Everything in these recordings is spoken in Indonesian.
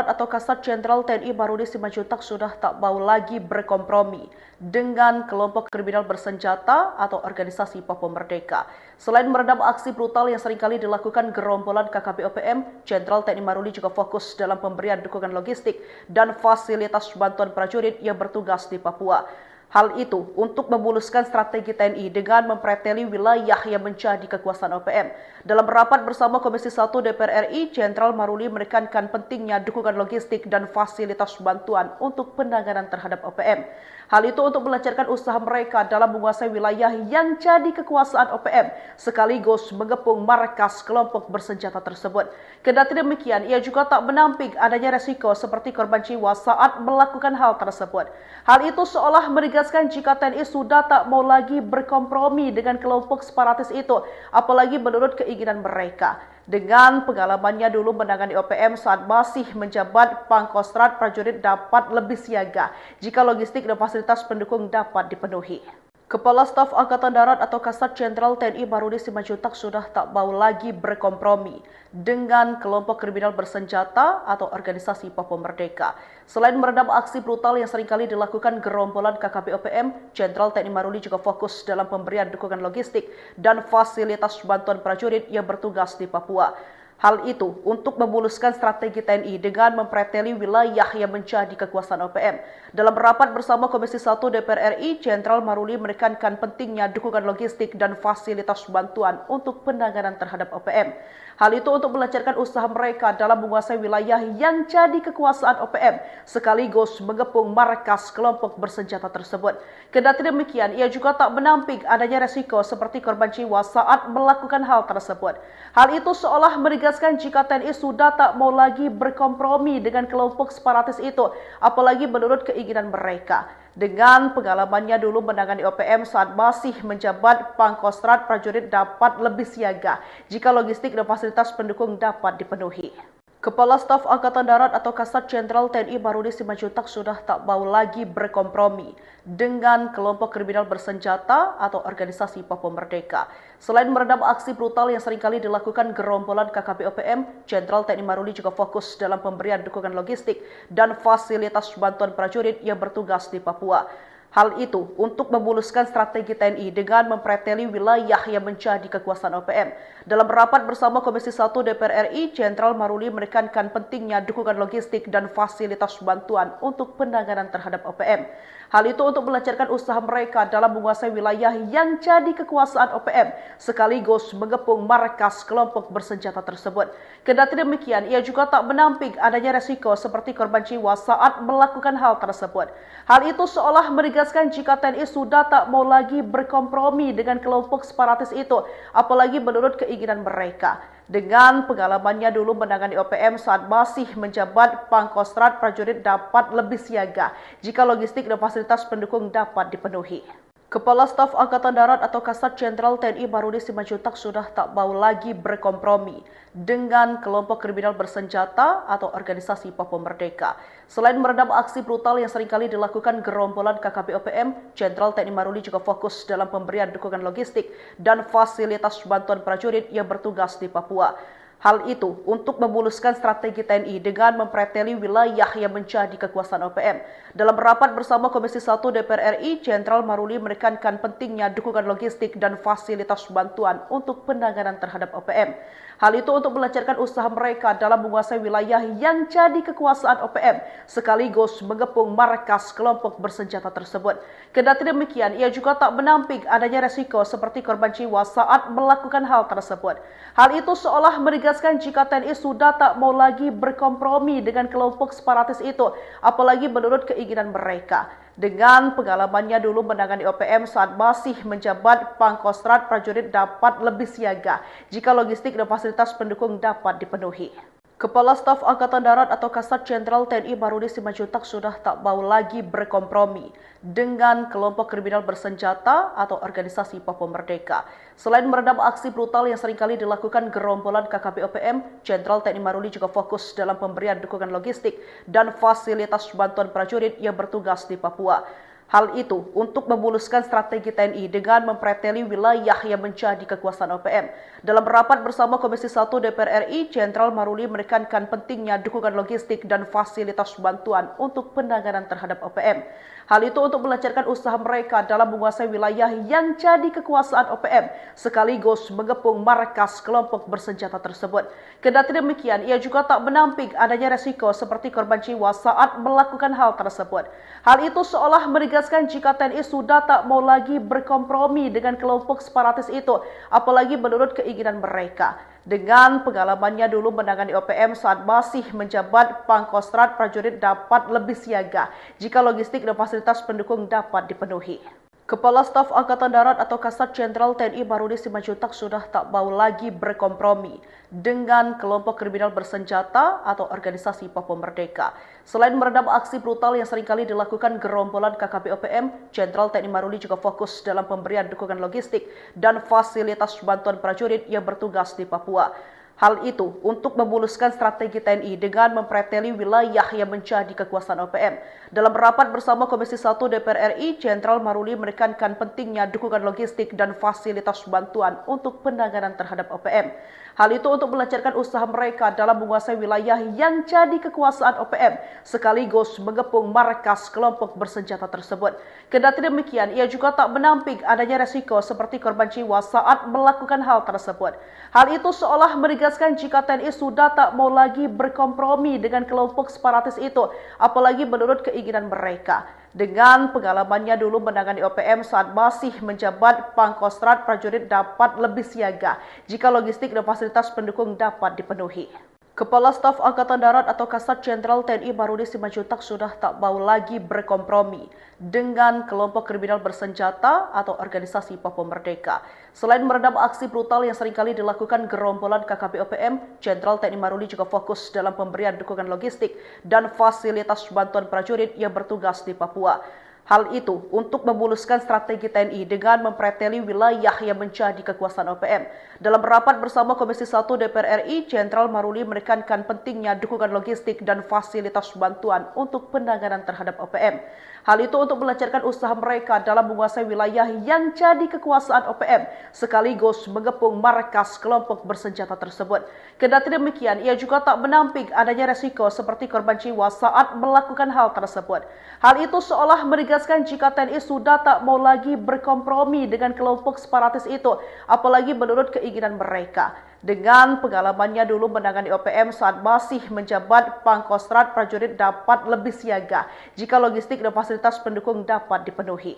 atau Kasat Jenderal TNI Marudi Simanjuntak sudah tak mau lagi berkompromi dengan kelompok kriminal bersenjata atau organisasi Papua Merdeka. Selain meredam aksi brutal yang seringkali dilakukan gerombolan KKP OPM, Jenderal TNI Marudi juga fokus dalam pemberian dukungan logistik dan fasilitas bantuan prajurit yang bertugas di Papua. Hal itu untuk memuluskan strategi TNI dengan mempreteli wilayah yang menjadi kekuasaan OPM. Dalam rapat bersama Komisi 1 DPR RI, Jenderal Maruli menekankan pentingnya dukungan logistik dan fasilitas bantuan untuk penanganan terhadap OPM. Hal itu untuk melancarkan usaha mereka dalam menguasai wilayah yang jadi kekuasaan OPM, sekaligus mengepung markas kelompok bersenjata tersebut. Kendati demikian, ia juga tak menampik adanya resiko seperti korban jiwa saat melakukan hal tersebut. Hal itu seolah menegaskan jika TNI sudah tak mau lagi berkompromi dengan kelompok separatis itu, apalagi menurut keinginan mereka. Dengan pengalamannya dulu menangani OPM saat masih menjabat Pangkostrat, prajurit dapat lebih siaga jika logistik dan fasilitas pendukung dapat dipenuhi. Kepala Staf Angkatan Darat atau Kasat Jenderal TNI Marudi Simanjuntak sudah tak mau lagi berkompromi dengan kelompok kriminal bersenjata atau organisasi Papua Merdeka. Selain meredam aksi brutal yang seringkali dilakukan gerombolan KKP OPM, Jenderal TNI Marudi juga fokus dalam pemberian dukungan logistik dan fasilitas bantuan prajurit yang bertugas di Papua. Hal itu untuk memuluskan strategi TNI dengan mempreteli wilayah yang menjadi kekuasaan OPM. Dalam rapat bersama Komisi 1 DPR RI, Jenderal Maruli menekankan pentingnya dukungan logistik dan fasilitas bantuan untuk penanganan terhadap OPM. Hal itu untuk melancarkan usaha mereka dalam menguasai wilayah yang jadi kekuasaan OPM, sekaligus mengepung markas kelompok bersenjata tersebut. Kendati demikian, ia juga tak menampik adanya resiko seperti korban jiwa saat melakukan hal tersebut. Hal itu seolah menegaskan jika TNI sudah tak mau lagi berkompromi dengan kelompok separatis itu, apalagi menurut keinginan mereka. Dengan pengalamannya dulu menangani OPM saat masih menjabat Pangkostrat, prajurit dapat lebih siaga jika logistik dan fasilitas pendukung dapat dipenuhi. Kepala Staf Angkatan Darat atau Kasat Jenderal TNI Marudi Simanjuntak sudah tak mau lagi berkompromi dengan kelompok kriminal bersenjata atau organisasi Papua Merdeka. Selain meredam aksi brutal yang seringkali dilakukan gerombolan KKP OPM, Jenderal TNI Marudi juga fokus dalam pemberian dukungan logistik dan fasilitas bantuan prajurit yang bertugas di Papua. Hal itu untuk memuluskan strategi TNI dengan mempreteli wilayah yang menjadi kekuasaan OPM. Dalam rapat bersama Komisi 1 DPR RI, Jenderal Maruli menekankan pentingnya dukungan logistik dan fasilitas bantuan untuk penanganan terhadap OPM. Hal itu untuk melancarkan usaha mereka dalam menguasai wilayah yang jadi kekuasaan OPM, sekaligus mengepung markas kelompok bersenjata tersebut. Kendati demikian, ia juga tak menampik adanya resiko seperti korban jiwa saat melakukan hal tersebut. Hal itu seolah menegaskan jika TNI sudah tak mau lagi berkompromi dengan kelompok separatis itu, apalagi menurut keinginan mereka. Dengan pengalamannya dulu menangani OPM saat masih menjabat Pangkostrat, prajurit dapat lebih siaga jika logistik dan fasilitas pendukung dapat dipenuhi. Kepala Staf Angkatan Darat atau Kasat Jenderal TNI Marudi Simanjuntak sudah tak mau lagi berkompromi dengan kelompok kriminal bersenjata atau organisasi Papua Merdeka. Selain meredam aksi brutal yang seringkali dilakukan gerombolan KKP OPM, Jenderal TNI Marudi juga fokus dalam pemberian dukungan logistik dan fasilitas bantuan prajurit yang bertugas di Papua. Hal itu untuk memuluskan strategi TNI dengan mempreteli wilayah yang menjadi kekuasaan OPM. Dalam rapat bersama Komisi 1 DPR RI, Jenderal Maruli menekankan pentingnya dukungan logistik dan fasilitas bantuan untuk penanganan terhadap OPM. Hal itu untuk melancarkan usaha mereka dalam menguasai wilayah yang jadi kekuasaan OPM, sekaligus mengepung markas kelompok bersenjata tersebut. Kendati demikian, ia juga tak menampik adanya resiko seperti korban jiwa saat melakukan hal tersebut. Hal itu seolah menegaskan jika TNI sudah tak mau lagi berkompromi dengan kelompok separatis itu, apalagi menurut keinginan mereka. Dengan pengalamannya dulu menangani OPM saat masih menjabat Pangkostrat, prajurit dapat lebih siaga jika logistik dan fasilitas pendukung dapat dipenuhi. Kepala Staf Angkatan Darat atau Kasat Jenderal TNI Marudi Simanjuntak sudah tak mau lagi berkompromi dengan kelompok kriminal bersenjata atau organisasi Papua Merdeka. Selain meredam aksi brutal yang seringkali dilakukan gerombolan KKP OPM, Jenderal TNI Marudi juga fokus dalam pemberian dukungan logistik dan fasilitas bantuan prajurit yang bertugas di Papua. Hal itu untuk memuluskan strategi TNI dengan mempreteli wilayah yang menjadi kekuasaan OPM. Dalam rapat bersama Komisi 1 DPR RI, Jenderal Maruli menekankan pentingnya dukungan logistik dan fasilitas bantuan untuk penanganan terhadap OPM. Hal itu untuk melancarkan usaha mereka dalam menguasai wilayah yang jadi kekuasaan OPM, sekaligus mengepung markas kelompok bersenjata tersebut. Kendati demikian, ia juga tak menampik adanya resiko seperti korban jiwa saat melakukan hal tersebut. Hal itu seolah menegaskan jika TNI sudah tak mau lagi berkompromi dengan kelompok separatis itu, apalagi menurut keinginan mereka. Dengan pengalamannya dulu menangani OPM saat masih menjabat Pangkostrat, prajurit dapat lebih siaga jika logistik dan fasilitas pendukung dapat dipenuhi. Kepala Staf Angkatan Darat atau Kasat Jenderal TNI Maruli Simanjuntak sudah tak mau lagi berkompromi dengan kelompok kriminal bersenjata atau organisasi Papua Merdeka. Selain meredam aksi brutal yang seringkali dilakukan gerombolan KKP OPM, Jenderal TNI Maruli juga fokus dalam pemberian dukungan logistik dan fasilitas bantuan prajurit yang bertugas di Papua. Hal itu untuk memuluskan strategi TNI dengan mempreteli wilayah yang menjadi kekuasaan OPM. Dalam rapat bersama Komisi 1 DPR RI, Jenderal Maruli menekankan pentingnya dukungan logistik dan fasilitas bantuan untuk penanganan terhadap OPM. Hal itu untuk melancarkan usaha mereka dalam menguasai wilayah yang jadi kekuasaan OPM, sekaligus mengepung markas kelompok bersenjata tersebut. Kendati demikian, ia juga tak menampik adanya resiko seperti korban jiwa saat melakukan hal tersebut. Hal itu seolah menegaskan jika TNI sudah tak mau lagi berkompromi dengan kelompok separatis itu, apalagi menurut keinginan mereka. Dengan pengalamannya dulu menangani OPM saat masih menjabat Pangkostrat, prajurit dapat lebih siaga jika logistik dan fasilitas pendukung dapat dipenuhi. Kepala Staf Angkatan Darat atau Kasat Jenderal TNI Maruli Simanjuntak sudah tak mau lagi berkompromi dengan kelompok kriminal bersenjata atau organisasi Papua Merdeka. Selain meredam aksi brutal yang seringkali dilakukan gerombolan KKP OPM, Jenderal TNI Maruli juga fokus dalam pemberian dukungan logistik dan fasilitas bantuan prajurit yang bertugas di Papua. Hal itu untuk memuluskan strategi TNI dengan mempreteli wilayah yang menjadi kekuasaan OPM. Dalam rapat bersama Komisi 1 DPR RI, Jenderal Maruli menekankan pentingnya dukungan logistik dan fasilitas bantuan untuk penanganan terhadap OPM. Hal itu untuk melancarkan usaha mereka dalam menguasai wilayah yang jadi kekuasaan OPM, sekaligus mengepung markas kelompok bersenjata tersebut. Kendati demikian, ia juga tak menampik adanya resiko seperti korban jiwa saat melakukan hal tersebut. Hal itu seolah menegaskan jika TNI sudah tak mau lagi berkompromi dengan kelompok separatis itu, apalagi menurut keinginan mereka. Dengan pengalamannya dulu menangani OPM saat masih menjabat Pangkostrat, prajurit dapat lebih siaga jika logistik dan fasilitas pendukung dapat dipenuhi.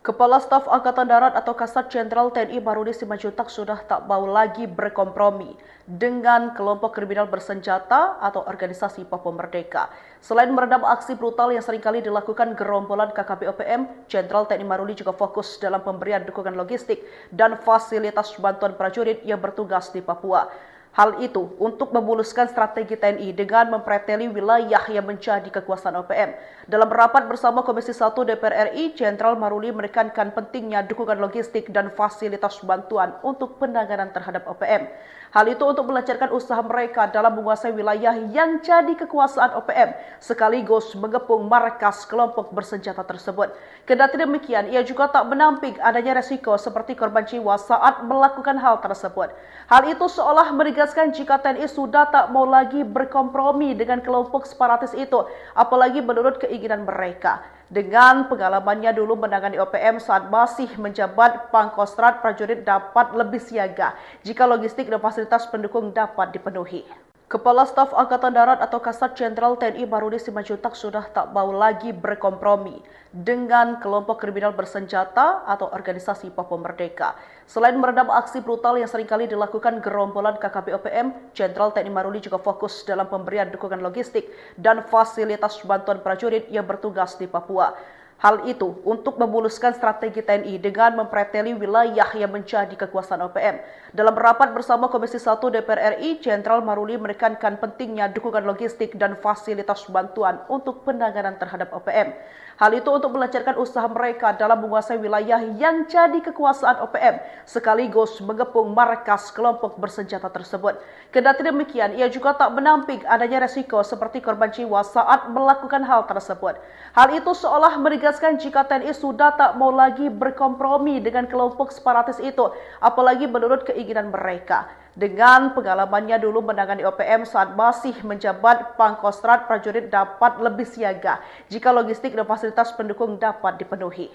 Kepala Staf Angkatan Darat atau Kasat Jenderal TNI Maruli Simanjuntak sudah tak mau lagi berkompromi dengan kelompok kriminal bersenjata atau organisasi Papua Merdeka. Selain meredam aksi brutal yang seringkali dilakukan gerombolan KKP OPM, Jenderal TNI Maruli juga fokus dalam pemberian dukungan logistik dan fasilitas bantuan prajurit yang bertugas di Papua. Hal itu untuk memuluskan strategi TNI dengan mempreteli wilayah yang menjadi kekuasaan OPM. Dalam rapat bersama Komisi 1 DPR RI, Jenderal Maruli menekankan pentingnya dukungan logistik dan fasilitas bantuan untuk penanganan terhadap OPM. Hal itu untuk melancarkan usaha mereka dalam menguasai wilayah yang jadi kekuasaan OPM, sekaligus mengepung markas kelompok bersenjata tersebut. Kendati demikian, ia juga tak menampik adanya resiko seperti korban jiwa saat melakukan hal tersebut. Hal itu seolah menegaskan jika TNI sudah tak mau lagi berkompromi dengan kelompok separatis itu, apalagi menurut keinginan mereka. Dengan pengalamannya dulu menangani OPM saat masih menjabat Pangkostrat, prajurit dapat lebih siaga jika logistik dan fasilitas pendukung dapat dipenuhi. Kepala Staf Angkatan Darat atau Kasat Jenderal TNI Maruli Simanjuntak sudah tak mau lagi berkompromi dengan kelompok kriminal bersenjata atau organisasi Papua Merdeka. Selain meredam aksi brutal yang seringkali dilakukan gerombolan KKP OPM, Jenderal TNI Maruli juga fokus dalam pemberian dukungan logistik dan fasilitas bantuan prajurit yang bertugas di Papua. Hal itu untuk memuluskan strategi TNI dengan mempreteli wilayah yang menjadi kekuasaan OPM. Dalam rapat bersama Komisi 1 DPR RI, Jenderal Maruli menekankan pentingnya dukungan logistik dan fasilitas bantuan untuk penanganan terhadap OPM. Hal itu untuk melancarkan usaha mereka dalam menguasai wilayah yang jadi kekuasaan OPM, sekaligus mengepung markas kelompok bersenjata tersebut. Kendati demikian, ia juga tak menampik adanya resiko seperti korban jiwa saat melakukan hal tersebut. Hal itu seolah menegaskan menegaskan jika TNI sudah tak mau lagi berkompromi dengan kelompok separatis itu, apalagi menurut keinginan mereka. Dengan pengalamannya dulu menangani OPM saat masih menjabat, Pangkostrat prajurit dapat lebih siaga jika logistik dan fasilitas pendukung dapat dipenuhi.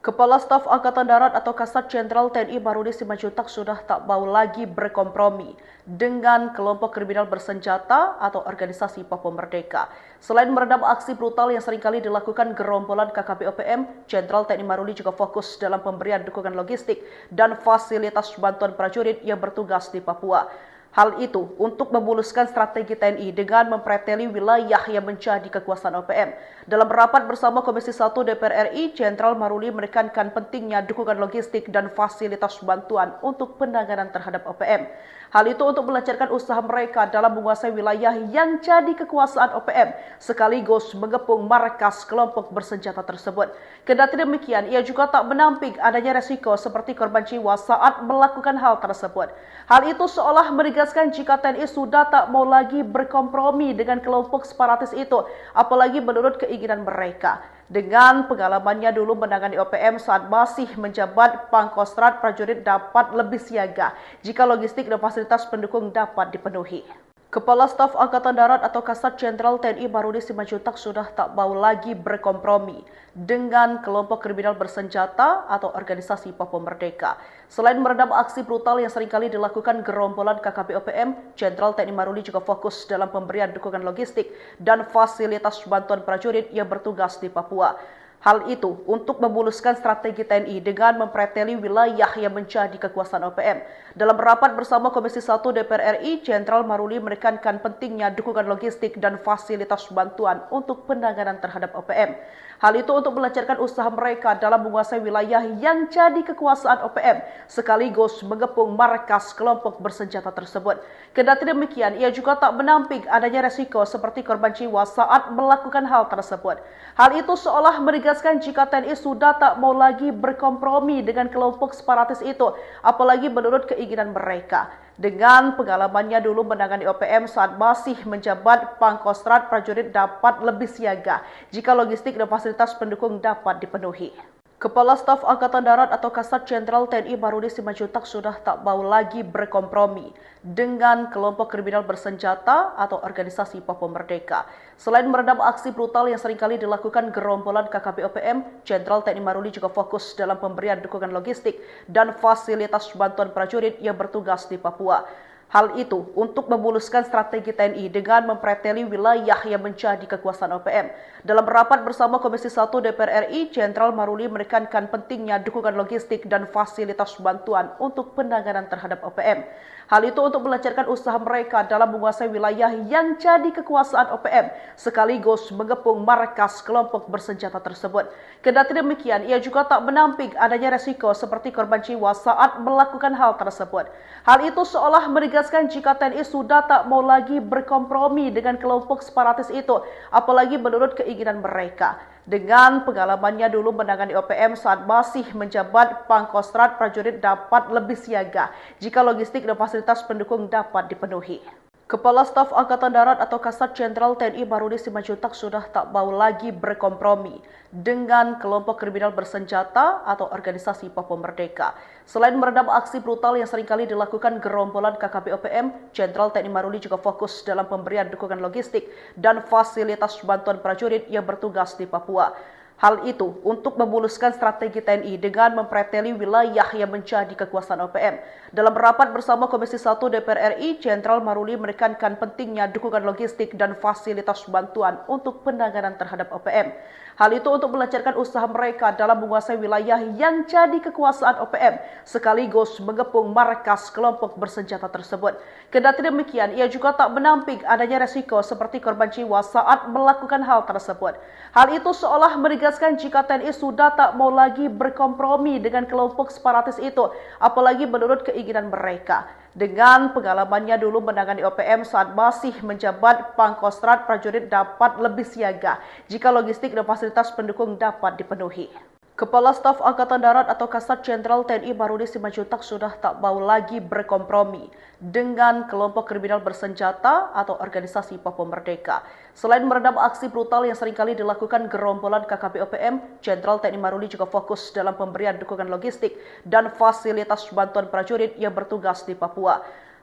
Kepala Staf Angkatan Darat atau Kasat Jenderal TNI Barudi Simanjuntak sudah tak mau lagi berkompromi dengan kelompok kriminal bersenjata atau organisasi Papua Merdeka. Selain meredam aksi brutal yang seringkali dilakukan gerombolan KKP OPM, Jenderal TNI Barudi juga fokus dalam pemberian dukungan logistik dan fasilitas bantuan prajurit yang bertugas di Papua. Hal itu untuk memuluskan strategi TNI dengan mempreteli wilayah yang menjadi kekuasaan OPM. Dalam rapat bersama Komisi 1 DPR RI, Jenderal Maruli menekankan pentingnya dukungan logistik dan fasilitas bantuan untuk penanganan terhadap OPM. Hal itu untuk melancarkan usaha mereka dalam menguasai wilayah yang jadi kekuasaan OPM, sekaligus mengepung markas kelompok bersenjata tersebut. Kendati demikian, ia juga tak menampik adanya resiko seperti korban jiwa saat melakukan hal tersebut. Hal itu seolah menegaskan jika TNI sudah tak mau lagi berkompromi dengan kelompok separatis itu, apalagi menurut keinginan mereka. Dengan pengalamannya dulu menangani OPM saat masih menjabat, Pangkostrat prajurit dapat lebih siaga jika logistik dan fasilitas pendukung dapat dipenuhi. Kepala Staf Angkatan Darat atau Kasat Jenderal TNI Barudi Simanjuntak sudah tak mau lagi berkompromi dengan kelompok kriminal bersenjata atau organisasi Papua Merdeka. Selain meredam aksi brutal yang seringkali dilakukan gerombolan KKP OPM, Jenderal TNI Barudi juga fokus dalam pemberian dukungan logistik dan fasilitas bantuan prajurit yang bertugas di Papua. Hal itu untuk memuluskan strategi TNI dengan mempreteli wilayah yang menjadi kekuasaan OPM. Dalam rapat bersama Komisi 1 DPR RI, Jenderal Maruli menekankan pentingnya dukungan logistik dan fasilitas bantuan untuk penanganan terhadap OPM. Hal itu untuk melancarkan usaha mereka dalam menguasai wilayah yang jadi kekuasaan OPM, sekaligus mengepung markas kelompok bersenjata tersebut. Kendati demikian, ia juga tak menampik adanya resiko seperti korban jiwa saat melakukan hal tersebut. Hal itu seolah menegaskan jika TNI sudah tak mau lagi berkompromi dengan kelompok separatis itu, apalagi menurut keinginan mereka. Dengan pengalamannya dulu menangani OPM saat masih menjabat, Pangkostrat prajurit dapat lebih siaga jika logistik dan fasilitas pendukung dapat dipenuhi. Kepala Staf Angkatan Darat atau Kasat Jenderal TNI Barudi Simanjuntak sudah tak mau lagi berkompromi dengan kelompok kriminal bersenjata atau organisasi Papua Merdeka. Selain meredam aksi brutal yang seringkali dilakukan gerombolan KKP OPM, Jenderal TNI Barudi juga fokus dalam pemberian dukungan logistik dan fasilitas bantuan prajurit yang bertugas di Papua. Hal itu untuk memuluskan strategi TNI dengan mempreteli wilayah yang menjadi kekuasaan OPM. Dalam rapat bersama Komisi 1 DPR RI, Jenderal Maruli menekankan pentingnya dukungan logistik dan fasilitas bantuan untuk penanganan terhadap OPM. Hal itu untuk melancarkan usaha mereka dalam menguasai wilayah yang jadi kekuasaan OPM, sekaligus mengepung markas kelompok bersenjata tersebut. Kendati demikian, ia juga tak menampik adanya resiko seperti korban jiwa saat melakukan hal tersebut. Hal itu seolah menegaskan jika TNI sudah tak mau lagi berkompromi dengan kelompok separatis itu, apalagi menurut keinginan mereka. Dengan pengalamannya dulu menangani OPM saat masih menjabat, Pangkostrat prajurit dapat lebih siaga jika logistik dan fasilitas pendukung dapat dipenuhi. Kepala Staf Angkatan Darat atau Kasat Jenderal TNI Barudi Simanjuntak sudah tak mau lagi berkompromi dengan kelompok kriminal bersenjata atau organisasi Papua Merdeka. Selain meredam aksi brutal yang seringkali dilakukan gerombolan KKP OPM, Jenderal TNI Barudi juga fokus dalam pemberian dukungan logistik dan fasilitas bantuan prajurit yang bertugas di Papua. Hal itu untuk memuluskan strategi TNI dengan mempreteli wilayah yang menjadi kekuasaan OPM. Dalam rapat bersama Komisi 1 DPR RI, Jenderal Maruli menekankan pentingnya dukungan logistik dan fasilitas bantuan untuk penanganan terhadap OPM. Hal itu untuk melancarkan usaha mereka dalam menguasai wilayah yang jadi kekuasaan OPM, sekaligus mengepung markas kelompok bersenjata tersebut. Kendati demikian, ia juga tak menampik adanya resiko seperti korban jiwa saat melakukan hal tersebut. Hal itu seolah menegaskan jika TNI sudah tak mau lagi berkompromi dengan kelompok separatis itu, apalagi menurut keinginan mereka. Dengan pengalamannya dulu menangani OPM saat masih menjabat, Pangkostrat prajurit dapat lebih siaga jika logistik dan fasilitas pendukung dapat dipenuhi. Kepala Staf Angkatan Darat atau Kasat Jenderal TNI Barudi Simanjuntak sudah tak mau lagi berkompromi dengan kelompok kriminal bersenjata atau organisasi Papua Merdeka. Selain meredam aksi brutal yang seringkali dilakukan gerombolan KKP OPM, Jenderal TNI Barudi juga fokus dalam pemberian dukungan logistik dan fasilitas bantuan prajurit yang bertugas di Papua.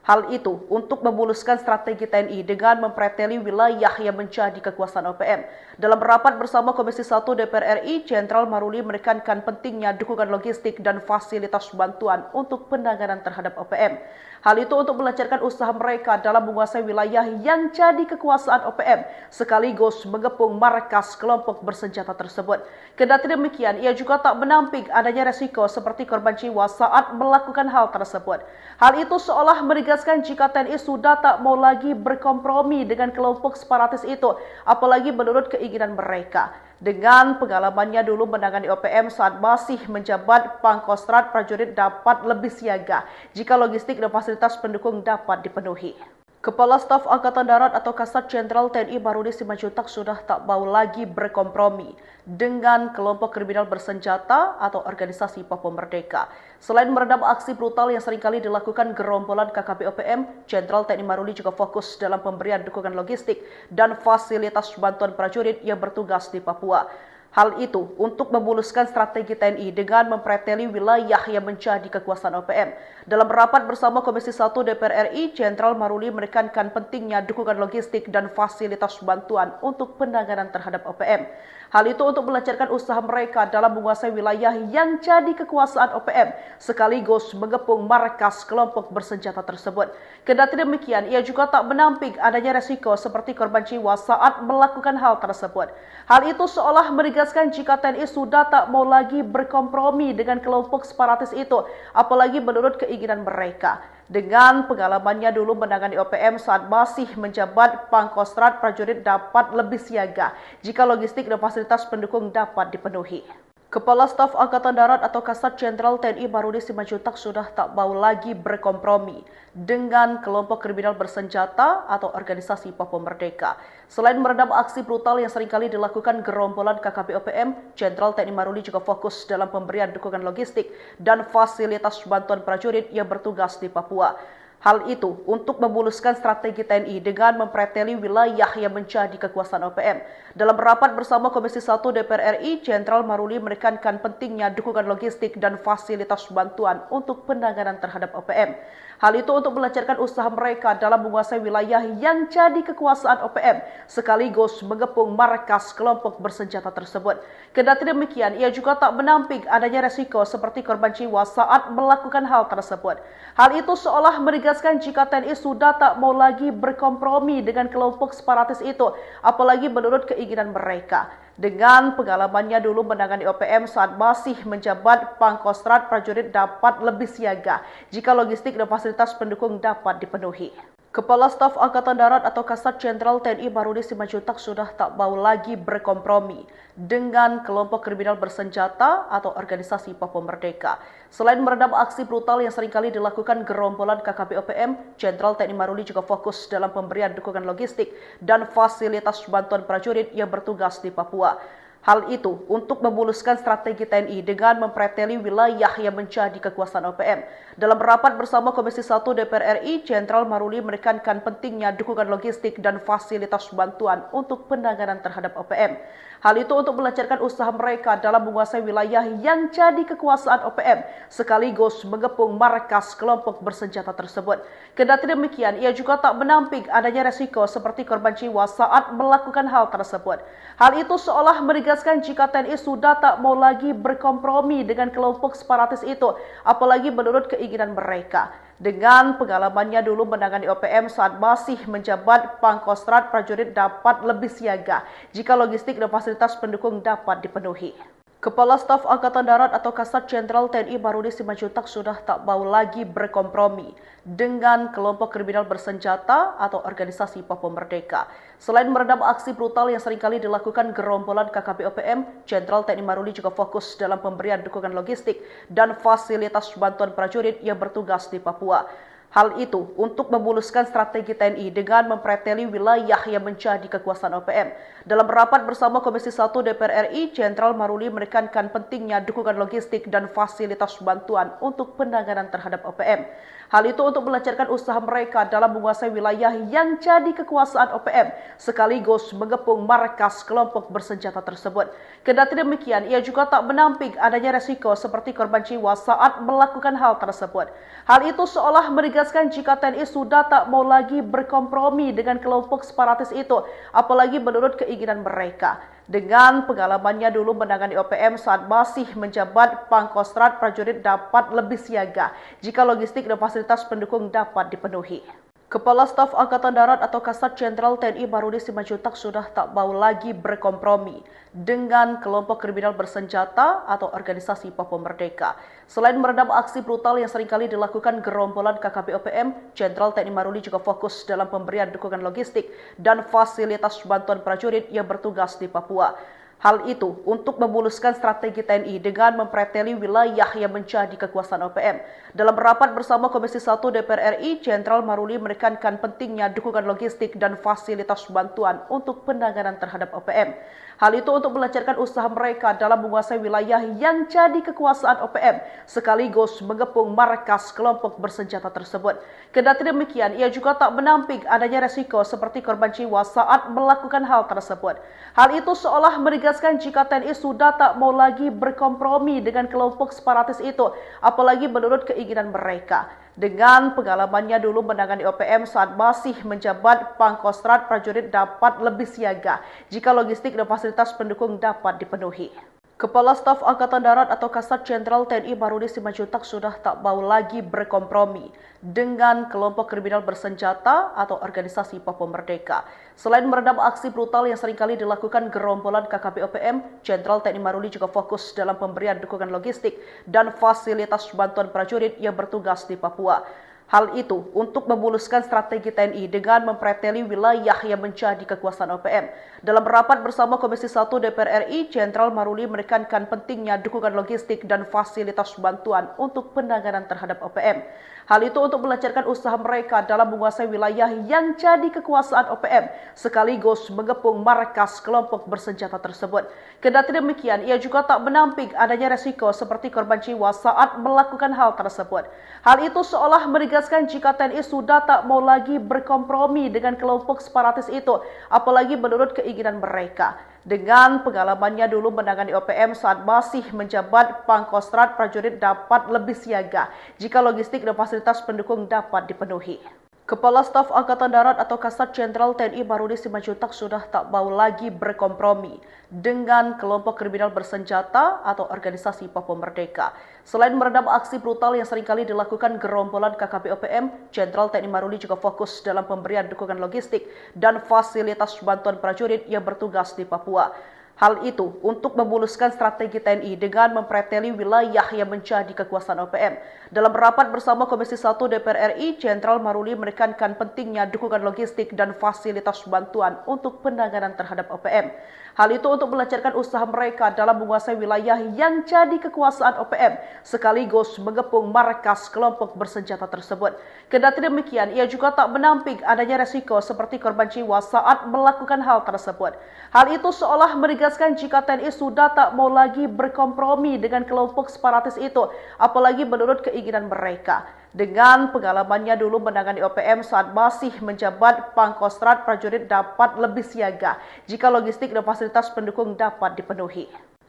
Hal itu untuk memuluskan strategi TNI dengan mempreteli wilayah yang menjadi kekuasaan OPM. Dalam rapat bersama Komisi 1 DPR RI, Jenderal Maruli menekankan pentingnya dukungan logistik dan fasilitas bantuan untuk penanganan terhadap OPM. Hal itu untuk melancarkan usaha mereka dalam menguasai wilayah yang jadi kekuasaan OPM, sekaligus mengepung markas kelompok bersenjata tersebut. Kendati demikian, ia juga tak menampik adanya resiko seperti korban jiwa saat melakukan hal tersebut. Hal itu seolah menegaskan jika TNI sudah tak mau lagi berkompromi dengan kelompok separatis itu, apalagi menurut keinginan mereka. Dengan pengalamannya dulu menangani OPM saat masih menjabat, Pangkostrat prajurit dapat lebih siaga jika logistik dan fasilitas pendukung dapat dipenuhi. Kepala Staf Angkatan Darat atau Kasat Jenderal TNI Barudi Simanjuntak sudah tak mau lagi berkompromi dengan kelompok kriminal bersenjata atau organisasi Papua Merdeka. Selain meredam aksi brutal yang seringkali dilakukan gerombolan KKP OPM, Jenderal TNI Barudi juga fokus dalam pemberian dukungan logistik dan fasilitas bantuan prajurit yang bertugas di Papua. Hal itu untuk memuluskan strategi TNI dengan mempreteli wilayah yang menjadi kekuasaan OPM. Dalam rapat bersama Komisi 1 DPR RI, Jenderal Maruli menekankan pentingnya dukungan logistik dan fasilitas bantuan untuk penanganan terhadap OPM. Hal itu untuk melancarkan usaha mereka dalam menguasai wilayah yang jadi kekuasaan OPM, sekaligus mengepung markas kelompok bersenjata tersebut. Kendati demikian, ia juga tak menampik adanya resiko seperti korban jiwa saat melakukan hal tersebut. Hal itu seolah menegaskan jika TNI sudah tak mau lagi berkompromi dengan kelompok separatis itu, apalagi menurut keinginan mereka. Dengan pengalamannya dulu menangani OPM saat masih menjabat, Pangkostrat prajurit dapat lebih siaga jika logistik dan fasilitas pendukung dapat dipenuhi. Kepala Staf Angkatan Darat atau Kasat Jenderal TNI Barudi Simanjuntak sudah tak mau lagi berkompromi dengan kelompok kriminal bersenjata atau organisasi Papua Merdeka. Selain meredam aksi brutal yang seringkali dilakukan gerombolan KKP OPM, Jenderal TNI Barudi juga fokus dalam pemberian dukungan logistik dan fasilitas bantuan prajurit yang bertugas di Papua. Hal itu untuk memuluskan strategi TNI dengan mempreteli wilayah yang menjadi kekuasaan OPM. Dalam rapat bersama Komisi 1 DPR RI, Jenderal Maruli menekankan pentingnya dukungan logistik dan fasilitas bantuan untuk penanganan terhadap OPM. Hal itu untuk melancarkan usaha mereka dalam menguasai wilayah yang jadi kekuasaan OPM, sekaligus mengepung markas kelompok bersenjata tersebut. Kendati demikian, ia juga tak menampik adanya resiko seperti korban jiwa saat melakukan hal tersebut. Hal itu seolah menegaskan jika TNI sudah tak mau lagi berkompromi dengan kelompok separatis itu, apalagi menurut keinginan mereka. Dengan pengalamannya dulu menangani OPM saat masih menjabat, Pangkostrat prajurit dapat lebih siaga jika logistik dan fasilitas pendukung dapat dipenuhi. Kepala Staf Angkatan Darat atau Kasat Jenderal TNI Barudi Simanjuntak sudah tak mau lagi berkompromi dengan kelompok kriminal bersenjata atau organisasi Papua Merdeka. Selain meredam aksi brutal yang seringkali dilakukan gerombolan KKP OPM, Jenderal TNI Barudi juga fokus dalam pemberian dukungan logistik dan fasilitas bantuan prajurit yang bertugas di Papua. Hal itu untuk memuluskan strategi TNI dengan mempreteli wilayah yang menjadi kekuasaan OPM. Dalam rapat bersama Komisi 1 DPR RI, Jenderal Maruli menekankan pentingnya dukungan logistik dan fasilitas bantuan untuk penanganan terhadap OPM. Hal itu untuk melancarkan usaha mereka dalam menguasai wilayah yang jadi kekuasaan OPM, sekaligus mengepung markas kelompok bersenjata tersebut. Kendati demikian, ia juga tak menampik adanya resiko seperti korban jiwa saat melakukan hal tersebut. Hal itu seolah menegaskan jika TNI sudah tak mau lagi berkompromi dengan kelompok separatis itu, apalagi menurut keinginan mereka. Dengan pengalamannya dulu menangani OPM saat masih menjabat, Pangkostrat prajurit dapat lebih siaga jika logistik dan fasilitas pendukung dapat dipenuhi. Kepala Staf Angkatan Darat atau Kasat Jenderal TNI Barudi Simanjuntak sudah tak mau lagi berkompromi dengan kelompok kriminal bersenjata atau organisasi Papua Merdeka. Selain meredam aksi brutal yang seringkali dilakukan gerombolan KKP OPM, Jenderal TNI Barudi juga fokus dalam pemberian dukungan logistik dan fasilitas bantuan prajurit yang bertugas di Papua. Hal itu untuk memuluskan strategi TNI dengan mempreteli wilayah yang menjadi kekuasaan OPM. Dalam rapat bersama Komisi 1 DPR RI, Jenderal Maruli menekankan pentingnya dukungan logistik dan fasilitas bantuan untuk penanganan terhadap OPM. Hal itu untuk melancarkan usaha mereka dalam menguasai wilayah yang jadi kekuasaan OPM, sekaligus mengepung markas kelompok bersenjata tersebut. Kendati demikian, ia juga tak menampik adanya resiko seperti korban jiwa saat melakukan hal tersebut. Hal itu seolah menegaskan jika TNI sudah tak mau lagi berkompromi dengan kelompok separatis itu, apalagi menurut keinginan mereka. Dengan pengalamannya dulu menangani OPM saat masih menjabat Pangkostrat, prajurit dapat lebih siaga jika logistik dan fasilitas pendukung dapat dipenuhi. Kepala Staf Angkatan Darat atau Kasat Jenderal TNI Maruli Simanjuntak sudah tak mau lagi berkompromi dengan kelompok kriminal bersenjata atau organisasi Papua Merdeka. Selain meredam aksi brutal yang seringkali dilakukan gerombolan KKP OPM, Jenderal TNI Maruli juga fokus dalam pemberian dukungan logistik dan fasilitas bantuan prajurit yang bertugas di Papua. Hal itu untuk memuluskan strategi TNI dengan mempreteli wilayah yang menjadi kekuasaan OPM. Dalam rapat bersama Komisi 1 DPR RI, Jenderal Maruli menekankan pentingnya dukungan logistik dan fasilitas bantuan untuk penanganan terhadap OPM. Hal itu untuk melancarkan usaha mereka dalam menguasai wilayah yang jadi kekuasaan OPM, sekaligus mengepung markas kelompok bersenjata tersebut. Kendati demikian, ia juga tak menampik adanya resiko seperti korban jiwa saat melakukan hal tersebut. Hal itu seolah menegaskan jika TNI sudah tak mau lagi berkompromi dengan kelompok separatis itu, apalagi menurut keinginan mereka. Dengan pengalamannya dulu menangani OPM saat masih menjabat Pangkostrat, prajurit dapat lebih siaga jika logistik dan fasilitas pendukung dapat dipenuhi. Kepala Staf Angkatan Darat atau Kasat Jenderal TNI Maruli Simanjuntak sudah tak mau lagi berkompromi dengan kelompok kriminal bersenjata atau organisasi Papua Merdeka. Selain meredam aksi brutal yang seringkali dilakukan gerombolan KKP OPM, Jenderal TNI Maruli juga fokus dalam pemberian dukungan logistik dan fasilitas bantuan prajurit yang bertugas di Papua. Hal itu untuk memuluskan strategi TNI dengan mempreteli wilayah yang menjadi kekuasaan OPM. Dalam rapat bersama Komisi 1 DPR RI, Jenderal Maruli menekankan pentingnya dukungan logistik dan fasilitas bantuan untuk penanganan terhadap OPM. Hal itu untuk melancarkan usaha mereka dalam menguasai wilayah yang jadi kekuasaan OPM, sekaligus mengepung markas kelompok bersenjata tersebut. Kendati demikian, ia juga tak menampik adanya resiko seperti korban jiwa saat melakukan hal tersebut. Hal itu seolah menegaskan jika TNI sudah tak mau lagi berkompromi dengan kelompok separatis itu, apalagi menurut keinginan mereka. Dengan pengalamannya dulu menangani OPM saat masih menjabat Pangkostrat, prajurit dapat lebih siaga jika logistik dan fasilitas pendukung dapat dipenuhi. Kepala Staf Angkatan Darat atau Kasat Jenderal TNI Maruli Simanjuntak sudah tak mau lagi berkompromi dengan kelompok kriminal bersenjata atau organisasi Papua Merdeka. Selain meredam aksi brutal yang seringkali dilakukan gerombolan KKP OPM, Jenderal TNI Maruli juga fokus dalam pemberian dukungan logistik dan fasilitas bantuan prajurit yang bertugas di Papua. Hal itu untuk memuluskan strategi TNI dengan mempreteli wilayah yang menjadi kekuasaan OPM. Dalam rapat bersama Komisi 1 DPR RI, Jenderal Maruli menekankan pentingnya dukungan logistik dan fasilitas bantuan untuk penanganan terhadap OPM. Hal itu untuk melancarkan usaha mereka dalam menguasai wilayah yang jadi kekuasaan OPM, sekaligus mengepung markas kelompok bersenjata tersebut. Kendati demikian, ia juga tak menampik adanya resiko seperti korban jiwa saat melakukan hal tersebut. Hal itu seolah menegaskan jika TNI sudah tak mau lagi berkompromi dengan kelompok separatis itu, apalagi menurut keinginan mereka. Dengan pengalamannya dulu menangani OPM saat masih menjabat Pangkostrat, prajurit dapat lebih siaga jika logistik dan fasilitas pendukung dapat dipenuhi.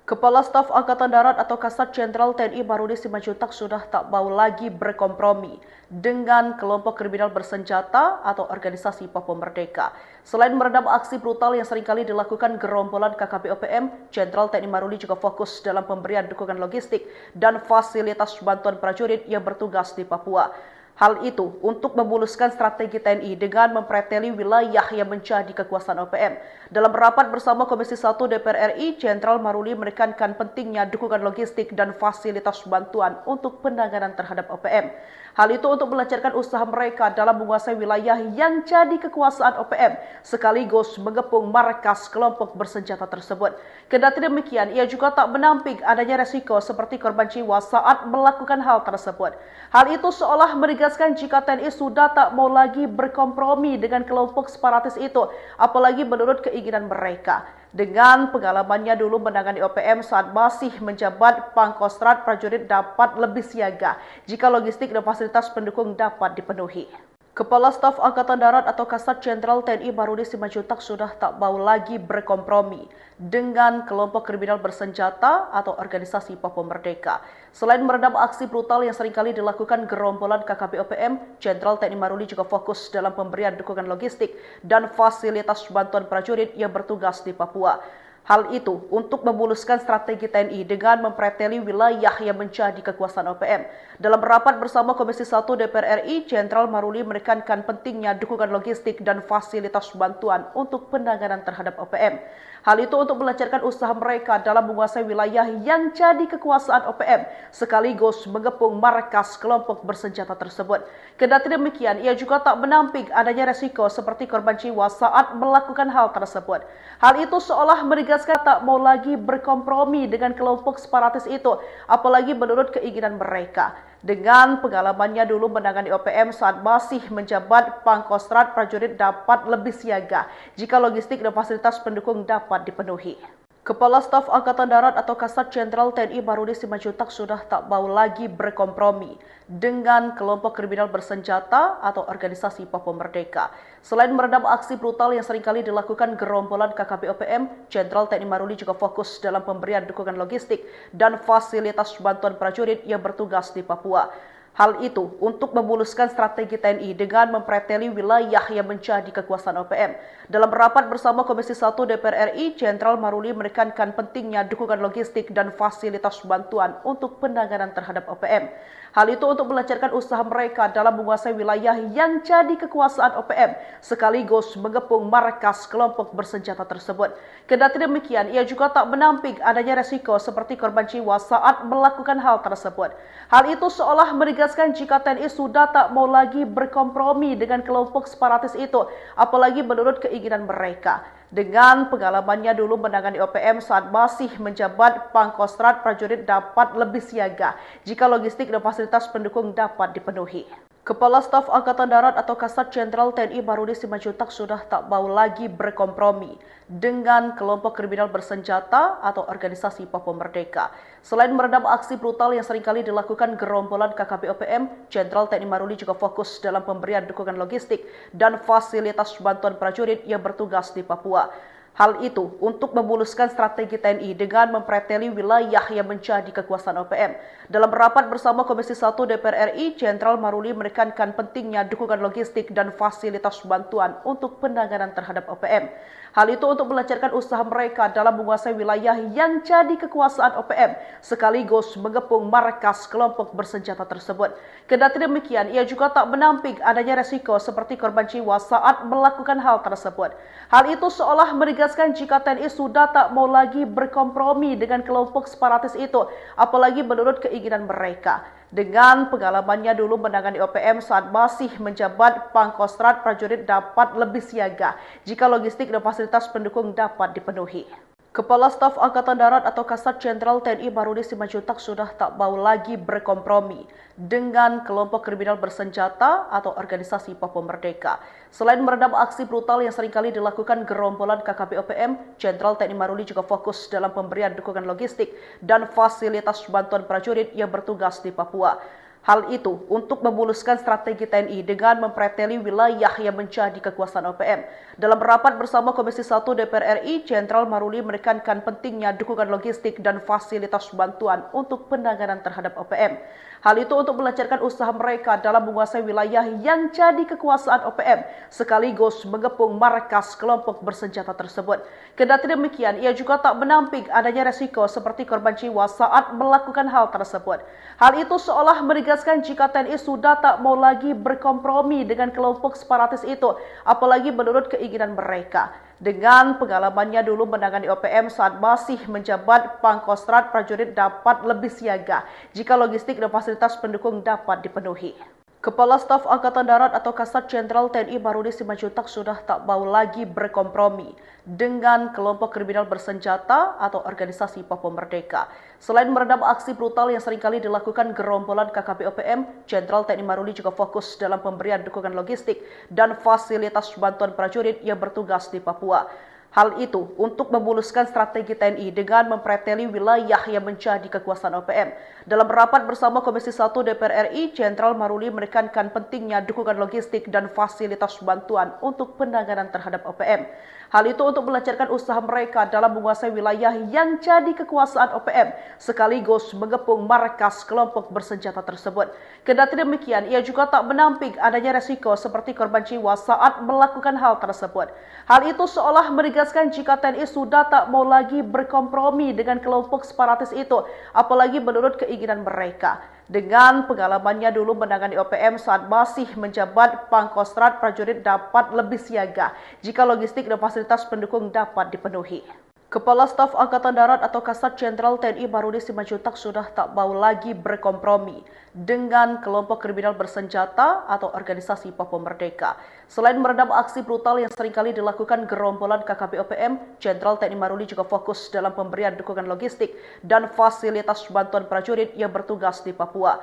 Kepala Staf Angkatan Darat atau Kasat Jenderal TNI Maruli Simanjuntak sudah tak mau lagi berkompromi dengan kelompok kriminal bersenjata atau organisasi Papua Merdeka. Selain meredam aksi brutal yang seringkali dilakukan gerombolan KKP OPM, Jenderal TNI Maruli juga fokus dalam pemberian dukungan logistik dan fasilitas bantuan prajurit yang bertugas di Papua. Hal itu untuk memuluskan strategi TNI dengan mempreteli wilayah yang menjadi kekuasaan OPM. Dalam rapat bersama Komisi 1 DPR RI, Jenderal Maruli menekankan pentingnya dukungan logistik dan fasilitas bantuan untuk penanganan terhadap OPM. Hal itu untuk melancarkan usaha mereka dalam menguasai wilayah yang jadi kekuasaan OPM, sekaligus mengepung markas kelompok bersenjata tersebut. Kendati demikian, ia juga tak menampik adanya resiko seperti korban jiwa saat melakukan hal tersebut. Hal itu seolah menegaskan menegaskan jika TNI sudah tak mau lagi berkompromi dengan kelompok separatis itu, apalagi menurut keinginan mereka. Dengan pengalamannya dulu menangani OPM saat masih menjabat, Pangkostrat prajurit dapat lebih siaga jika logistik dan fasilitas pendukung dapat dipenuhi. Kepala Staf Angkatan Darat atau Kasat Jenderal TNI Barudi Simanjuntak sudah tak mau lagi berkompromi dengan kelompok kriminal bersenjata atau organisasi Papua Merdeka. Selain meredam aksi brutal yang seringkali dilakukan gerombolan KKP OPM, Jenderal TNI Barudi juga fokus dalam pemberian dukungan logistik dan fasilitas bantuan prajurit yang bertugas di Papua. Hal itu untuk memuluskan strategi TNI dengan mempreteli wilayah yang menjadi kekuasaan OPM. Dalam rapat bersama Komisi 1 DPR RI, Jenderal Maruli menekankan pentingnya dukungan logistik dan fasilitas bantuan untuk penanganan terhadap OPM. Hal itu untuk melancarkan usaha mereka dalam menguasai wilayah yang jadi kekuasaan OPM, sekaligus mengepung markas kelompok bersenjata tersebut. Kendati demikian, ia juga tak menampik adanya resiko seperti korban jiwa saat melakukan hal tersebut. Hal itu seolah menegaskan tak mau lagi berkompromi dengan kelompok separatis itu, apalagi menurut keinginan mereka. Dengan pengalamannya dulu menangani OPM saat masih menjabat, Pangkostrat prajurit dapat lebih siaga jika logistik dan fasilitas pendukung dapat dipenuhi. Kepala Staf Angkatan Darat atau Kasat Jenderal TNI Barudi Simanjuntak sudah tak mau lagi berkompromi dengan kelompok kriminal bersenjata atau organisasi Papua Merdeka. Selain meredam aksi brutal yang seringkali dilakukan gerombolan KKP OPM, Jenderal TNI Barudi juga fokus dalam pemberian dukungan logistik dan fasilitas bantuan prajurit yang bertugas di Papua. Hal itu untuk memuluskan strategi TNI dengan mempreteli wilayah yang menjadi kekuasaan OPM. Dalam rapat bersama Komisi 1 DPR RI, Jenderal Maruli menekankan pentingnya dukungan logistik dan fasilitas bantuan untuk penanganan terhadap OPM. Hal itu untuk melancarkan usaha mereka dalam menguasai wilayah yang jadi kekuasaan OPM, sekaligus mengepung markas kelompok bersenjata tersebut. Kendati demikian, ia juga tak menampik adanya resiko seperti korban jiwa saat melakukan hal tersebut. Hal itu seolah menegaskan jika TNI sudah tak mau lagi berkompromi dengan kelompok separatis itu, apalagi menurut keinginan mereka. Dengan pengalamannya dulu menangani OPM saat masih menjabat, Pangkostrat prajurit dapat lebih siaga jika logistik dan fasilitas pendukung dapat dipenuhi. Kepala Staf Angkatan Darat atau Kasat Jenderal TNI Barudi Simanjuntak sudah tak mau lagi berkompromi dengan kelompok kriminal bersenjata atau organisasi Papua Merdeka. Selain meredam aksi brutal yang seringkali dilakukan gerombolan KKP OPM, Jenderal TNI Barudi juga fokus dalam pemberian dukungan logistik dan fasilitas bantuan prajurit yang bertugas di Papua. Hal itu untuk memuluskan strategi TNI dengan mempreteli wilayah yang menjadi kekuasaan OPM. Dalam rapat bersama Komisi 1 DPR RI, Jenderal Maruli menekankan pentingnya dukungan logistik dan fasilitas bantuan untuk penanganan terhadap OPM. Hal itu untuk melancarkan usaha mereka dalam menguasai wilayah yang jadi kekuasaan OPM, sekaligus mengepung markas kelompok bersenjata tersebut. Kendati demikian, ia juga tak menampik adanya resiko seperti korban jiwa saat melakukan hal tersebut. Hal itu seolah menegaskan jika TNI sudah tak mau lagi berkompromi dengan kelompok separatis itu, apalagi menurut keinginan mereka. Dengan pengalamannya dulu menangani OPM saat masih menjabat, Pangkostrat prajurit dapat lebih siaga jika logistik dan fasilitas pendukung dapat dipenuhi. Kepala Staf Angkatan Darat atau Kasat Jenderal TNI Barudi Simanjuntak sudah tak mau lagi berkompromi dengan kelompok kriminal bersenjata atau organisasi Papua Merdeka. Selain meredam aksi brutal yang seringkali dilakukan gerombolan KKP OPM, Jenderal TNI Barudi juga fokus dalam pemberian dukungan logistik dan fasilitas bantuan prajurit yang bertugas di Papua. Hal itu untuk memuluskan strategi TNI dengan mempreteli wilayah yang menjadi kekuasaan OPM. Dalam rapat bersama Komisi 1 DPR RI, Jenderal Maruli menekankan pentingnya dukungan logistik dan fasilitas bantuan untuk penanganan terhadap OPM. Hal itu untuk melancarkan usaha mereka dalam menguasai wilayah yang jadi kekuasaan OPM, sekaligus mengepung markas kelompok bersenjata tersebut. Kendati demikian, ia juga tak menampik adanya resiko seperti korban jiwa saat melakukan hal tersebut. Hal itu seolah menegaskan jika TNI sudah tak mau lagi berkompromi dengan kelompok separatis itu, apalagi menurut keinginan mereka. Dengan pengalamannya dulu menangani OPM saat masih menjabat, Pangkostrat prajurit dapat lebih siaga jika logistik dan fasilitas pendukung dapat dipenuhi. Kepala Staf Angkatan Darat atau Kasat Jenderal TNI Barudi Simanjuntak sudah tak mau lagi berkompromi dengan kelompok kriminal bersenjata atau organisasi Papua Merdeka. Selain meredam aksi brutal yang seringkali dilakukan gerombolan KKP OPM, Jenderal TNI Barudi juga fokus dalam pemberian dukungan logistik dan fasilitas bantuan prajurit yang bertugas di Papua. Hal itu untuk memuluskan strategi TNI dengan mempreteli wilayah yang menjadi kekuasaan OPM. Dalam rapat bersama Komisi 1 DPR RI, Jenderal Maruli menekankan pentingnya dukungan logistik dan fasilitas bantuan untuk penanganan terhadap OPM. Hal itu untuk melancarkan usaha mereka dalam menguasai wilayah yang jadi kekuasaan OPM, sekaligus mengepung markas kelompok bersenjata tersebut. Kendati demikian, ia juga tak menampik adanya resiko seperti korban jiwa saat melakukan hal tersebut. Hal itu seolah menegaskan jika TNI sudah tak mau lagi berkompromi dengan kelompok separatis itu, apalagi menurut keinginan mereka. Dengan pengalamannya dulu menangani OPM saat masih menjabat Pangkostrat, prajurit dapat lebih siaga jika logistik dan fasilitas pendukung dapat dipenuhi. Kepala Staf Angkatan Darat atau Kasat Jenderal TNI Barudi Simanjuntak sudah tak mau lagi berkompromi dengan kelompok kriminal bersenjata atau organisasi Papua Merdeka. Selain meredam aksi brutal yang seringkali dilakukan gerombolan KKP OPM, Jenderal TNI Barudi juga fokus dalam pemberian dukungan logistik dan fasilitas bantuan prajurit yang bertugas di Papua.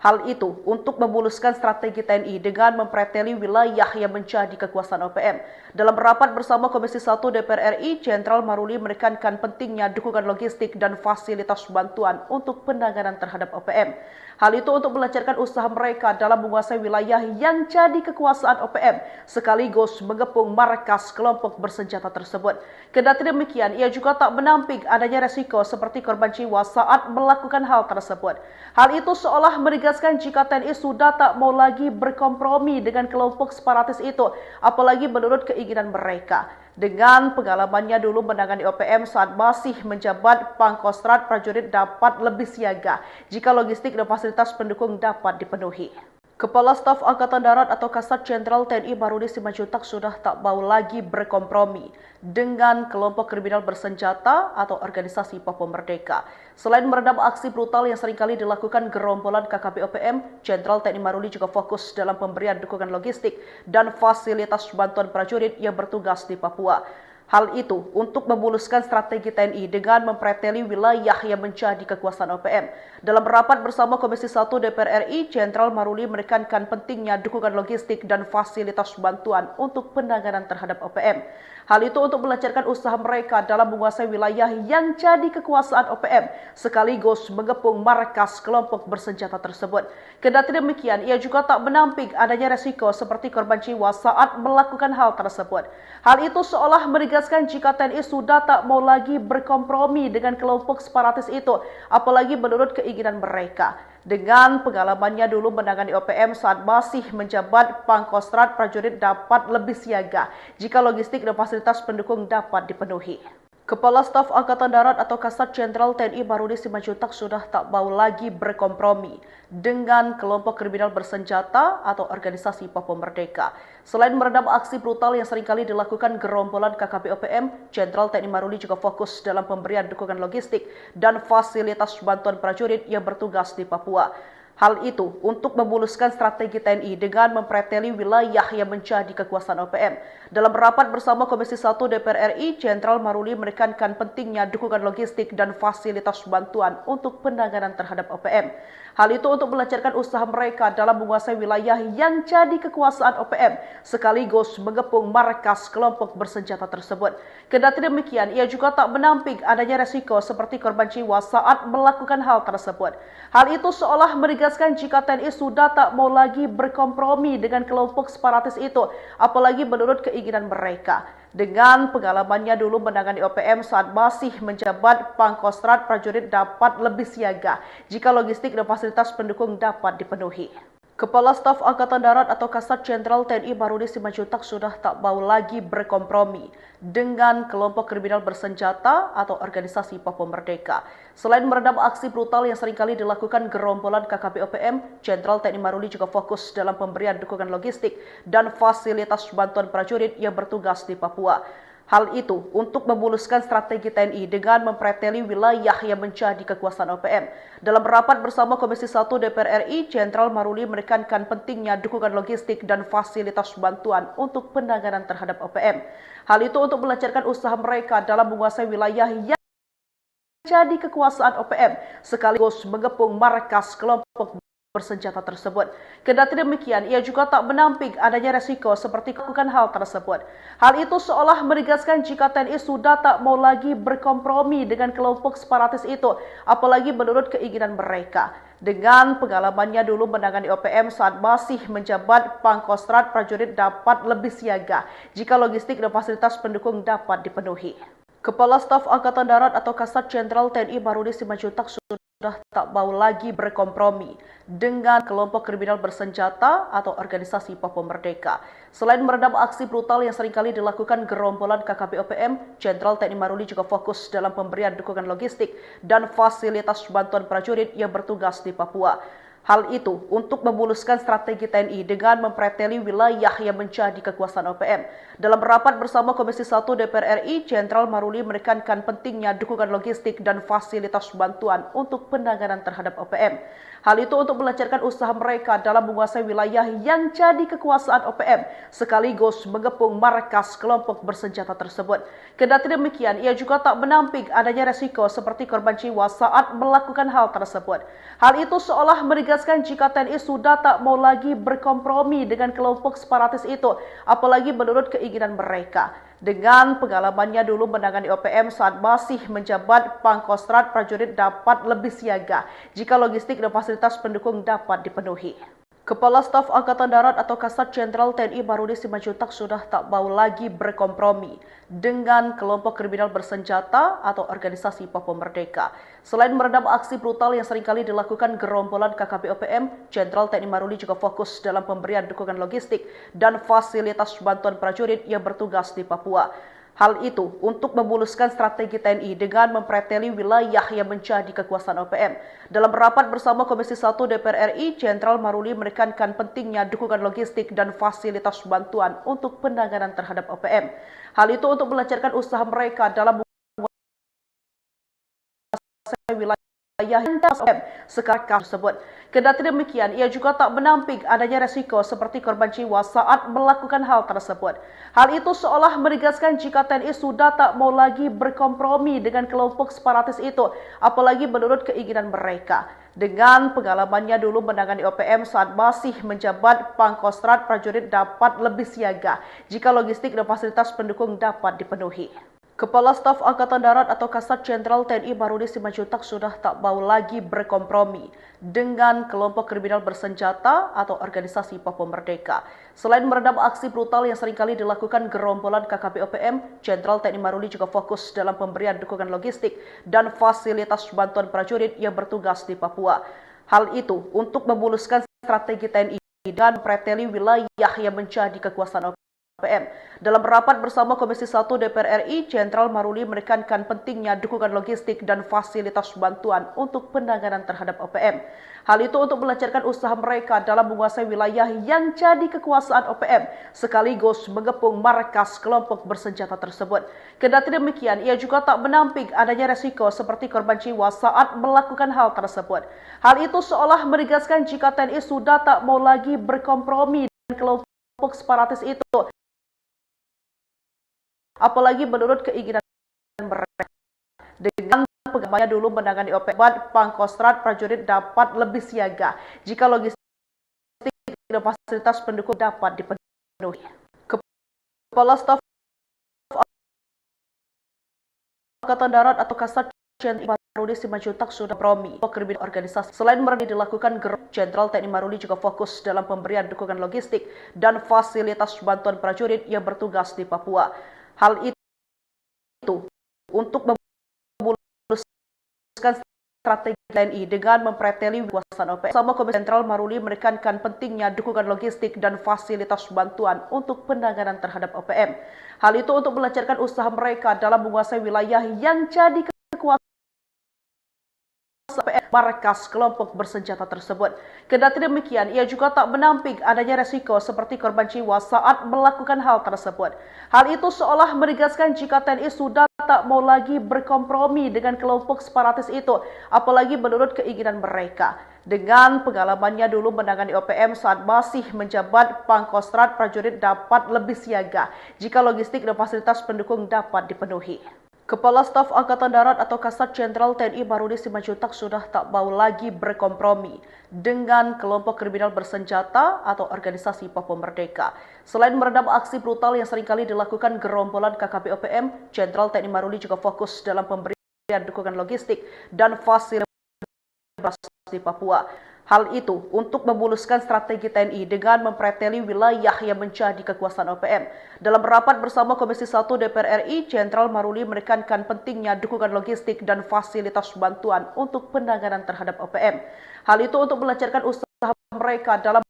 Hal itu untuk memuluskan strategi TNI dengan mempreteli wilayah yang menjadi kekuasaan OPM. Dalam rapat bersama Komisi 1 DPR RI, Jenderal Maruli menekankan pentingnya dukungan logistik dan fasilitas bantuan untuk penanganan terhadap OPM. Hal itu untuk melancarkan usaha mereka dalam menguasai wilayah yang jadi kekuasaan OPM, sekaligus mengepung markas kelompok bersenjata tersebut. Kendati demikian, ia juga tak menampik adanya resiko seperti korban jiwa saat melakukan hal tersebut. Hal itu seolah menegaskan jika TNI sudah tak mau lagi berkompromi dengan kelompok separatis itu, apalagi menurut keinginan mereka. Dengan pengalamannya dulu menangani OPM saat masih menjabat Pangkostrat, prajurit dapat lebih siaga jika logistik dan fasilitas pendukung dapat dipenuhi. Kepala Staf Angkatan Darat atau Kasat Jenderal TNI Barudi Simanjuntak sudah tak mau lagi berkompromi dengan kelompok kriminal bersenjata atau organisasi Papua Merdeka. Selain meredam aksi brutal yang seringkali dilakukan gerombolan KKP OPM, Jenderal TNI Barudi juga fokus dalam pemberian dukungan logistik dan fasilitas bantuan prajurit yang bertugas di Papua. Hal itu untuk memuluskan strategi TNI dengan mempreteli wilayah yang menjadi kekuasaan OPM. Dalam rapat bersama Komisi 1 DPR RI, Jenderal Maruli menekankan pentingnya dukungan logistik dan fasilitas bantuan untuk penanganan terhadap OPM. Hal itu untuk melancarkan usaha mereka dalam menguasai wilayah yang jadi kekuasaan OPM, sekaligus mengepung markas kelompok bersenjata tersebut. Kendati demikian, ia juga tak menampik adanya resiko seperti korban jiwa saat melakukan hal tersebut. Hal itu seolah menegaskan jika TNI sudah tak mau lagi berkompromi dengan kelompok separatis itu, apalagi menurut keinginan mereka. Dengan pengalamannya dulu menangani OPM saat masih menjabat Pangkostrat, prajurit dapat lebih siaga jika logistik dan fasilitas pendukung dapat dipenuhi. Kepala Staf Angkatan Darat atau Kasat Jenderal TNI Barudi Simanjuntak sudah tak mau lagi berkompromi dengan kelompok kriminal bersenjata atau organisasi Papua Merdeka. Selain meredam aksi brutal yang seringkali dilakukan gerombolan KKP OPM, Jenderal TNI Barudi juga fokus dalam pemberian dukungan logistik dan fasilitas bantuan prajurit yang bertugas di Papua. Hal itu untuk memuluskan strategi TNI dengan mempreteli wilayah yang menjadi kekuasaan OPM. Dalam rapat bersama Komisi 1 DPR RI, Jenderal Maruli menekankan pentingnya dukungan logistik dan fasilitas bantuan untuk penanganan terhadap OPM. Hal itu untuk melancarkan usaha mereka dalam menguasai wilayah yang jadi kekuasaan OPM, sekaligus mengepung markas kelompok bersenjata tersebut. Kendati demikian, ia juga tak menampik adanya resiko seperti korban jiwa saat melakukan hal tersebut. Hal itu seolah menegaskan jika TNI sudah tak mau lagi berkompromi dengan kelompok separatis itu, apalagi menurut keinginan mereka. Dengan pengalamannya dulu menangani OPM saat masih menjabat Pangkostrat, prajurit dapat lebih siaga jika logistik dan fasilitas pendukung dapat dipenuhi. Kepala Staf Angkatan Darat atau Kasat Jenderal TNI Barudi Simanjuntak sudah tak mau lagi berkompromi dengan kelompok kriminal bersenjata atau organisasi Papua Merdeka. Selain meredam aksi brutal yang seringkali dilakukan gerombolan KKP OPM, Jenderal TNI Barudi juga fokus dalam pemberian dukungan logistik dan fasilitas bantuan prajurit yang bertugas di Papua. Hal itu untuk memuluskan strategi TNI dengan mempreteli wilayah yang menjadi kekuasaan OPM. Dalam rapat bersama Komisi 1 DPR RI, Jenderal Maruli menekankan pentingnya dukungan logistik dan fasilitas bantuan untuk penanganan terhadap OPM. Hal itu untuk melancarkan usaha mereka dalam menguasai wilayah yang menjadi kekuasaan OPM, sekaligus mengepung markas kelompok bersenjata tersebut. Kendati demikian, ia juga tak menampik adanya resiko seperti melakukan hal tersebut. Hal itu seolah menegaskan jika TNI sudah tak mau lagi berkompromi dengan kelompok separatis itu, apalagi menurut keinginan mereka. Dengan pengalamannya dulu menangani OPM saat masih menjabat Pangkostrat, prajurit dapat lebih siaga jika logistik dan fasilitas pendukung dapat dipenuhi. Kepala Staf Angkatan Darat atau Kasat Jenderal TNI Maruli Simanjuntak sudah tak mau lagi berkompromi dengan kelompok kriminal bersenjata atau organisasi Papua Merdeka. Selain meredam aksi brutal yang seringkali dilakukan gerombolan KKP OPM, Jenderal TNI Maruli juga fokus dalam pemberian dukungan logistik dan fasilitas bantuan prajurit yang bertugas di Papua. Hal itu untuk memuluskan strategi TNI dengan mempreteli wilayah yang menjadi kekuasaan OPM. Dalam rapat bersama Komisi 1 DPR RI, Jenderal Maruli menekankan pentingnya dukungan logistik dan fasilitas bantuan untuk penanganan terhadap OPM. Hal itu untuk melancarkan usaha mereka dalam menguasai wilayah yang jadi kekuasaan OPM, sekaligus mengepung markas kelompok bersenjata tersebut. Kendati demikian, ia juga tak menampik adanya resiko seperti korban jiwa saat melakukan hal tersebut. Hal itu seolah menegaskan jika TNI sudah tak mau lagi berkompromi dengan kelompok separatis itu, apalagi menurut keinginan mereka. Dengan pengalamannya dulu menangani OPM saat masih menjabat Pangkostrat, prajurit dapat lebih siaga jika logistik dan fasilitas pendukung dapat dipenuhi. Kepala Staf Angkatan Darat atau Kasat Jenderal TNI Maruli Simanjuntak sudah tak mau lagi berkompromi dengan kelompok kriminal bersenjata atau organisasi Papua Merdeka. Selain meredam aksi brutal yang seringkali dilakukan gerombolan KKP OPM, Jenderal TNI Maruli juga fokus dalam pemberian dukungan logistik dan fasilitas bantuan prajurit yang bertugas di Papua. Hal itu untuk memuluskan strategi TNI dengan mempreteli wilayah yang menjadi kekuasaan OPM. Dalam rapat bersama Komisi 1 DPR RI, Jenderal Maruli menekankan pentingnya dukungan logistik dan fasilitas bantuan untuk penanganan terhadap OPM. Hal itu untuk melancarkan usaha mereka dalam menguasai wilayah yang sekarang tersebut. Kendati demikian, ia juga tak menampik adanya resiko seperti korban jiwa saat melakukan hal tersebut. Hal itu seolah menegaskan jika TNI sudah tak mau lagi berkompromi dengan kelompok separatis itu, apalagi menurut keinginan mereka. Dengan pengalamannya dulu menangani OPM saat masih menjabat Pangkostrat, prajurit dapat lebih siaga jika logistik dan fasilitas pendukung dapat dipenuhi. Kepala Staf Angkatan Darat atau Kasat Jenderal TNI Maruli Simanjuntak sudah tak mau lagi berkompromi dengan kelompok kriminal bersenjata atau organisasi Papua Merdeka. Selain meredam aksi brutal yang seringkali dilakukan gerombolan KKP OPM, Jenderal TNI Maruli juga fokus dalam pemberian dukungan logistik dan fasilitas bantuan prajurit yang bertugas di Papua. Hal itu untuk memuluskan strategi TNI dan preteli wilayah yang menjadi kekuasaan OPM. Dalam rapat bersama Komisi 1 DPR RI, Jenderal Maruli menekankan pentingnya dukungan logistik dan fasilitas bantuan untuk penanganan terhadap OPM. Hal itu untuk melancarkan usaha mereka dalam menguasai wilayah yang jadi kekuasaan OPM, sekaligus mengepung markas kelompok bersenjata tersebut. Kendati demikian, ia juga tak menampik adanya resiko seperti korban jiwa saat melakukan hal tersebut. Hal itu seolah menegaskan jika TNI sudah tak mau lagi berkompromi dengan kelompok separatis itu, apalagi menurut keinginan mereka. Dengan pengalamannya dulu menangani OPM Pangkostrat, prajurit dapat lebih siaga jika logistik dan fasilitas pendukung dapat dipenuhi. Kepala Staf Angkatan Darat atau Kasat Jenderal Maruli Simanjuntak sudah kompromi kriminal organisasi. Selain dilakukan Jenderal TNI Maruli juga fokus dalam pemberian dukungan logistik dan fasilitas bantuan prajurit yang bertugas di Papua. Hal itu untuk memuluskan strategi TNI dengan mempreteli kekuasaan OPM. Sama Komisi Sentral Maruli menekankan pentingnya dukungan logistik dan fasilitas bantuan untuk penanganan terhadap OPM. Hal itu untuk melancarkan usaha mereka dalam menguasai wilayah yang jadi kekuasaan markas kelompok bersenjata tersebut. Kendati demikian, ia juga tak menampik adanya resiko seperti korban jiwa saat melakukan hal tersebut. Hal itu seolah menegaskan jika TNI sudah tak mau lagi berkompromi dengan kelompok separatis itu, apalagi menurut keinginan mereka. Dengan pengalamannya dulu menangani OPM saat masih menjabat Pangkostrat, prajurit dapat lebih siaga jika logistik dan fasilitas pendukung dapat dipenuhi. Kepala Staf Angkatan Darat atau Kasat Jenderal TNI Marudi Simanjuntak sudah tak mau lagi berkompromi dengan kelompok kriminal bersenjata atau organisasi Papua Merdeka. Selain meredam aksi brutal yang seringkali dilakukan gerombolan KKP OPM, Jenderal TNI Marudi juga fokus dalam pemberian dukungan logistik dan fasilitas di Papua. Hal itu untuk memuluskan strategi TNI dengan mempreteli wilayah yang menjadi kekuasaan OPM. Dalam rapat bersama Komisi 1 DPR RI, Jenderal Maruli menekankan pentingnya dukungan logistik dan fasilitas bantuan untuk penanganan terhadap OPM. Hal itu untuk melancarkan usaha mereka dalam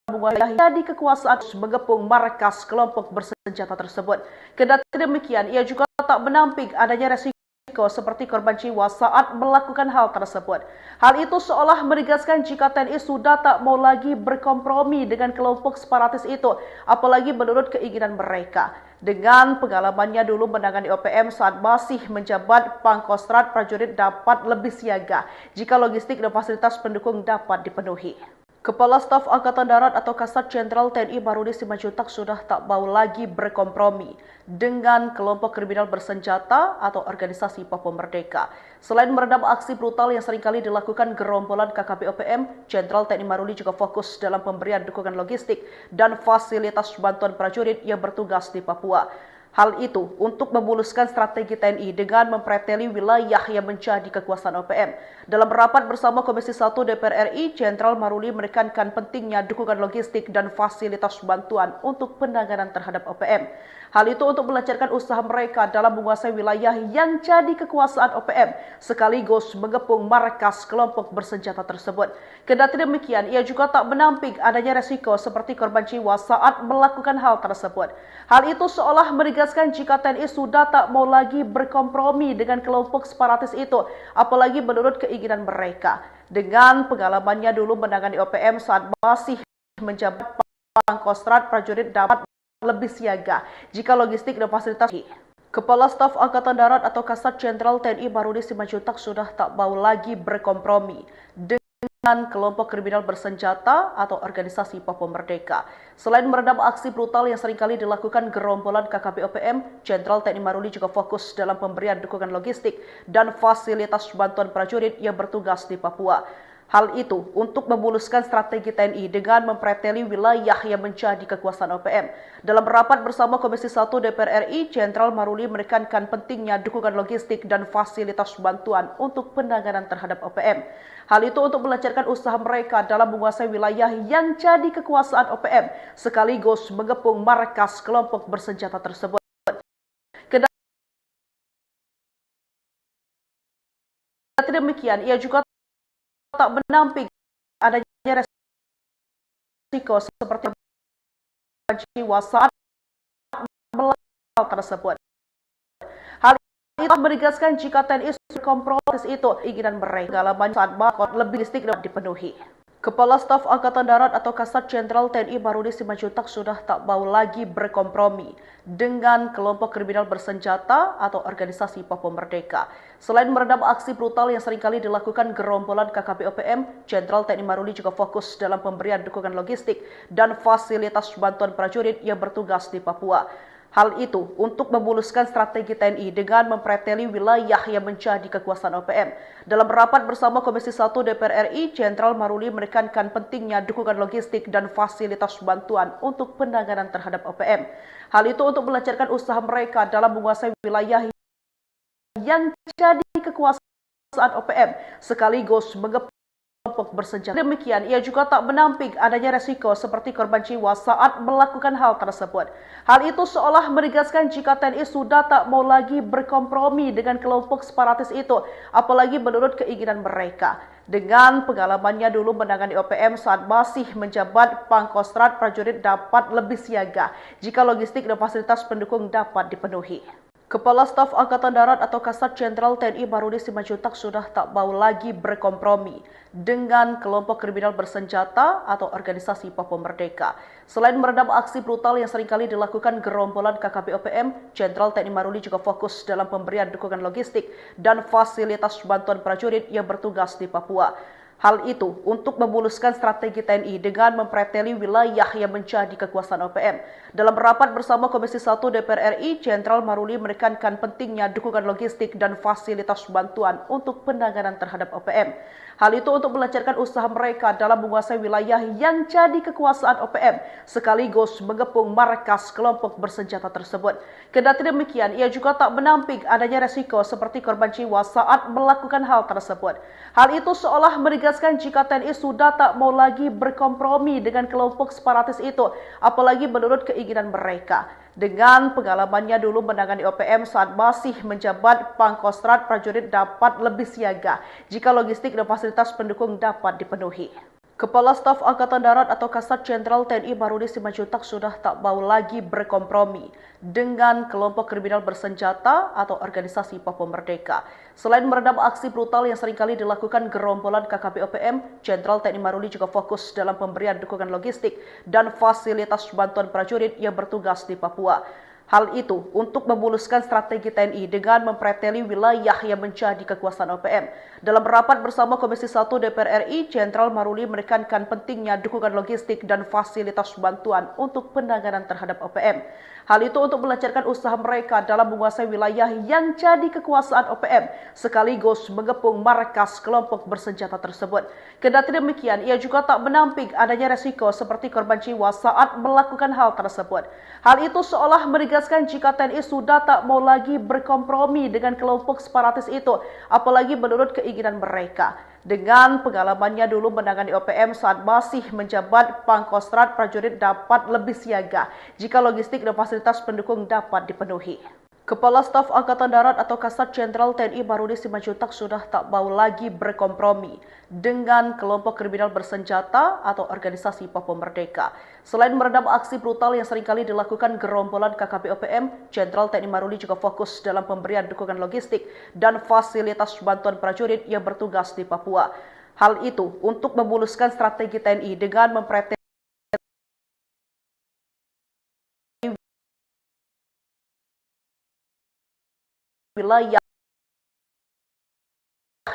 menguasai kekuasaan mengepung markas kelompok bersenjata tersebut. Kendati demikian, ia juga tak menampik adanya resiko seperti korban jiwa saat melakukan hal tersebut. Hal itu seolah menegaskan jika TNI sudah tak mau lagi berkompromi dengan kelompok separatis itu, apalagi menurut keinginan mereka. Dengan pengalamannya dulu menangani OPM saat masih menjabat Pangkostrat, prajurit dapat lebih siaga jika logistik dan fasilitas pendukung dapat dipenuhi. Kepala Staf Angkatan Darat atau Kasat Jenderal TNI Marudi Simanjuntak sudah tak mau lagi berkompromi dengan kelompok kriminal bersenjata atau organisasi Papua Merdeka. Selain meredam aksi brutal yang seringkali dilakukan gerombolan KKP OPM, Jenderal TNI Marudi juga fokus dalam pemberian dukungan logistik dan fasilitas bantuan prajurit yang bertugas di Papua. Hal itu untuk memuluskan strategi TNI dengan mempreteli wilayah yang menjadi kekuasaan OPM. Dalam rapat bersama Komisi 1 DPR RI, Jenderal Maruli menekankan pentingnya dukungan logistik dan fasilitas bantuan untuk penanganan terhadap OPM. Hal itu untuk melancarkan usaha mereka dalam menguasai wilayah yang jadi kekuasaan OPM, sekaligus mengepung markas kelompok bersenjata tersebut. Kendati demikian, ia juga tak menampik adanya resiko seperti korban jiwa saat melakukan hal tersebut. Hal itu seolah menegaskan jika TNI sudah tak mau lagi berkompromi dengan kelompok separatis itu, apalagi menurut keinginan mereka. Dengan pengalamannya dulu menangani OPM saat masih menjabat Pangkostrat, prajurit dapat lebih siaga jika logistik dan fasilitas. Kepala Staf Angkatan Darat atau Kasat Jenderal TNI Marudi Simanjuntak sudah tak mau lagi berkompromi dengan kelompok kriminal bersenjata atau organisasi Papua Merdeka. Selain meredam aksi brutal yang seringkali dilakukan gerombolan KKP OPM, Jenderal TNI Maruli juga fokus dalam pemberian dukungan logistik dan fasilitas bantuan prajurit yang bertugas di Papua. Hal itu untuk memuluskan strategi TNI dengan mempreteli wilayah yang menjadi kekuasaan OPM. Dalam rapat bersama Komisi 1 DPR RI, Jenderal Maruli menekankan pentingnya dukungan logistik dan fasilitas bantuan untuk penanganan terhadap OPM. Hal itu untuk melancarkan usaha mereka dalam menguasai wilayah yang jadi kekuasaan OPM, sekaligus mengepung markas kelompok bersenjata tersebut. Kendati demikian, ia juga tak menampik adanya resiko seperti jiwa saat melakukan hal tersebut. Hal itu menegaskan jika TNI kompromis itu keinginan mereka pengalaman saat bakot lebih logistik dapat dipenuhi. Kepala Staf Angkatan Darat atau Kasat Jenderal TNI Marudi Simanjuntak sudah tak mau lagi berkompromi dengan kelompok kriminal bersenjata atau organisasi Papua Merdeka. Selain meredam aksi brutal yang seringkali dilakukan gerombolan KKP OPM, Jenderal TNI Marudi juga fokus dalam pemberian dukungan logistik dan fasilitas bantuan prajurit yang bertugas di Papua. Hal itu untuk memuluskan strategi TNI dengan mempreteli wilayah yang menjadi kekuasaan OPM. Dalam rapat bersama Komisi 1 DPR RI, Jenderal Maruli menekankan pentingnya dukungan logistik dan fasilitas bantuan untuk penanganan terhadap OPM. Hal itu untuk melancarkan usaha mereka dalam menguasai wilayah yang jadi kekuasaan OPM, sekaligus mengepung kelompok bersenjata. Demikian, ia juga tak menampik adanya resiko seperti korban jiwa saat melakukan hal tersebut. Hal itu seolah menegaskan jika TNI sudah tak mau lagi berkompromi dengan kelompok separatis itu, apalagi menurut keinginan mereka. Dengan pengalamannya dulu menangani OPM saat masih menjabat Pangkostrat, prajurit dapat lebih siaga jika logistik dan fasilitas pendukung dapat dipenuhi. Kepala Staf Angkatan Darat atau Kasat Jenderal TNI Barudi Simanjuntak sudah tak mau lagi berkompromi dengan kelompok kriminal bersenjata atau organisasi Papua Merdeka. Selain meredam aksi brutal yang seringkali dilakukan gerombolan KKP OPM, Jenderal TNI Barudi juga fokus dalam pemberian dukungan logistik dan fasilitas bantuan prajurit yang bertugas di Papua. Hal itu untuk memuluskan strategi TNI dengan mempreteli wilayah yang menjadi kekuasaan OPM. Dalam rapat bersama Komisi 1 DPR RI, Jenderal Maruli menekankan pentingnya dukungan logistik dan fasilitas bantuan untuk penanganan terhadap OPM. Hal itu untuk melancarkan usaha mereka dalam menguasai wilayah yang jadi kekuasaan OPM, sekaligus mengepung markas kelompok bersenjata tersebut. Kendati demikian, ia juga tak menampik adanya resiko seperti korban jiwa saat melakukan hal tersebut. Hal itu seolah menegaskan jika TNI sudah tak mau lagi berkompromi dengan kelompok separatis itu, apalagi menurut keinginan mereka. Dengan pengalamannya dulu menangani OPM saat masih menjabat Pangkostrat, prajurit dapat lebih siaga jika logistik dan fasilitas pendukung dapat dipenuhi. Kepala Staf Angkatan Darat atau Kasat Jenderal TNI Barudi Simanjuntak sudah tak mau lagi berkompromi dengan kelompok kriminal bersenjata atau organisasi Papua Merdeka. Selain meredam aksi brutal yang seringkali dilakukan gerombolan KKP OPM, Jenderal TNI Barudi juga fokus dalam pemberian dukungan logistik dan fasilitas bantuan prajurit yang bertugas di Papua. Hal itu untuk memuluskan strategi TNI dengan mempreteli wilayah yang menjadi kekuasaan OPM. Dalam rapat bersama Komisi 1 DPR RI, Jenderal Maruli menekankan pentingnya dukungan logistik dan fasilitas bantuan untuk penanganan terhadap OPM. Hal itu untuk melancarkan usaha mereka dalam menguasai wilayah yang jadi kekuasaan OPM, sekaligus mengepung markas kelompok bersenjata tersebut. Kendati demikian, ia juga tak menampik adanya resiko seperti korban jiwa saat melakukan hal tersebut. Hal itu seolah menegaskan jika TNI sudah tak mau lagi berkompromi dengan kelompok separatis itu, apalagi menurut keinginan mereka. Dengan pengalamannya dulu menangani OPM saat masih menjabat Pangkostrat, prajurit dapat lebih siaga jika logistik dan fasilitas pendukung dapat dipenuhi. Kepala Staf Angkatan Darat atau Kasat Jenderal TNI Barudi Simanjuntak sudah tak mau lagi berkompromi dengan kelompok kriminal bersenjata atau organisasi Papua Merdeka. Selain meredam aksi brutal yang seringkali dilakukan gerombolan KKP OPM, Jenderal TNI Barudi juga fokus dalam pemberian dukungan logistik dan fasilitas bantuan prajurit yang bertugas di Papua. Hal itu untuk memuluskan strategi TNI dengan mempreteli wilayah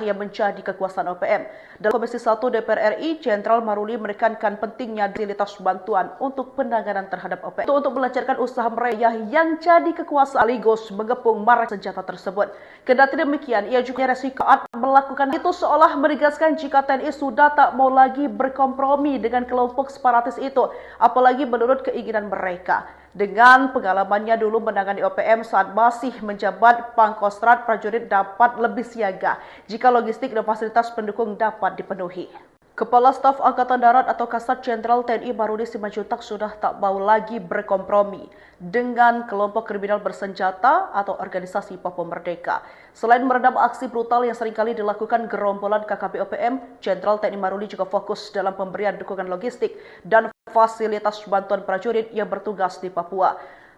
yang menjadi kekuasaan OPM. Dalam Komisi 1 DPR RI, Jenderal Maruli menekankan pentingnya fasilitas bantuan untuk penanganan terhadap OPM. Itu untuk melancarkan usaha mereka yang jadi kekuasaan, sekaligus mengepung markas senjata tersebut. Kendati demikian, ia juga resiko saat melakukan itu seolah menegaskan jika TNI sudah tak mau lagi berkompromi dengan kelompok separatis itu, apalagi menurut keinginan mereka. Dengan pengalamannya dulu menangani OPM saat masih menjabat Pangkostrat, prajurit dapat lebih siaga jika logistik dan fasilitas pendukung dapat dipenuhi. Kepala Staf Angkatan Darat atau Kasat Jenderal TNI Barudi Simanjuntak sudah tak mau lagi berkompromi dengan kelompok kriminal bersenjata atau organisasi Papua Merdeka. Selain meredam aksi brutal yang seringkali dilakukan gerombolan KKP OPM, Jenderal TNI Barudi juga fokus dalam pemberian dukungan logistik dan fasilitas bantuan prajurit yang bertugas di Papua.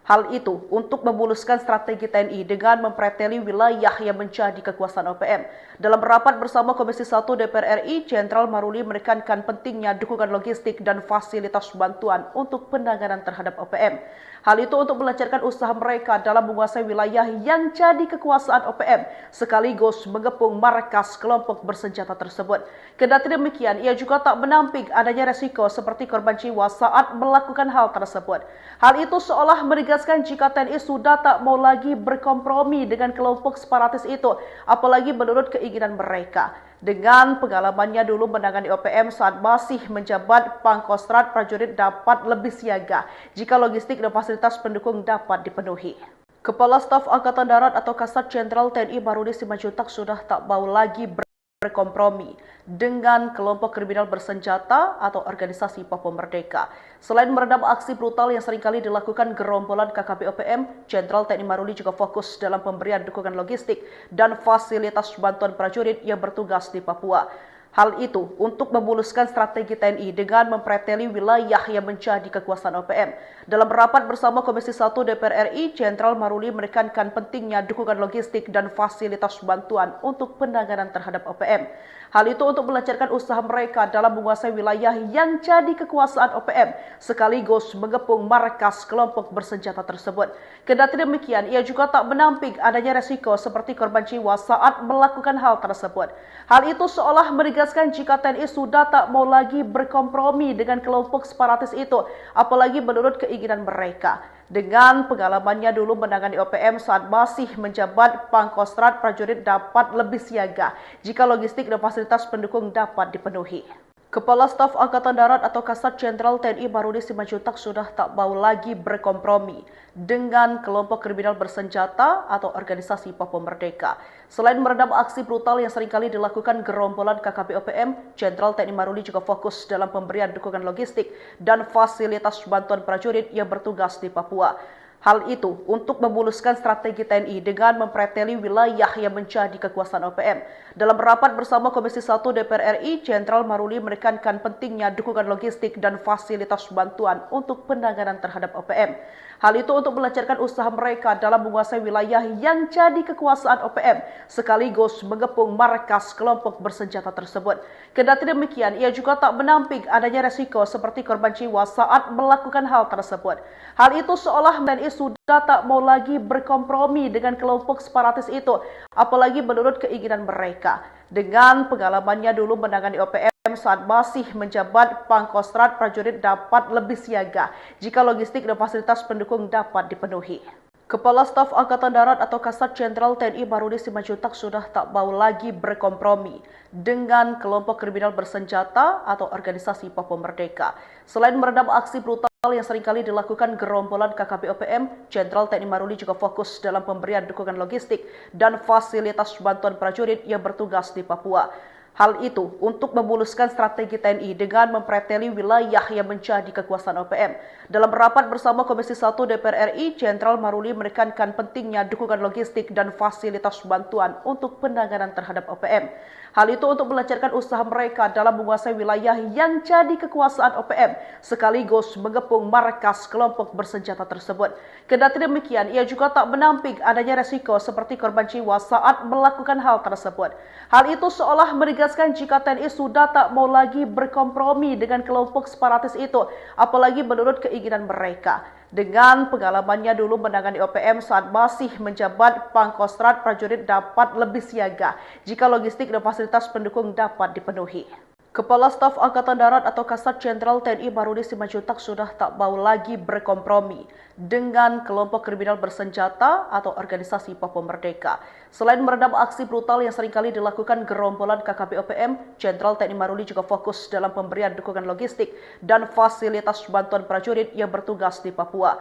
Hal itu untuk memuluskan strategi TNI dengan mempreteli wilayah yang menjadi kekuasaan OPM. Dalam rapat bersama Komisi 1 DPR RI, Jenderal Maruli menekankan pentingnya dukungan logistik dan fasilitas bantuan untuk penanganan terhadap OPM. Hal itu untuk melancarkan usaha mereka dalam menguasai wilayah yang jadi kekuasaan OPM, sekaligus mengepung markas kelompok bersenjata tersebut. Kendati demikian, ia juga tak menampik adanya resiko seperti korban jiwa saat melakukan hal tersebut. Hal itu seolah menegaskan jika TNI sudah tak mau lagi berkompromi dengan kelompok separatis itu, apalagi menurut keinginan mereka. Dengan pengalamannya dulu menangani OPM saat masih menjabat Pangkostrat, prajurit dapat lebih siaga jika logistik dan fasilitas pendukung dapat dipenuhi. Kepala Staf Angkatan Darat atau Kasat Jenderal TNI Barudi Simanjuntak sudah tak mau lagi berkompromi dengan kelompok kriminal bersenjata atau organisasi Papua Merdeka. Selain meredam aksi brutal yang seringkali dilakukan gerombolan KKP OPM, Jenderal TNI Maruli juga fokus dalam pemberian dukungan logistik dan fasilitas bantuan prajurit yang bertugas di Papua. Hal itu untuk memuluskan strategi TNI dengan mempreteli wilayah yang menjadi kekuasaan OPM. Dalam rapat bersama Komisi 1 DPR RI, Jenderal Maruli menekankan pentingnya dukungan logistik dan fasilitas bantuan untuk penanganan terhadap OPM. Hal itu untuk melancarkan usaha mereka dalam menguasai wilayah yang jadi kekuasaan OPM, sekaligus mengepung markas kelompok bersenjata tersebut. Kendati demikian, ia juga tak menampik adanya resiko seperti korban jiwa saat melakukan hal tersebut. Hal itu seolah menegaskan jika TNI sudah tak mau lagi berkompromi dengan kelompok separatis itu, apalagi menurut keinginan mereka. Dengan pengalamannya dulu menangani OPM saat masih menjabat Pangkostrat, prajurit dapat lebih siaga jika logistik dan fasilitas pendukung dapat dipenuhi. Kepala Staf Angkatan Darat atau Kasat Jenderal TNI Maruli Simanjuntak sudah tak mau lagi berkompromi dengan kelompok kriminal bersenjata atau organisasi Papua Merdeka. Selain meredam aksi brutal yang seringkali dilakukan gerombolan KKP OPM, Jenderal TNI Maruli juga fokus dalam pemberian dukungan logistik dan fasilitas bantuan prajurit yang bertugas di Papua. Hal itu untuk memuluskan strategi TNI dengan mempreteli wilayah yang menjadi kekuasaan OPM. Dalam rapat bersama Komisi 1 DPR RI, Jenderal Maruli menekankan pentingnya dukungan logistik dan fasilitas bantuan untuk penanganan terhadap OPM. Hal itu untuk melancarkan usaha mereka dalam menguasai wilayah yang jadi kekuasaan OPM, sekaligus mengepung markas kelompok bersenjata tersebut. Kendati demikian, ia juga tak menampik adanya resiko seperti korban jiwa saat melakukan hal tersebut. Hal itu seolah TNI sudah tak mau lagi berkompromi dengan kelompok separatis itu, apalagi menurut keinginan mereka. Dengan pengalamannya dulu menangani OPM saat masih menjabat Pangkostrat, prajurit dapat lebih siaga jika logistik dan fasilitas pendukung dapat dipenuhi. Kepala Staf Angkatan Darat atau Kasat Jenderal TNI Maruli Simanjuntak sudah tak mau lagi berkompromi dengan kelompok kriminal bersenjata atau organisasi Papua Merdeka. Selain meredam aksi brutal yang seringkali dilakukan gerombolan KKP OPM, Jenderal TNI Maruli juga fokus dalam pemberian dukungan logistik dan fasilitas bantuan prajurit yang bertugas di Papua. Hal itu untuk memuluskan strategi TNI dengan mempreteli wilayah yang menjadi kekuasaan OPM. Dalam rapat bersama Komisi 1 DPR RI, Jenderal Maruli menekankan pentingnya dukungan logistik dan fasilitas bantuan untuk penanganan terhadap OPM. Hal itu untuk melancarkan usaha mereka dalam menguasai wilayah yang jadi kekuasaan OPM, sekaligus mengepung markas kelompok bersenjata tersebut. Kendati demikian, ia juga tak menampik adanya resiko seperti korban jiwa saat melakukan hal tersebut. Hal itu seolah menegaskan jika TNI sudah tak mau lagi berkompromi dengan kelompok separatis itu, apalagi menurut keinginan mereka. Dengan pengalamannya dulu menangani OPM saat masih menjabat Pangkostrat, prajurit dapat lebih siaga jika logistik dan fasilitas pendukung dapat dipenuhi. Kepala Staf Angkatan Darat atau Kasat Jenderal TNI Maruli Simanjuntak sudah tak mau lagi berkompromi dengan kelompok kriminal bersenjata atau organisasi Papua Merdeka. Selain meredam aksi brutal yang seringkali dilakukan gerombolan KKP OPM, Jenderal TNI Maruli juga fokus dalam pemberian dukungan logistik dan fasilitas bantuan prajurit yang bertugas di Papua.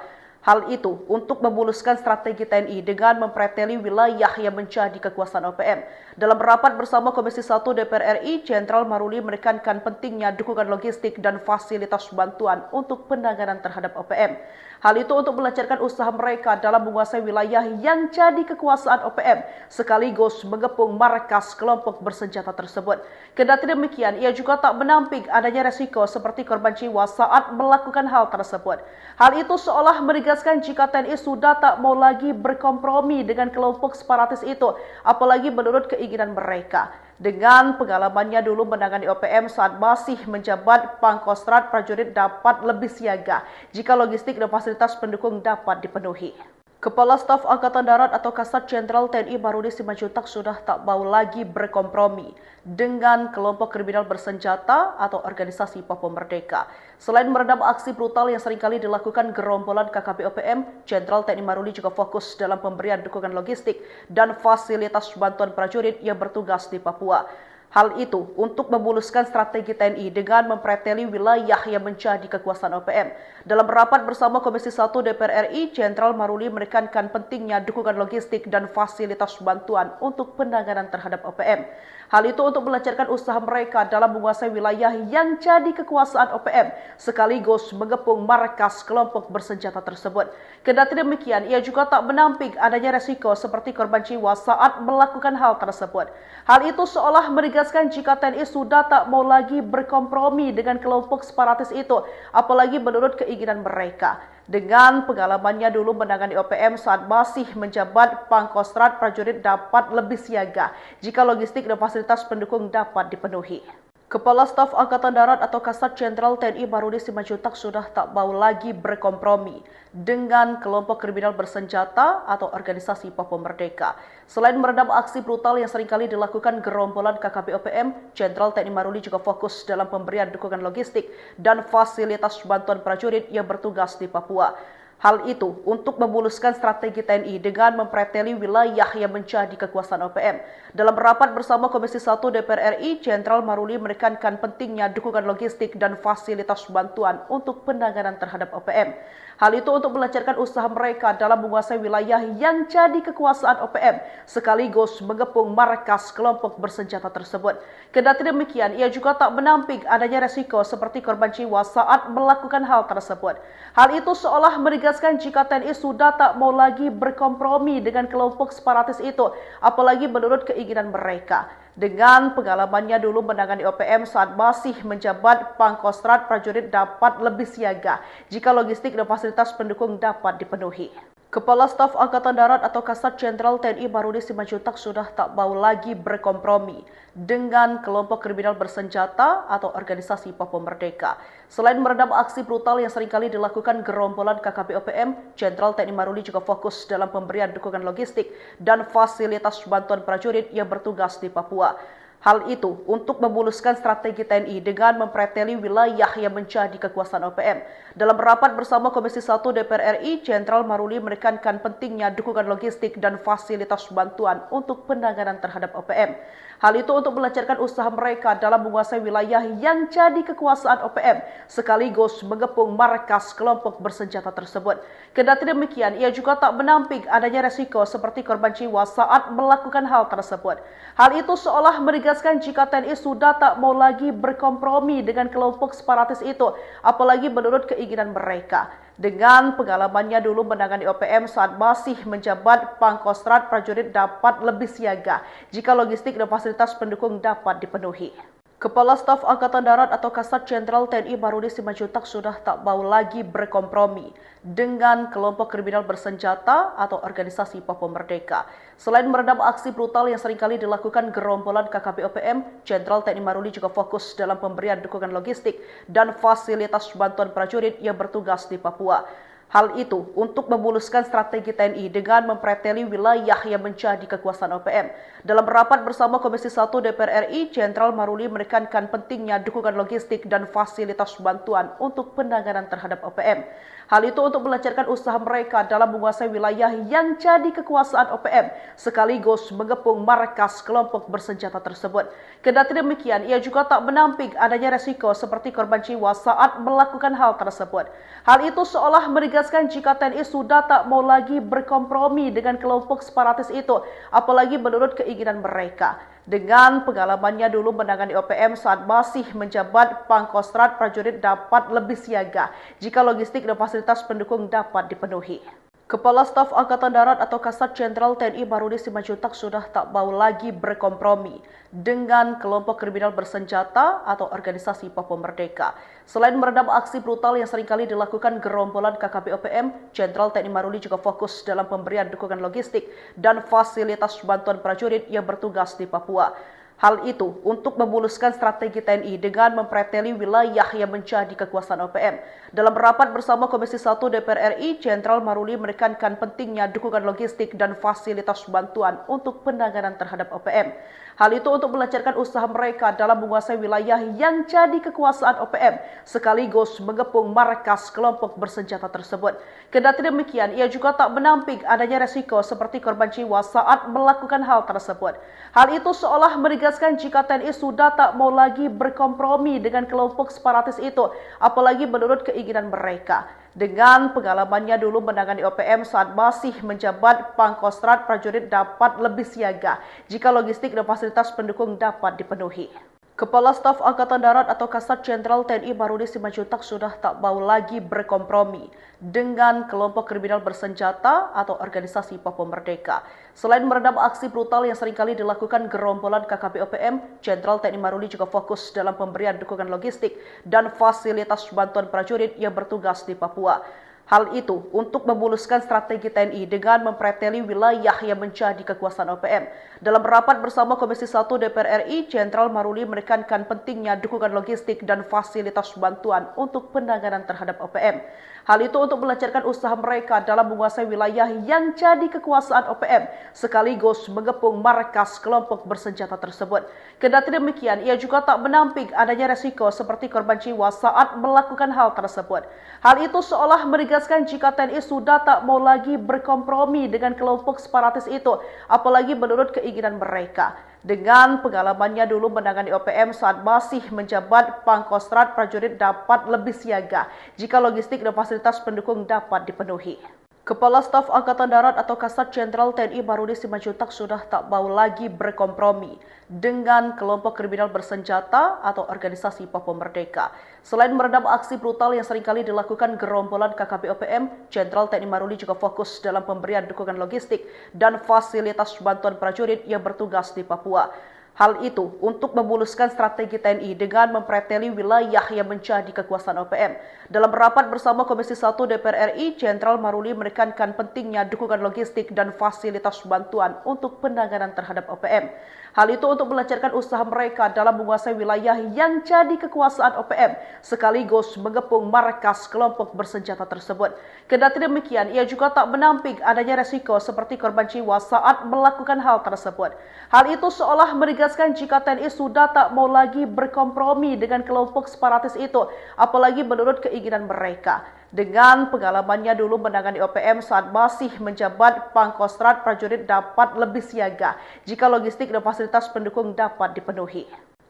Hal itu untuk memuluskan strategi TNI dengan mempreteli wilayah yang menjadi kekuasaan OPM. Dalam rapat bersama Komisi 1 DPR RI, Jenderal Maruli menekankan pentingnya dukungan logistik dan fasilitas bantuan untuk penanganan terhadap OPM. Hal itu untuk melancarkan usaha mereka dalam menguasai wilayah yang jadi kekuasaan OPM, sekaligus mengepung markas kelompok bersenjata tersebut. Kendati demikian, ia juga tak menampik adanya resiko seperti korban jiwa saat melakukan hal tersebut. Hal itu seolah menegaskan jika TNI sudah tak mau lagi berkompromi dengan kelompok separatis itu, apalagi menurut keinginan mereka. Dengan pengalamannya dulu menangani OPM saat masih menjabat Pangkostrat, prajurit dapat lebih siaga jika logistik dan fasilitas pendukung dapat dipenuhi. Kepala Staf Angkatan Darat atau Kasat Jenderal TNI Maruli Simanjuntak sudah tak mau lagi berkompromi dengan kelompok kriminal bersenjata atau organisasi Papua Merdeka. Selain meredam aksi brutal yang seringkali dilakukan gerombolan KKP OPM, Jenderal TNI Maruli juga fokus dalam pemberian dukungan logistik dan fasilitas bantuan prajurit yang bertugas di Papua. Hal itu untuk memuluskan strategi TNI dengan mempreteli wilayah yang menjadi kekuasaan OPM. Dalam rapat bersama Komisi 1 DPR RI, Jenderal Maruli menekankan pentingnya dukungan logistik dan fasilitas bantuan untuk penanganan terhadap OPM. Hal itu untuk melancarkan usaha mereka dalam menguasai wilayah yang jadi kekuasaan OPM, sekaligus mengepung markas kelompok bersenjata tersebut. Kendati demikian, ia juga tak menampik adanya resiko seperti korban jiwa saat melakukan hal tersebut. Hal itu seolah menegaskan menegaskan jika TNI sudah tak mau lagi berkompromi dengan kelompok separatis itu, apalagi menurut keinginan mereka. Dengan pengalamannya dulu menangani OPM saat masih menjabat, Pangkostrat prajurit dapat lebih siaga jika logistik dan fasilitas pendukung dapat dipenuhi. Kepala Staf Angkatan Darat atau Kasat Jenderal TNI Marudi Simanjuntak sudah tak mau lagi berkompromi dengan kelompok kriminal bersenjata atau organisasi Papua Merdeka. Selain meredam aksi brutal yang seringkali dilakukan gerombolan KKP OPM, Jenderal TNI Marudi juga fokus dalam pemberian dukungan logistik dan fasilitas bantuan prajurit yang bertugas di Papua. Hal itu untuk memuluskan strategi TNI dengan mempreteli wilayah yang menjadi kekuasaan OPM. Dalam rapat bersama Komisi 1 DPR RI, Jenderal Maruli menekankan pentingnya dukungan logistik dan fasilitas bantuan untuk penanganan terhadap OPM. Hal itu untuk melancarkan usaha mereka dalam menguasai wilayah yang jadi kekuasaan OPM, sekaligus mengepung markas kelompok bersenjata tersebut. Kendati demikian, ia juga tak menampik adanya resiko seperti korban jiwa saat melakukan hal tersebut. Hal itu seolah menegaskan jika TNI sudah tak mau lagi berkompromi dengan kelompok separatis itu, apalagi menurut keinginan mereka. Dengan pengalamannya dulu menangani OPM saat masih menjabat, Pangkostrat prajurit dapat lebih siaga jika logistik dan fasilitas pendukung dapat dipenuhi. Kepala Staf Angkatan Darat atau Kasat Jenderal TNI Marudi Simanjuntak sudah tak mau lagi berkompromi dengan kelompok kriminal bersenjata atau organisasi Papua Merdeka. Selain meredam aksi brutal yang seringkali dilakukan gerombolan KKP OPM, Jenderal TNI Marudi juga fokus dalam pemberian dukungan logistik dan fasilitas bantuan prajurit yang bertugas di Papua. Hal itu untuk memuluskan strategi TNI dengan mempreteli wilayah yang menjadi kekuasaan OPM. Dalam rapat bersama Komisi 1 DPR RI, Jenderal Maruli menekankan pentingnya dukungan logistik dan fasilitas bantuan untuk penanganan terhadap OPM. Hal itu untuk melancarkan usaha mereka dalam menguasai wilayah yang jadi kekuasaan OPM, sekaligus mengepung markas kelompok bersenjata tersebut. Kendati demikian, ia juga tak menampik adanya resiko seperti korban jiwa saat melakukan hal tersebut. Hal itu seolah menegaskan jika TNI sudah tak mau lagi berkompromi dengan kelompok separatis itu, apalagi menurut keinginan mereka. Dengan pengalamannya dulu menangani OPM saat masih menjabat, Pangkostrat prajurit dapat lebih siaga jika logistik dan fasilitas pendukung dapat dipenuhi. Kepala Staf Angkatan Darat atau Kasat Jenderal TNI Marudi Simanjuntak sudah tak mau lagi berkompromi dengan kelompok kriminal bersenjata atau organisasi Papua Merdeka. Selain meredam aksi brutal yang seringkali dilakukan gerombolan KKP OPM, Jenderal TNI Marudi juga fokus dalam pemberian dukungan logistik dan fasilitas bantuan prajurit yang bertugas di Papua. Hal itu untuk memuluskan strategi TNI dengan mempreteli wilayah yang menjadi kekuasaan OPM. Dalam rapat bersama Komisi 1 DPR RI, Jenderal Maruli menekankan pentingnya dukungan logistik dan fasilitas bantuan untuk penanganan terhadap OPM. Hal itu untuk melancarkan usaha mereka dalam menguasai wilayah yang jadi kekuasaan OPM, sekaligus mengepung markas kelompok bersenjata tersebut. Kendati demikian, ia juga tak menampik adanya resiko seperti korban jiwa saat melakukan hal tersebut. Hal itu seolah menegaskan jika TNI sudah tak mau lagi berkompromi dengan kelompok separatis itu, apalagi menurut keinginan mereka. Dengan pengalamannya dulu menangani OPM saat masih menjabat, Pangkostrat prajurit dapat lebih siaga jika logistik dan fasilitas pendukung dapat dipenuhi. Kepala Staf Angkatan Darat atau Kasat Jenderal TNI Marudi Simanjuntak sudah tak mau lagi berkompromi dengan kelompok kriminal bersenjata atau organisasi Papua Merdeka. Selain meredam aksi brutal yang seringkali dilakukan gerombolan KKP OPM, Jenderal TNI Marudi juga fokus dalam pemberian dukungan logistik dan fasilitas bantuan prajurit yang bertugas di Papua. Hal itu untuk memuluskan strategi TNI dengan mempreteli wilayah yang menjadi kekuasaan OPM. Dalam rapat bersama Komisi 1 DPR RI, Jenderal Maruli menekankan pentingnya dukungan logistik dan fasilitas bantuan untuk penanganan terhadap OPM. Hal itu untuk melancarkan usaha mereka dalam menguasai wilayah yang jadi kekuasaan OPM, sekaligus mengepung markas kelompok bersenjata tersebut. Kendati demikian, ia juga tak menampik adanya resiko seperti korban jiwa saat melakukan hal tersebut. Hal itu seolah menegaskan jika TNI sudah tak mau lagi berkompromi dengan kelompok separatis itu, apalagi menurut keinginan mereka. Dengan pengalamannya dulu menangani OPM saat masih menjabat, Pangkostrat prajurit dapat lebih siaga jika logistik dan fasilitas pendukung dapat dipenuhi. Kepala Staf Angkatan Darat atau Kasat Jenderal TNI Barudi Simanjuntak sudah tak mau lagi berkompromi dengan kelompok kriminal bersenjata atau organisasi Papua Merdeka. Selain meredam aksi brutal yang seringkali dilakukan gerombolan KKP OPM, Jenderal TNI Barudi juga fokus dalam pemberian dukungan logistik dan fasilitas bantuan prajurit yang bertugas di Papua. Hal itu untuk memuluskan strategi TNI dengan mempreteli wilayah yang menjadi kekuasaan OPM. Dalam rapat bersama Komisi 1 DPR RI, Jenderal Maruli menekankan pentingnya dukungan logistik dan fasilitas bantuan untuk penanganan terhadap OPM. Hal itu untuk melancarkan usaha mereka dalam menguasai wilayah yang jadi kekuasaan OPM, sekaligus mengepung markas kelompok bersenjata tersebut. Kendati demikian, ia juga tak menampik adanya resiko seperti korban jiwa saat melakukan hal tersebut. Hal itu seolah menegaskan jika TNI sudah tak mau lagi berkompromi dengan kelompok separatis itu, apalagi menurut keinginan mereka. Dengan pengalamannya dulu menangani OPM saat masih menjabat Pangkostrat, prajurit dapat lebih siaga jika logistik dan fasilitas pendukung dapat dipenuhi. Kepala Staf Angkatan Darat atau Kasat Jenderal TNI Barudi Simanjuntak sudah tak mau lagi berkompromi dengan kelompok kriminal bersenjata atau organisasi Papua Merdeka. Selain meredam aksi brutal yang seringkali dilakukan gerombolan KKP OPM, Jenderal TNI Barudi juga fokus dalam pemberian dukungan logistik dan fasilitas bantuan prajurit yang bertugas di Papua. Hal itu untuk memuluskan strategi TNI dengan mempreteli wilayah yang menjadi kekuasaan OPM. Dalam rapat bersama Komisi 1 DPR RI, Jenderal Maruli menekankan pentingnya dukungan logistik dan fasilitas bantuan untuk penanganan terhadap OPM. Hal itu untuk melancarkan usaha mereka dalam menguasai wilayah yang jadi kekuasaan OPM, sekaligus mengepung markas kelompok bersenjata tersebut. Kendati demikian, ia juga tak menampik adanya resiko seperti korban jiwa saat melakukan hal tersebut. Hal itu seolah menegaskan jika TNI sudah tak mau lagi berkompromi dengan kelompok separatis itu, apalagi menurut keinginan mereka. Dengan pengalamannya dulu menangani OPM saat masih menjabat Pangkostrat, prajurit dapat lebih siaga jika logistik dan fasilitas pendukung dapat dipenuhi.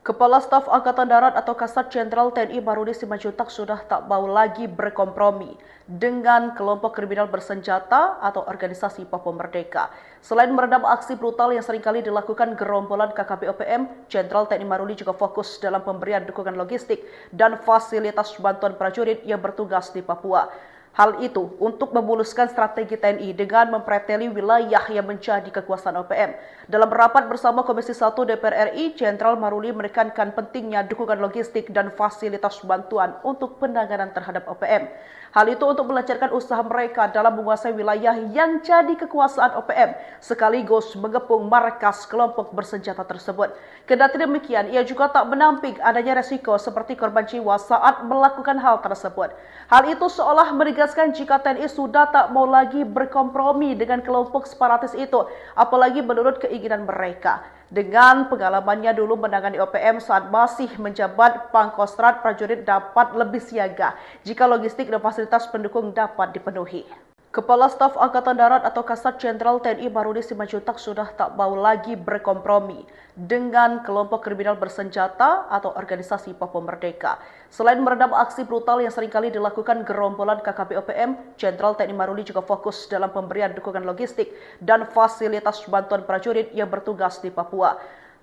Kepala Staf Angkatan Darat atau Kasat Jenderal TNI Barudi Simanjuntak sudah tak mau lagi berkompromi dengan kelompok kriminal bersenjata atau organisasi Papua Merdeka. Selain meredam aksi brutal yang seringkali dilakukan gerombolan KKP OPM, Jenderal TNI Barudi juga fokus dalam pemberian dukungan logistik dan fasilitas bantuan prajurit yang bertugas di Papua. Hal itu untuk memuluskan strategi TNI dengan mempreteli wilayah yang menjadi kekuasaan OPM. Dalam rapat bersama Komisi 1 DPR RI, Jenderal Maruli menekankan pentingnya dukungan logistik dan fasilitas bantuan untuk penanganan terhadap OPM. Hal itu untuk melancarkan usaha mereka dalam menguasai wilayah yang jadi kekuasaan OPM, sekaligus mengepung markas kelompok bersenjata tersebut. Kendati demikian, ia juga tak menampik adanya resiko seperti korban jiwa saat melakukan hal tersebut. Hal itu seolah menegaskan jika TNI sudah tak mau lagi berkompromi dengan kelompok separatis itu, apalagi menurut keinginan mereka. Dengan pengalamannya dulu menangani OPM saat masih menjabat Pangkostrat, prajurit dapat lebih siaga jika logistik dan fasilitas pendukung dapat dipenuhi. Kepala Staf Angkatan Darat atau Kasat Jenderal TNI Barudi Simanjuntak sudah tak mau lagi berkompromi dengan kelompok kriminal bersenjata atau organisasi Papua Merdeka. Selain meredam aksi brutal yang seringkali dilakukan gerombolan KKP OPM, Jenderal TNI Barudi juga fokus dalam pemberian dukungan logistik dan fasilitas bantuan prajurit yang bertugas di Papua.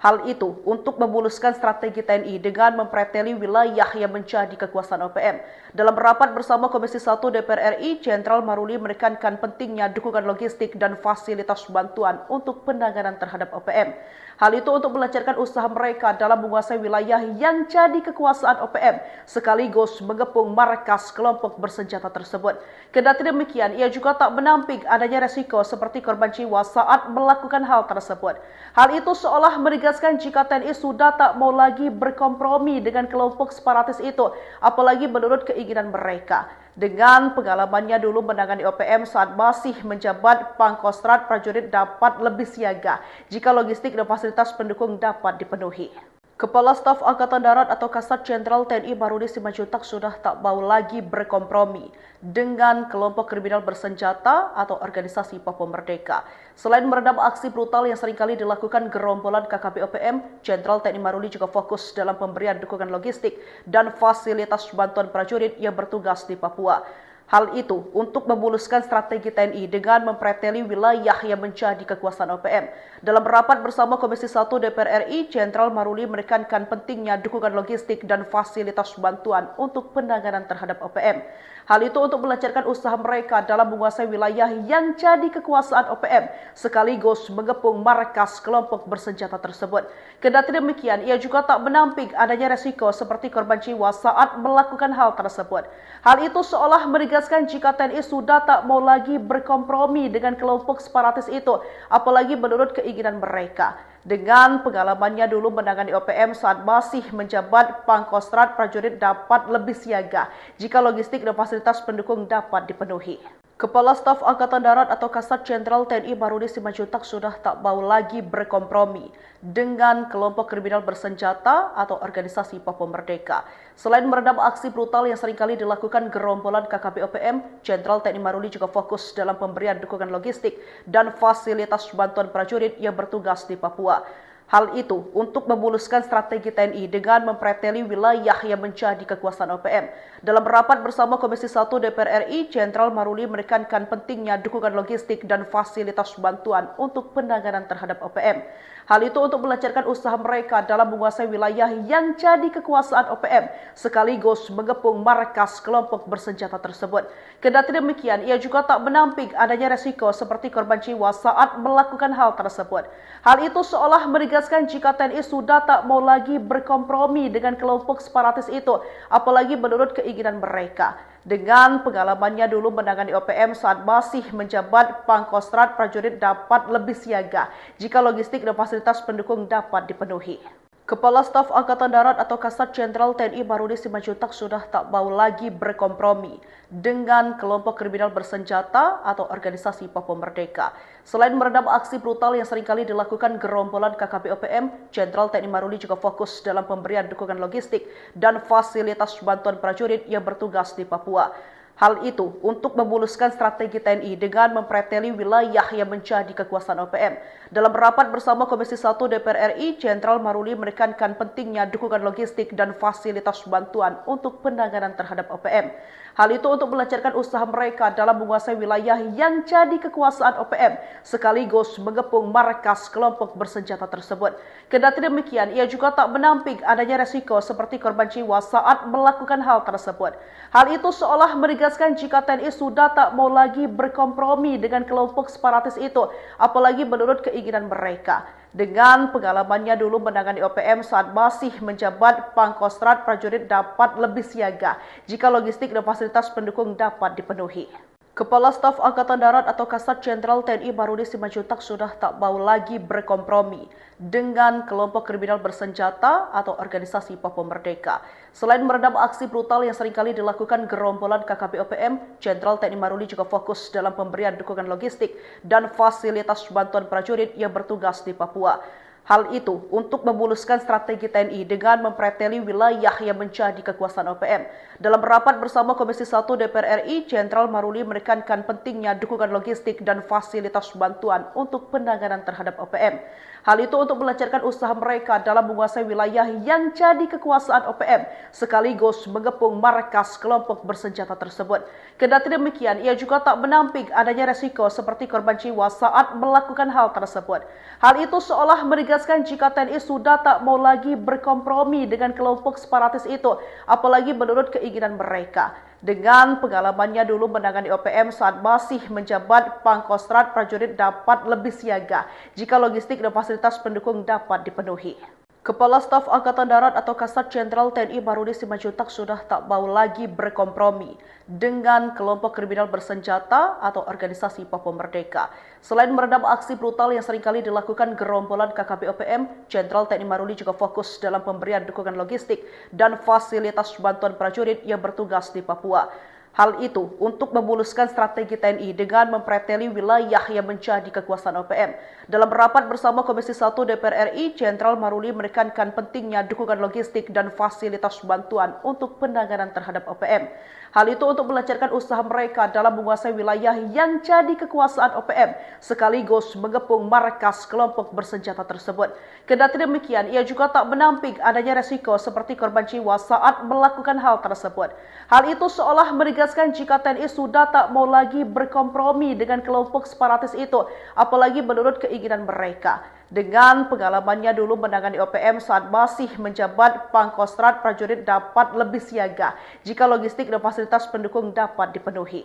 Hal itu untuk memuluskan strategi TNI dengan mempreteli wilayah yang menjadi kekuasaan OPM. Dalam rapat bersama Komisi 1 DPR RI, Jenderal Maruli menekankan pentingnya dukungan logistik dan fasilitas bantuan untuk penanganan terhadap OPM. Hal itu untuk melancarkan usaha mereka dalam menguasai wilayah yang jadi kekuasaan OPM, sekaligus mengepung markas kelompok bersenjata tersebut. Kendati demikian, ia juga tak menampik adanya resiko seperti korban jiwa saat melakukan hal tersebut. Hal itu seolah menegaskan jika TNI sudah tak mau lagi berkompromi dengan kelompok separatis itu, apalagi menurut keinginan mereka. Dengan pengalamannya dulu menangani OPM saat masih menjabat Pangkostrat, prajurit dapat lebih siaga jika logistik dan fasilitas pendukung dapat dipenuhi. Kepala Staf Angkatan Darat atau Kasat Jenderal TNI Barudi Simanjuntak sudah tak mau lagi berkompromi dengan kelompok kriminal bersenjata atau organisasi Papua Merdeka. Selain meredam aksi brutal yang seringkali dilakukan gerombolan KKP OPM, Jenderal TNI Barudi juga fokus dalam pemberian dukungan logistik dan fasilitas bantuan prajurit yang bertugas di Papua. Hal itu untuk memuluskan strategi TNI dengan mempreteli wilayah yang menjadi kekuasaan OPM. Dalam rapat bersama Komisi 1 DPR RI, Jenderal Maruli menekankan pentingnya dukungan logistik dan fasilitas bantuan untuk penanganan terhadap OPM. Hal itu untuk melancarkan usaha mereka dalam menguasai wilayah yang jadi kekuasaan OPM, sekaligus mengepung markas kelompok bersenjata tersebut. Kendati demikian, ia juga tak menampik adanya resiko seperti korban jiwa saat melakukan hal tersebut. Hal itu seolah menegaskan jika TNI sudah tak mau lagi berkompromi dengan kelompok separatis itu, apalagi menurut keinginan mereka. Dengan pengalamannya dulu menangani OPM saat masih menjabat Pangkostrat, prajurit dapat lebih siaga jika logistik dan fasilitas pendukung dapat dipenuhi. Kepala Staf Angkatan Darat atau Kasat Jenderal TNI Maruli Simanjuntak sudah tak mau lagi berkompromi dengan kelompok kriminal bersenjata atau organisasi Papua Merdeka. Selain meredam aksi brutal yang seringkali dilakukan gerombolan KKP OPM, Jenderal TNI Maruli juga fokus dalam pemberian dukungan logistik dan fasilitas bantuan prajurit yang bertugas di Papua. Hal itu untuk memuluskan strategi TNI dengan mempreteli wilayah yang menjadi kekuasaan OPM. Dalam rapat bersama Komisi 1 DPR RI, Jenderal Maruli menekankan pentingnya dukungan logistik dan fasilitas bantuan untuk penanganan terhadap OPM. Hal itu untuk melancarkan usaha mereka dalam menguasai wilayah yang jadi kekuasaan OPM, sekaligus mengepung markas kelompok bersenjata tersebut. Kendati demikian, ia juga tak menampik adanya resiko seperti korban jiwa saat melakukan hal tersebut. Hal itu seolah menegaskan jika TNI sudah tak mau lagi berkompromi dengan kelompok separatis itu, apalagi menurut keinginan mereka. Dengan pengalamannya dulu menangani OPM saat masih menjabat Pangkostrat, prajurit dapat lebih siaga jika logistik dan fasilitas pendukung dapat dipenuhi. Kepala Staf Angkatan Darat atau Kasat Jenderal TNI Maruli Simanjuntak sudah tak mau lagi berkompromi dengan kelompok kriminal bersenjata atau organisasi Papua Merdeka. Selain meredam aksi brutal yang seringkali dilakukan gerombolan KKP OPM, Jenderal TNI Maruli juga fokus dalam pemberian dukungan logistik dan fasilitas bantuan prajurit yang bertugas di Papua. Hal itu untuk memuluskan strategi TNI dengan mempreteli wilayah yang menjadi kekuasaan OPM. Dalam rapat bersama Komisi 1 DPR RI, Jenderal Maruli menekankan pentingnya dukungan logistik dan fasilitas bantuan untuk penanganan terhadap OPM. Hal itu untuk melancarkan usaha mereka dalam menguasai wilayah yang jadi kekuasaan OPM, sekaligus mengepung markas kelompok bersenjata tersebut. Kendati demikian, ia juga tak menampik adanya resiko seperti korban jiwa saat melakukan hal tersebut. Hal itu seolah menegaskan jika TNI sudah tak mau lagi berkompromi dengan kelompok separatis itu, apalagi menurut keinginan mereka. Dengan pengalamannya dulu menangani OPM saat masih menjabat Pangkostrat, prajurit dapat lebih siaga jika logistik dan fasilitas pendukung dapat dipenuhi. Kepala Staf Angkatan Darat atau Kasat Jenderal TNI Maruli Simanjuntak sudah tak mau lagi berkompromi dengan kelompok kriminal bersenjata atau organisasi Papua Merdeka. Selain meredam aksi brutal yang seringkali dilakukan gerombolan KKP OPM, Jenderal TNI Maruli juga fokus dalam pemberian dukungan logistik dan fasilitas bantuan prajurit yang bertugas di Papua. Hal itu untuk memuluskan strategi TNI dengan mempreteli wilayah yang menjadi kekuasaan OPM. Dalam rapat bersama Komisi 1 DPR RI, Jenderal Maruli menekankan pentingnya dukungan logistik dan fasilitas bantuan untuk penanganan terhadap OPM. Hal itu untuk melancarkan usaha mereka dalam menguasai wilayah yang jadi kekuasaan OPM, sekaligus mengepung markas kelompok bersenjata tersebut. Kendati demikian, ia juga tak menampik adanya resiko seperti korban jiwa saat melakukan hal tersebut. Hal itu seolah menegaskan jika TNI sudah tak mau lagi berkompromi dengan kelompok separatis itu, apalagi menurut keinginan mereka. Dengan pengalamannya dulu menangani OPM saat masih menjabat Pangkostrat, prajurit dapat lebih siaga jika logistik dan fasilitas pendukung dapat dipenuhi. Kepala Staf Angkatan Darat atau Kasat Jenderal TNI Maruli Simanjuntak sudah tak mau lagi berkompromi dengan kelompok kriminal bersenjata atau organisasi Papua Merdeka. Selain meredam aksi brutal yang seringkali dilakukan gerombolan KKP OPM, Jenderal TNI Maruli juga fokus dalam pemberian dukungan logistik dan fasilitas bantuan prajurit yang bertugas di Papua. Hal itu untuk memuluskan strategi TNI dengan mempreteli wilayah yang menjadi kekuasaan OPM. Dalam rapat bersama Komisi 1 DPR RI, Jenderal Maruli menekankan pentingnya dukungan logistik dan fasilitas bantuan untuk penanganan terhadap OPM. Hal itu untuk melancarkan usaha mereka dalam menguasai wilayah yang jadi kekuasaan OPM, sekaligus mengepung markas kelompok bersenjata tersebut. Kendati demikian, ia juga tak menampik adanya resiko seperti korban jiwa saat melakukan hal tersebut. Hal itu seolah menegaskan menegaskan jika TNI sudah tak mau lagi berkompromi dengan kelompok separatis itu, apalagi menurut keinginan mereka. Dengan pengalamannya dulu menangani OPM saat masih menjabat, Pangkostrat prajurit dapat lebih siaga jika logistik dan fasilitas pendukung dapat dipenuhi.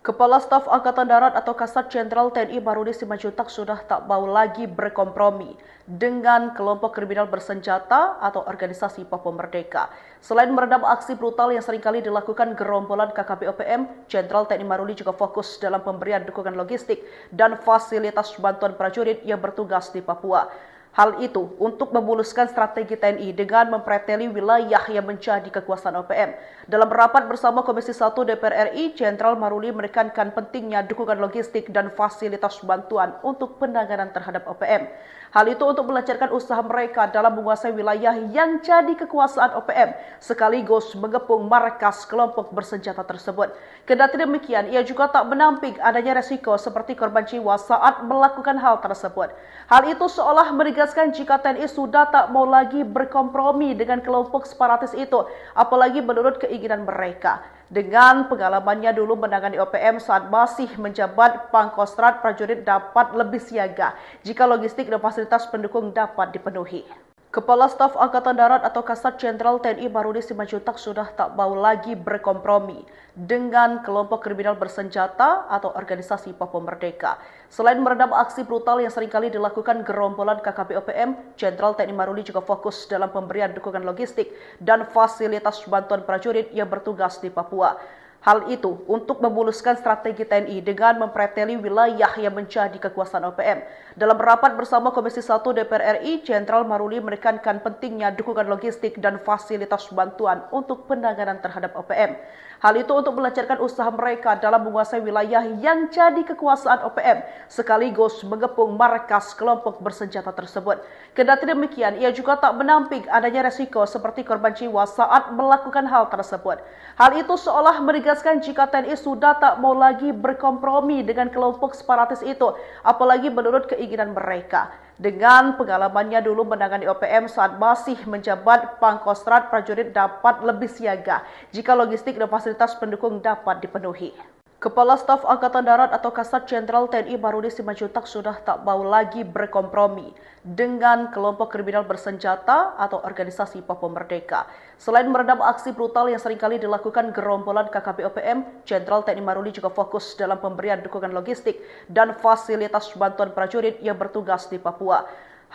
Kepala Staf Angkatan Darat atau Kasat Jenderal TNI Barudi Simanjuntak sudah tak mau lagi berkompromi dengan kelompok kriminal bersenjata atau organisasi Papua Merdeka. Selain meredam aksi brutal yang seringkali dilakukan gerombolan KKP OPM, Jenderal TNI Barudi juga fokus dalam pemberian dukungan logistik dan fasilitas bantuan prajurit yang bertugas di Papua. Hal itu untuk memuluskan strategi TNI dengan mempreteli wilayah yang menjadi kekuasaan OPM. Dalam rapat bersama Komisi 1 DPR RI, Jenderal Maruli menekankan pentingnya dukungan logistik dan fasilitas bantuan untuk penanganan terhadap OPM. Hal itu untuk melancarkan usaha mereka dalam menguasai wilayah yang jadi kekuasaan OPM, sekaligus mengepung markas kelompok bersenjata tersebut. Kendati demikian, ia juga tak menampik adanya resiko seperti korban jiwa saat melakukan hal tersebut. Hal itu seolah menegaskan jika TNI sudah tak mau lagi berkompromi dengan kelompok separatis itu, apalagi menurut keinginan mereka. Dengan pengalamannya dulu menangani OPM saat masih menjabat, Pangkostrat prajurit dapat lebih siaga jika logistik dan fasilitas pendukung dapat dipenuhi. Kepala Staf Angkatan Darat atau Kasat Jenderal TNI Barudi Simanjuntak sudah tak mau lagi berkompromi dengan kelompok kriminal bersenjata atau organisasi Papua Merdeka. Selain meredam aksi brutal yang seringkali dilakukan gerombolan KKP OPM, Jenderal TNI Barudi juga fokus dalam pemberian dukungan logistik dan fasilitas bantuan prajurit yang bertugas di Papua. Hal itu untuk memuluskan strategi TNI dengan mempreteli wilayah yang menjadi kekuasaan OPM. Dalam rapat bersama Komisi 1 DPR RI, Jenderal Maruli menekankan pentingnya dukungan logistik dan fasilitas bantuan untuk penanganan terhadap OPM. Hal itu untuk melancarkan usaha mereka dalam menguasai wilayah yang jadi kekuasaan OPM, sekaligus mengepung markas kelompok bersenjata tersebut. Kendati demikian, ia juga tak menampik adanya resiko seperti korban jiwa saat melakukan hal tersebut. Hal itu seolah menegaskan jika TNI sudah tak mau lagi berkompromi dengan kelompok separatis itu, apalagi menurut keinginan mereka. Dengan pengalamannya dulu menangani OPM saat masih menjabat, Pangkostrat prajurit dapat lebih siaga jika logistik dan fasilitas pendukung dapat dipenuhi. Kepala Staf Angkatan Darat atau Kasat Jenderal TNI Barudi Simanjuntak sudah tak mau lagi berkompromi dengan kelompok kriminal bersenjata atau organisasi Papua Merdeka. Selain meredam aksi brutal yang seringkali dilakukan gerombolan KKP OPM, Jenderal TNI Barudi juga fokus dalam pemberian dukungan logistik dan fasilitas bantuan prajurit yang bertugas di Papua.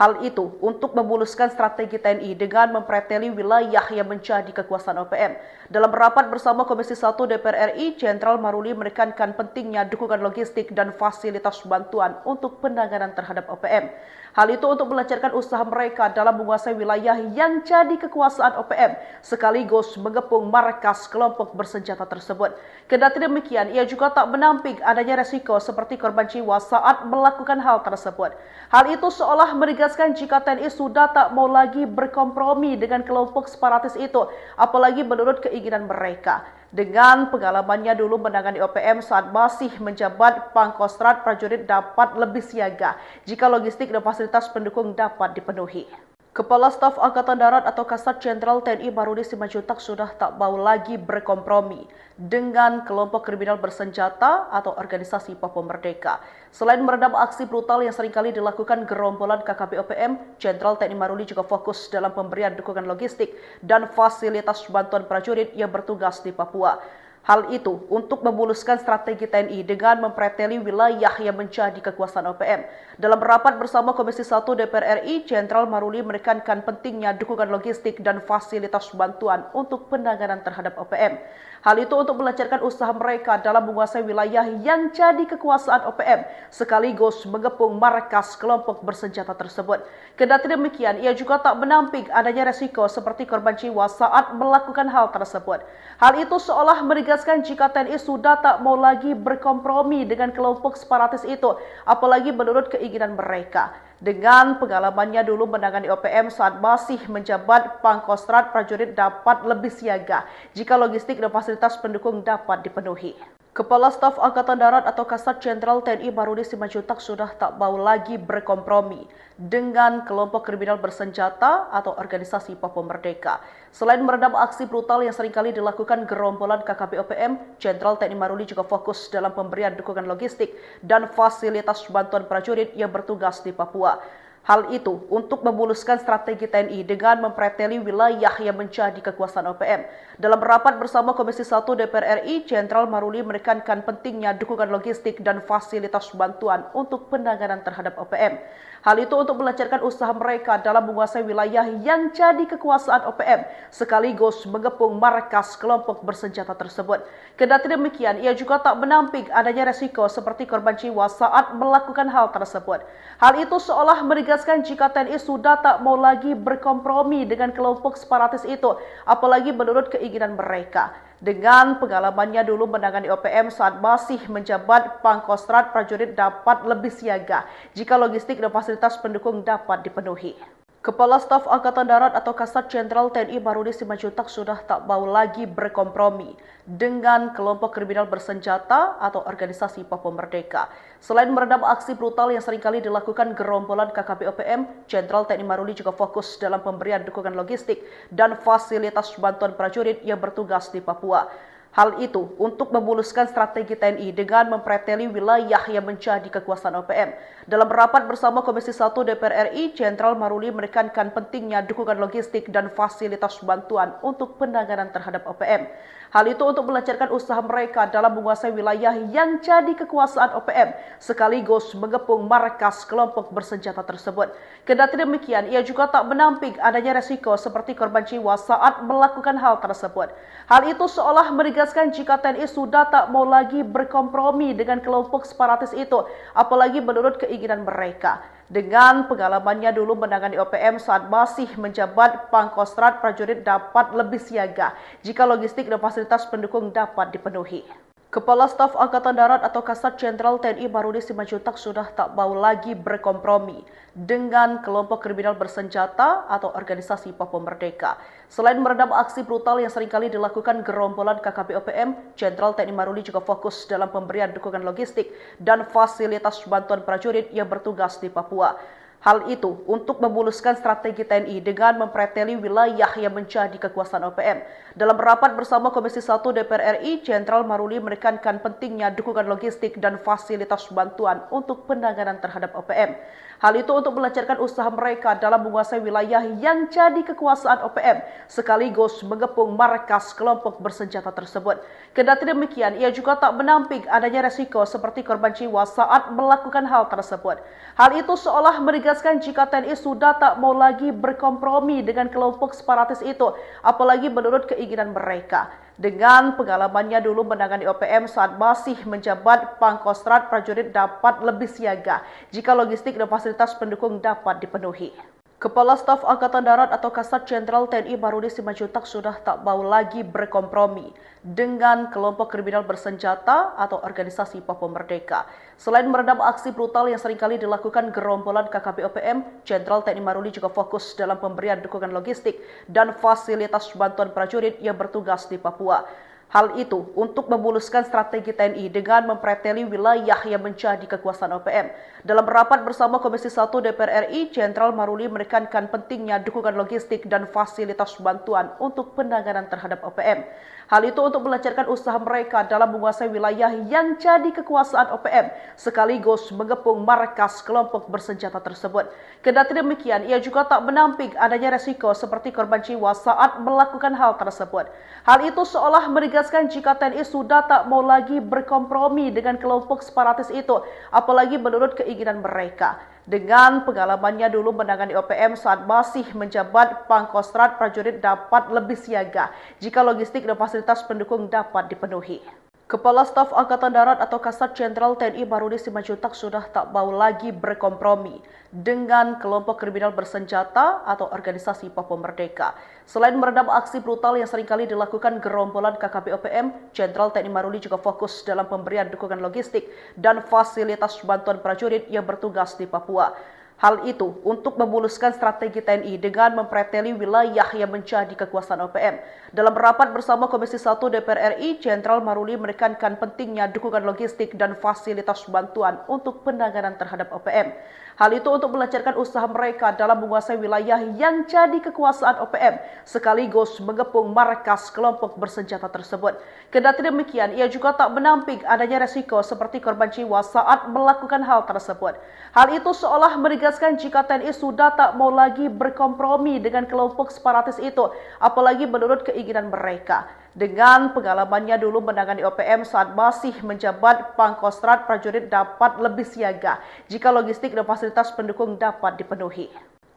Hal itu untuk memuluskan strategi TNI dengan mempreteli wilayah yang menjadi kekuasaan OPM. Dalam rapat bersama Komisi 1 DPR RI, Jenderal Maruli menekankan pentingnya dukungan logistik dan fasilitas bantuan untuk penanganan terhadap OPM. Hal itu untuk melancarkan usaha mereka dalam menguasai wilayah yang jadi kekuasaan OPM, sekaligus mengepung markas kelompok bersenjata tersebut. Kendati demikian, ia juga tak menampik adanya resiko seperti korban jiwa saat melakukan hal tersebut. Hal itu seolah menegaskan jika TNI sudah tak mau lagi berkompromi dengan kelompok separatis itu, apalagi menurut keinginan mereka. Dengan pengalamannya dulu menangani OPM saat masih menjabat, Pangkostrat prajurit dapat lebih siaga jika logistik dan fasilitas pendukung dapat dipenuhi. Kepala Staf Angkatan Darat atau Kasat Jenderal TNI Barudi Simanjuntak sudah tak mau lagi berkompromi dengan kelompok kriminal bersenjata atau organisasi Papua Merdeka. Selain meredam aksi brutal yang seringkali dilakukan gerombolan KKP OPM, Jenderal TNI Barudi juga fokus dalam pemberian dukungan logistik dan fasilitas bantuan prajurit yang bertugas di Papua. Hal itu untuk memuluskan strategi TNI dengan mempreteli wilayah yang menjadi kekuasaan OPM. Dalam rapat bersama Komisi 1 DPR RI, Jenderal Maruli menekankan pentingnya dukungan logistik dan fasilitas bantuan untuk penanganan terhadap OPM. Hal itu untuk melancarkan usaha mereka dalam menguasai wilayah yang jadi kekuasaan OPM, sekaligus mengepung markas kelompok bersenjata tersebut. Kendati demikian, ia juga tak menampik adanya resiko seperti korban jiwa saat melakukan hal tersebut. Hal itu seolah menegaskan jika TNI sudah tak mau lagi berkompromi dengan kelompok separatis itu, apalagi menurut keinginan mereka. Dengan pengalamannya dulu menangani OPM saat masih menjabat, Pangkostrat prajurit dapat lebih siaga jika logistik dan fasilitas pendukung dapat dipenuhi. Kepala Staf Angkatan Darat atau Kasat Jenderal TNI Barudi Simanjuntak sudah tak mau lagi berkompromi dengan kelompok kriminal bersenjata atau organisasi Papua Merdeka. Selain meredam aksi brutal yang seringkali dilakukan gerombolan KKP OPM, Jenderal TNI Barudi juga fokus dalam pemberian dukungan logistik dan fasilitas bantuan prajurit yang bertugas di Papua. Hal itu untuk memuluskan strategi TNI dengan mempreteli wilayah yang menjadi kekuasaan OPM. Dalam rapat bersama Komisi 1 DPR RI, Jenderal Maruli menekankan pentingnya dukungan logistik dan fasilitas bantuan untuk penanganan terhadap OPM. Hal itu untuk melancarkan usaha mereka dalam menguasai wilayah yang jadi kekuasaan OPM, sekaligus mengepung markas kelompok bersenjata tersebut. Kendati demikian, ia juga tak menampik adanya resiko seperti korban jiwa saat melakukan hal tersebut. Hal itu seolah menegaskan jika TNI sudah tak mau lagi berkompromi dengan kelompok separatis itu, apalagi menurut keinginan mereka. Dengan pengalamannya dulu menangani OPM saat masih menjabat Pangkostrat, prajurit dapat lebih siaga jika logistik dan fasilitas pendukung dapat dipenuhi. Kepala Staf Angkatan Darat atau Kasat Jenderal TNI Barudi Simanjuntak sudah tak mau lagi berkompromi dengan kelompok kriminal bersenjata atau organisasi Papua Merdeka. Selain meredam aksi brutal yang seringkali dilakukan gerombolan KKP OPM, Jenderal TNI Barudi juga fokus dalam pemberian dukungan logistik dan fasilitas bantuan prajurit yang bertugas di Papua. Hal itu untuk memuluskan strategi TNI dengan mempreteli wilayah yang menjadi kekuasaan OPM. Dalam rapat bersama Komisi 1 DPR RI, Jenderal Maruli menekankan pentingnya dukungan logistik dan fasilitas bantuan untuk penanganan terhadap OPM. Hal itu untuk melancarkan usaha mereka dalam menguasai wilayah yang jadi kekuasaan OPM, sekaligus mengepung markas kelompok bersenjata tersebut. Kendati demikian, ia juga tak menampik adanya resiko seperti korban jiwa saat melakukan hal tersebut. Hal itu seolah menegaskan jika TNI sudah tak mau lagi berkompromi dengan kelompok separatis itu, apalagi menurut keinginan mereka. Dengan pengalamannya dulu menangani OPM saat masih menjabat Pangkostrat, prajurit dapat lebih siaga jika logistik dan fasilitas pendukung dapat dipenuhi. Kepala Staf Angkatan Darat atau Kasat Jenderal TNI Barudi Simanjuntak sudah tak mau lagi berkompromi dengan kelompok kriminal bersenjata atau organisasi Papua Merdeka. Selain meredam aksi brutal yang seringkali dilakukan gerombolan KKP OPM, Jenderal TNI Barudi juga fokus dalam pemberian dukungan logistik dan fasilitas bantuan prajurit yang bertugas di Papua. Hal itu untuk memuluskan strategi TNI dengan mempreteli wilayah yang menjadi kekuasaan OPM. Dalam rapat bersama Komisi 1 DPR RI, Jenderal Maruli menekankan pentingnya dukungan logistik dan fasilitas bantuan untuk penanganan terhadap OPM. Hal itu untuk melancarkan usaha mereka dalam menguasai wilayah yang jadi kekuasaan OPM, sekaligus mengepung markas kelompok bersenjata tersebut. Kendati demikian, ia juga tak menampik adanya resiko seperti korban jiwa saat melakukan hal tersebut. Hal itu seolah menegaskan jika TNI sudah tak mau lagi berkompromi dengan kelompok separatis itu, apalagi menurut keinginan mereka. Dengan pengalamannya dulu menangani OPM saat masih menjabat Pangkostrat, prajurit dapat lebih siaga jika logistik dan fasilitas pendukung dapat dipenuhi. Kepala Staf Angkatan Darat atau Kasat Jenderal TNI Barudi Simanjuntak sudah tak mau lagi berkompromi dengan kelompok kriminal bersenjata atau organisasi Papua Merdeka. Selain meredam aksi brutal yang seringkali dilakukan gerombolan KKP OPM, Jenderal TNI Barudi juga fokus dalam pemberian dukungan logistik dan fasilitas bantuan prajurit yang bertugas di Papua. Hal itu untuk memuluskan strategi TNI dengan mempreteli wilayah yang menjadi kekuasaan OPM. Dalam rapat bersama Komisi 1 DPR RI, Jenderal Maruli menekankan pentingnya dukungan logistik dan fasilitas bantuan untuk penanganan terhadap OPM. Hal itu untuk melancarkan usaha mereka dalam menguasai wilayah yang jadi kekuasaan OPM, sekaligus mengepung markas kelompok bersenjata tersebut. Kendati demikian, ia juga tak menampik adanya resiko seperti korban jiwa saat melakukan hal tersebut. Hal itu seolah menegaskan jika TNI sudah tak mau lagi berkompromi dengan kelompok separatis itu, apalagi menurut keinginan mereka. Dengan pengalamannya dulu menangani OPM saat masih menjabat Pangkostrat, prajurit dapat lebih siaga jika logistik dan fasilitas pendukung dapat dipenuhi. Kepala Staf Angkatan Darat atau Kasat Jenderal TNI Barudi Simanjuntak sudah tak mau lagi berkompromi dengan kelompok kriminal bersenjata atau organisasi Papua Merdeka. Selain meredam aksi brutal yang seringkali dilakukan gerombolan KKP OPM, Jenderal TNI Barudi juga fokus dalam pemberian dukungan logistik dan fasilitas bantuan prajurit yang bertugas di Papua. Hal itu untuk memuluskan strategi TNI dengan mempreteli wilayah yang menjadi kekuasaan OPM. Dalam rapat bersama Komisi 1 DPR RI, Jenderal Maruli menekankan pentingnya dukungan logistik dan fasilitas bantuan untuk penanganan terhadap OPM. Hal itu untuk melancarkan usaha mereka dalam menguasai wilayah yang jadi kekuasaan OPM, sekaligus mengepung markas kelompok bersenjata tersebut. Kendati demikian, ia juga tak menampik adanya resiko seperti korban jiwa saat melakukan hal tersebut. Hal itu seolah menegaskan jika TNI sudah tak mau lagi berkompromi dengan kelompok separatis itu, apalagi menurut keinginan mereka. Dengan pengalamannya dulu menangani OPM saat masih menjabat Pangkostrat, prajurit dapat lebih siaga jika logistik dan fasilitas pendukung dapat dipenuhi.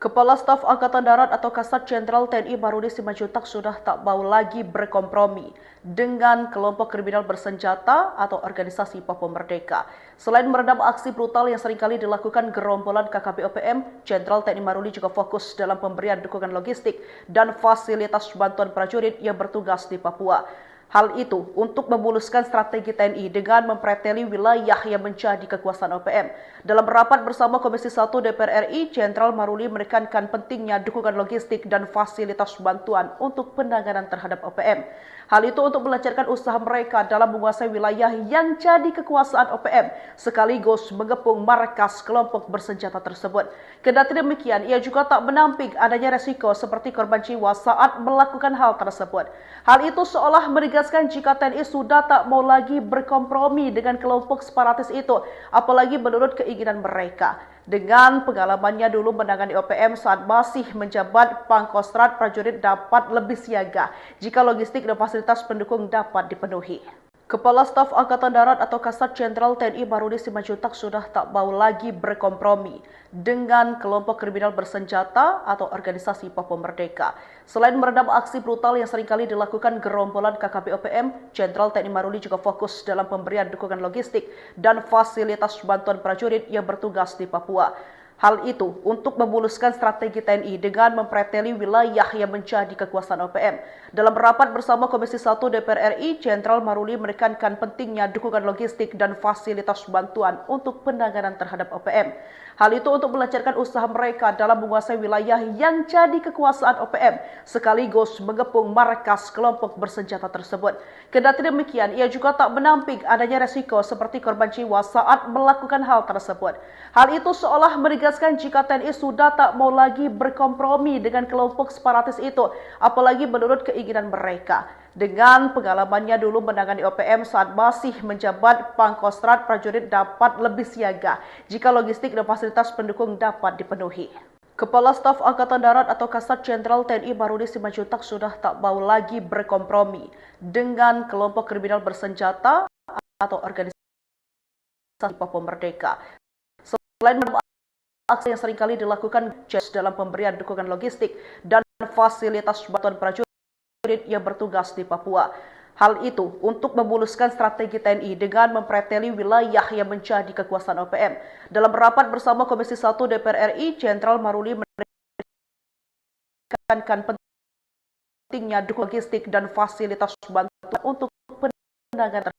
Kepala Staf Angkatan Darat atau Kasat Jenderal TNI Barudi Simanjuntak sudah tak mau lagi berkompromi dengan kelompok kriminal bersenjata atau organisasi Papua Merdeka. Selain meredam aksi brutal yang seringkali dilakukan gerombolan KKP OPM, Jenderal TNI Maruli juga fokus dalam pemberian dukungan logistik dan fasilitas bantuan prajurit yang bertugas di Papua. Hal itu untuk memuluskan strategi TNI dengan mempreteli wilayah yang menjadi kekuasaan OPM. Dalam rapat bersama Komisi 1 DPR RI, Jenderal Maruli menekankan pentingnya dukungan logistik dan fasilitas bantuan untuk penanganan terhadap OPM. Hal itu untuk melancarkan usaha mereka dalam menguasai wilayah yang jadi kekuasaan OPM, sekaligus mengepung markas kelompok bersenjata tersebut. Kendati demikian, ia juga tak menampik adanya resiko seperti korban jiwa saat melakukan hal tersebut. Hal itu seolah menegaskan jika TNI sudah tak mau lagi berkompromi dengan kelompok separatis itu, apalagi menurut keinginan mereka. Dengan pengalamannya dulu menangani OPM saat masih menjabat Pangkostrat, prajurit dapat lebih siaga jika logistik dan fasilitas pendukung dapat dipenuhi. Kepala Staf Angkatan Darat atau Kasat Jenderal TNI Barudi Simanjuntak sudah tak mau lagi berkompromi dengan kelompok kriminal bersenjata atau organisasi Papua Merdeka. Selain meredam aksi brutal yang seringkali dilakukan gerombolan KKP OPM, Jenderal TNI Maruli juga fokus dalam pemberian dukungan logistik dan fasilitas bantuan prajurit yang bertugas di Papua. Hal itu untuk memuluskan strategi TNI dengan mempreteli wilayah yang menjadi kekuasaan OPM. Dalam rapat bersama Komisi 1 DPR RI, Jenderal Maruli menekankan pentingnya dukungan logistik dan fasilitas bantuan untuk penanganan terhadap OPM. Hal itu untuk melancarkan usaha mereka dalam menguasai wilayah yang jadi kekuasaan OPM, sekaligus mengepung markas kelompok bersenjata tersebut. Kendati demikian, ia juga tak menampik adanya resiko seperti korban jiwa saat melakukan hal tersebut. Hal itu seolah menegaskan jika TNI sudah tak mau lagi berkompromi dengan kelompok separatis itu, apalagi menurut keinginan mereka. Dengan pengalamannya dulu menangani OPM saat masih menjabat Pangkostrat, prajurit dapat lebih siaga jika logistik dan fasilitas pendukung dapat dipenuhi. Kepala Staf Angkatan Darat atau Kasat Jenderal TNI Barudi Simanjuntak sudah tak mau lagi berkompromi dengan kelompok kriminal bersenjata atau organisasi Papua Merdeka. Selain aksi yang seringkali dilakukan dalam pemberian dukungan logistik dan fasilitas bantuan prajurit yang bertugas di Papua. Hal itu untuk memuluskan strategi TNI dengan mempreteli wilayah yang menjadi kekuasaan OPM. Dalam rapat bersama Komisi 1 DPR RI, Jenderal Maruli menekankan pentingnya dukungan logistik dan fasilitas bantuan untuk penanganan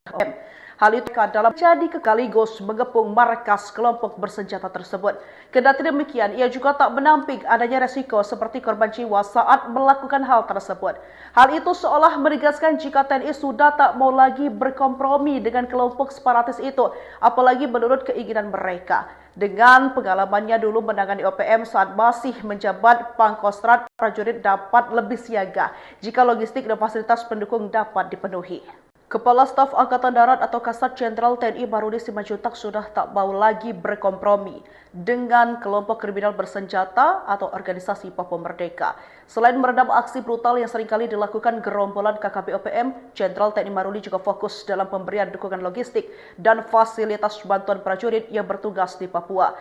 OPM. Hal itu dalam jadi sekaligus mengepung markas kelompok bersenjata tersebut. Kendati demikian, ia juga tak menampik adanya resiko seperti korban jiwa saat melakukan hal tersebut. Hal itu seolah menegaskan jika TNI sudah tak mau lagi berkompromi dengan kelompok separatis itu, apalagi menurut keinginan mereka. Dengan pengalamannya dulu menangani OPM saat masih menjabat Pangkostrat, prajurit dapat lebih siaga jika logistik dan fasilitas pendukung dapat dipenuhi. Kepala Staf Angkatan Darat atau Kasat Jenderal TNI Barudi Simanjuntak sudah tak mau lagi berkompromi dengan kelompok kriminal bersenjata atau organisasi Papua Merdeka. Selain meredam aksi brutal yang seringkali dilakukan gerombolan KKP OPM, Jenderal TNI Maruli juga fokus dalam pemberian dukungan logistik dan fasilitas bantuan prajurit yang bertugas di Papua.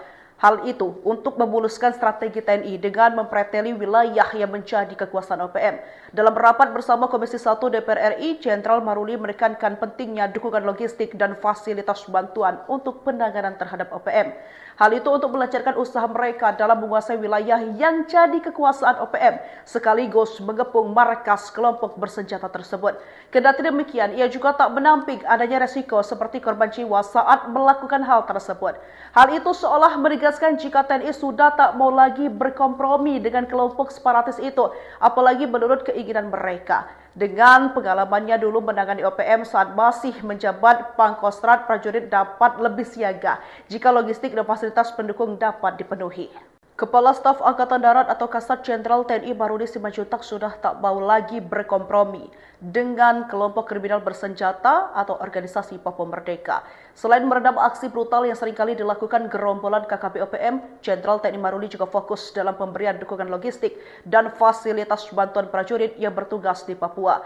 Hal itu untuk memuluskan strategi TNI dengan mempreteli wilayah yang menjadi kekuasaan OPM. Dalam rapat bersama Komisi 1 DPR RI, Jenderal Maruli menekankan pentingnya dukungan logistik dan fasilitas bantuan untuk penanganan terhadap OPM. Hal itu untuk melancarkan usaha mereka dalam menguasai wilayah yang jadi kekuasaan OPM, sekaligus mengepung markas kelompok bersenjata tersebut. Kendati demikian, ia juga tak menampik adanya resiko seperti korban jiwa saat melakukan hal tersebut. Hal itu seolah menegaskan menegaskan jika TNI sudah tak mau lagi berkompromi dengan kelompok separatis itu, apalagi menurut keinginan mereka. Dengan pengalamannya dulu menangani OPM saat masih menjabat, Pangkostrat prajurit dapat lebih siaga jika logistik dan fasilitas pendukung dapat dipenuhi. Kepala Staf Angkatan Darat atau Kasat Jenderal TNI Barudi Simanjuntak sudah tak mau lagi berkompromi dengan kelompok kriminal bersenjata atau organisasi Papua Merdeka. Selain meredam aksi brutal yang seringkali dilakukan gerombolan KKP OPM, Jenderal TNI Barudi juga fokus dalam pemberian dukungan logistik dan fasilitas bantuan prajurit yang bertugas di Papua.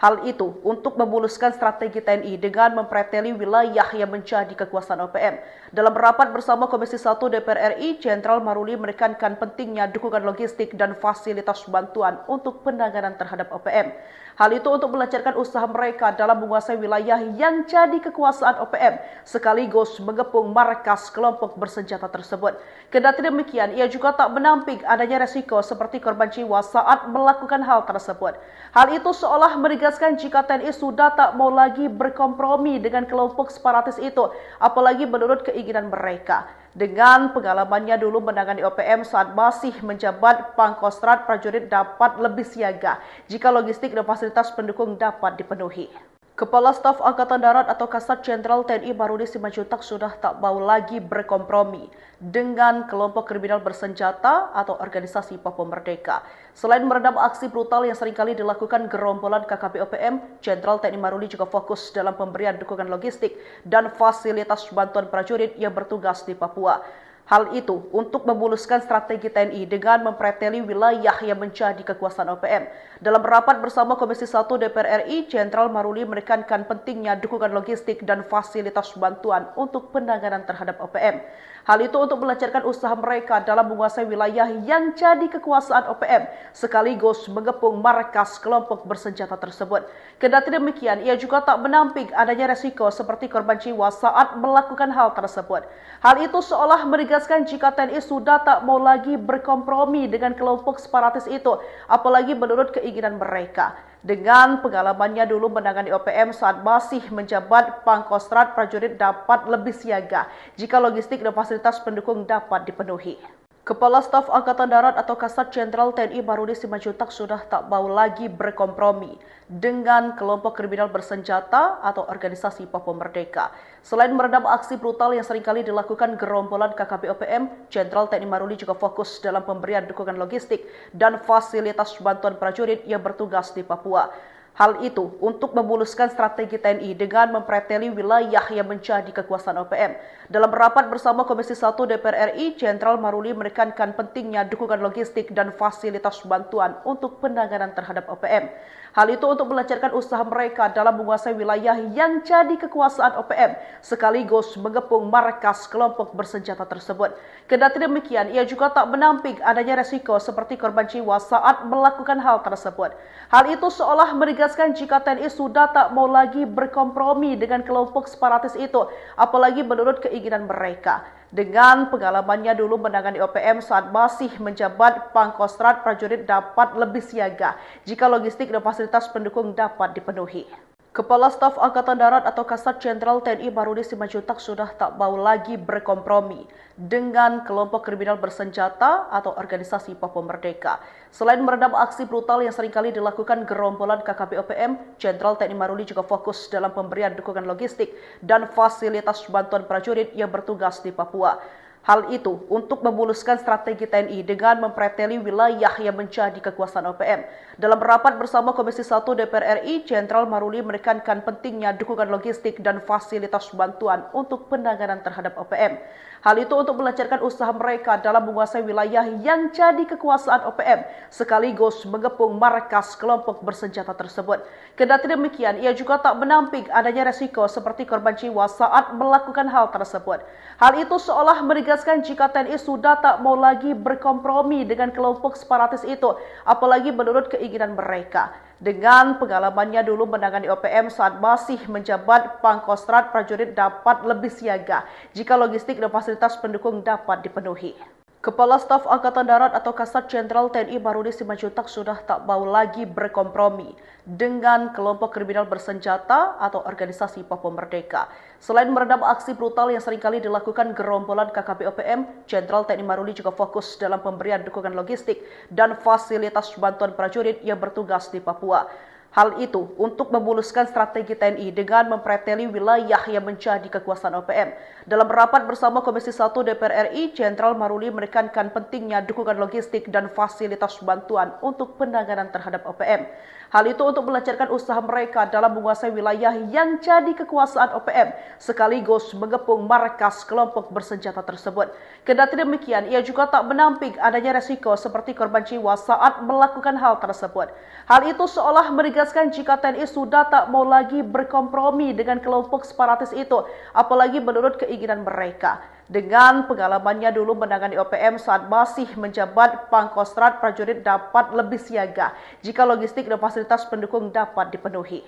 Hal itu untuk memuluskan strategi TNI dengan mempreteli wilayah yang menjadi kekuasaan OPM. Dalam rapat bersama Komisi 1 DPR RI, Jenderal Maruli menekankan pentingnya dukungan logistik dan fasilitas bantuan untuk penanganan terhadap OPM. Hal itu untuk melancarkan usaha mereka dalam menguasai wilayah yang jadi kekuasaan OPM, sekaligus mengepung markas kelompok bersenjata tersebut. Kendati demikian, ia juga tak menampik adanya resiko seperti korban jiwa saat melakukan hal tersebut. Hal itu seolah menegaskan jika TNI sudah tak mau lagi berkompromi dengan kelompok separatis itu, apalagi menurut keinginan mereka. Dengan pengalamannya dulu menangani OPM saat masih menjabat, Pangkostrat prajurit dapat lebih siaga jika logistik dan fasilitas pendukung dapat dipenuhi. Kepala Staf Angkatan Darat atau Kasat Jenderal TNI Barudi Simanjuntak sudah tak mau lagi berkompromi dengan kelompok kriminal bersenjata atau organisasi Papua Merdeka. Selain meredam aksi brutal yang seringkali dilakukan gerombolan KKP OPM, Jenderal TNI Barudi juga fokus dalam pemberian dukungan logistik dan fasilitas bantuan prajurit yang bertugas di Papua. Hal itu untuk memuluskan strategi TNI dengan mempreteli wilayah yang menjadi kekuasaan OPM. Dalam rapat bersama Komisi 1 DPR RI, Jenderal Maruli menekankan pentingnya dukungan logistik dan fasilitas bantuan untuk penanganan terhadap OPM. Hal itu untuk melancarkan usaha mereka dalam menguasai wilayah yang jadi kekuasaan OPM, sekaligus mengepung markas kelompok bersenjata tersebut. Kendati demikian, ia juga tak menampik adanya resiko seperti korban jiwa saat melakukan hal tersebut. Hal itu seolah menegaskan jika TNI sudah tak mau lagi berkompromi dengan kelompok separatis itu, apalagi menurut keinginan mereka. Dengan pengalamannya dulu menangani OPM saat masih menjabat, Pangkostrat prajurit dapat lebih siaga jika logistik dan fasilitas pendukung dapat dipenuhi. Kepala Staf Angkatan Darat atau Kasat Jenderal TNI Barudi Simanjuntak sudah tak mau lagi berkompromi dengan kelompok kriminal bersenjata atau organisasi Papua Merdeka. Selain meredam aksi brutal yang seringkali dilakukan gerombolan KKP OPM, Jenderal TNI Barudi juga fokus dalam pemberian dukungan logistik dan fasilitas bantuan prajurit yang bertugas di Papua. Hal itu untuk memuluskan strategi TNI dengan mempreteli wilayah yang menjadi kekuasaan OPM. Dalam rapat bersama Komisi 1 DPR RI, Jenderal Maruli menekankan pentingnya dukungan logistik dan fasilitas bantuan untuk penanganan terhadap OPM. Hal itu untuk melancarkan usaha mereka dalam menguasai wilayah yang jadi kekuasaan OPM, sekaligus mengepung markas kelompok bersenjata tersebut. Kendati demikian, ia juga tak menampik adanya resiko seperti korban jiwa saat melakukan hal tersebut. Hal itu seolah menegaskan jika TNI sudah tak mau lagi berkompromi dengan kelompok separatis itu, apalagi menurut keinginan mereka. Dengan pengalamannya dulu menangani OPM saat masih menjabat, Pangkostrat prajurit dapat lebih siaga jika logistik dan fasilitas pendukung dapat dipenuhi. Kepala Staf Angkatan Darat atau Kasat Jenderal TNI Barudi Simanjuntak sudah tak mau lagi berkompromi dengan kelompok kriminal bersenjata atau organisasi Papua Merdeka. Selain meredam aksi brutal yang seringkali dilakukan gerombolan KKP OPM, Jenderal TNI Barudi juga fokus dalam pemberian dukungan logistik dan fasilitas bantuan prajurit yang bertugas di Papua. Hal itu untuk memuluskan strategi TNI dengan mempreteli wilayah yang menjadi kekuasaan OPM. Dalam rapat bersama Komisi 1 DPR RI, Jenderal Maruli menekankan pentingnya dukungan logistik dan fasilitas bantuan untuk penanganan terhadap OPM. Hal itu untuk melancarkan usaha mereka dalam menguasai wilayah yang jadi kekuasaan OPM, sekaligus mengepung markas kelompok bersenjata tersebut. Kendati demikian, ia juga tak menampik adanya resiko seperti korban jiwa saat melakukan hal tersebut. Hal itu seolah menegaskan jika TNI sudah tak mau lagi berkompromi dengan kelompok separatis itu, apalagi menurut keinginan mereka. Dengan pengalamannya dulu menangani OPM saat masih menjabat, Pangkostrat prajurit dapat lebih siaga jika logistik dan fasilitas pendukung dapat dipenuhi. Kepala Staf Angkatan Darat atau Kasat Jenderal TNI Barudi Simanjuntak sudah tak mau lagi berkompromi dengan kelompok kriminal bersenjata atau organisasi Papua Merdeka. Selain meredam aksi brutal yang seringkali dilakukan gerombolan KKP OPM, Jenderal TNI Barudi juga fokus dalam pemberian dukungan logistik dan fasilitas bantuan prajurit yang bertugas di Papua. Hal itu untuk memuluskan strategi TNI dengan mempreteli wilayah yang menjadi kekuasaan OPM. Dalam rapat bersama Komisi 1 DPR RI, Jenderal Maruli menekankan pentingnya dukungan logistik dan fasilitas bantuan untuk penanganan terhadap OPM. Hal itu untuk melancarkan usaha mereka dalam menguasai wilayah yang jadi kekuasaan OPM, sekaligus mengepung markas kelompok bersenjata tersebut. Kendati demikian, ia juga tak menampik adanya resiko seperti korban jiwa saat melakukan hal tersebut. Hal itu seolah menegaskan jika TNI sudah tak mau lagi berkompromi dengan kelompok separatis itu, apalagi menurut keinginan mereka. Dengan pengalamannya dulu menangani OPM saat masih menjabat Pangkostrat, prajurit dapat lebih siaga jika logistik dan fasilitas pendukung dapat dipenuhi.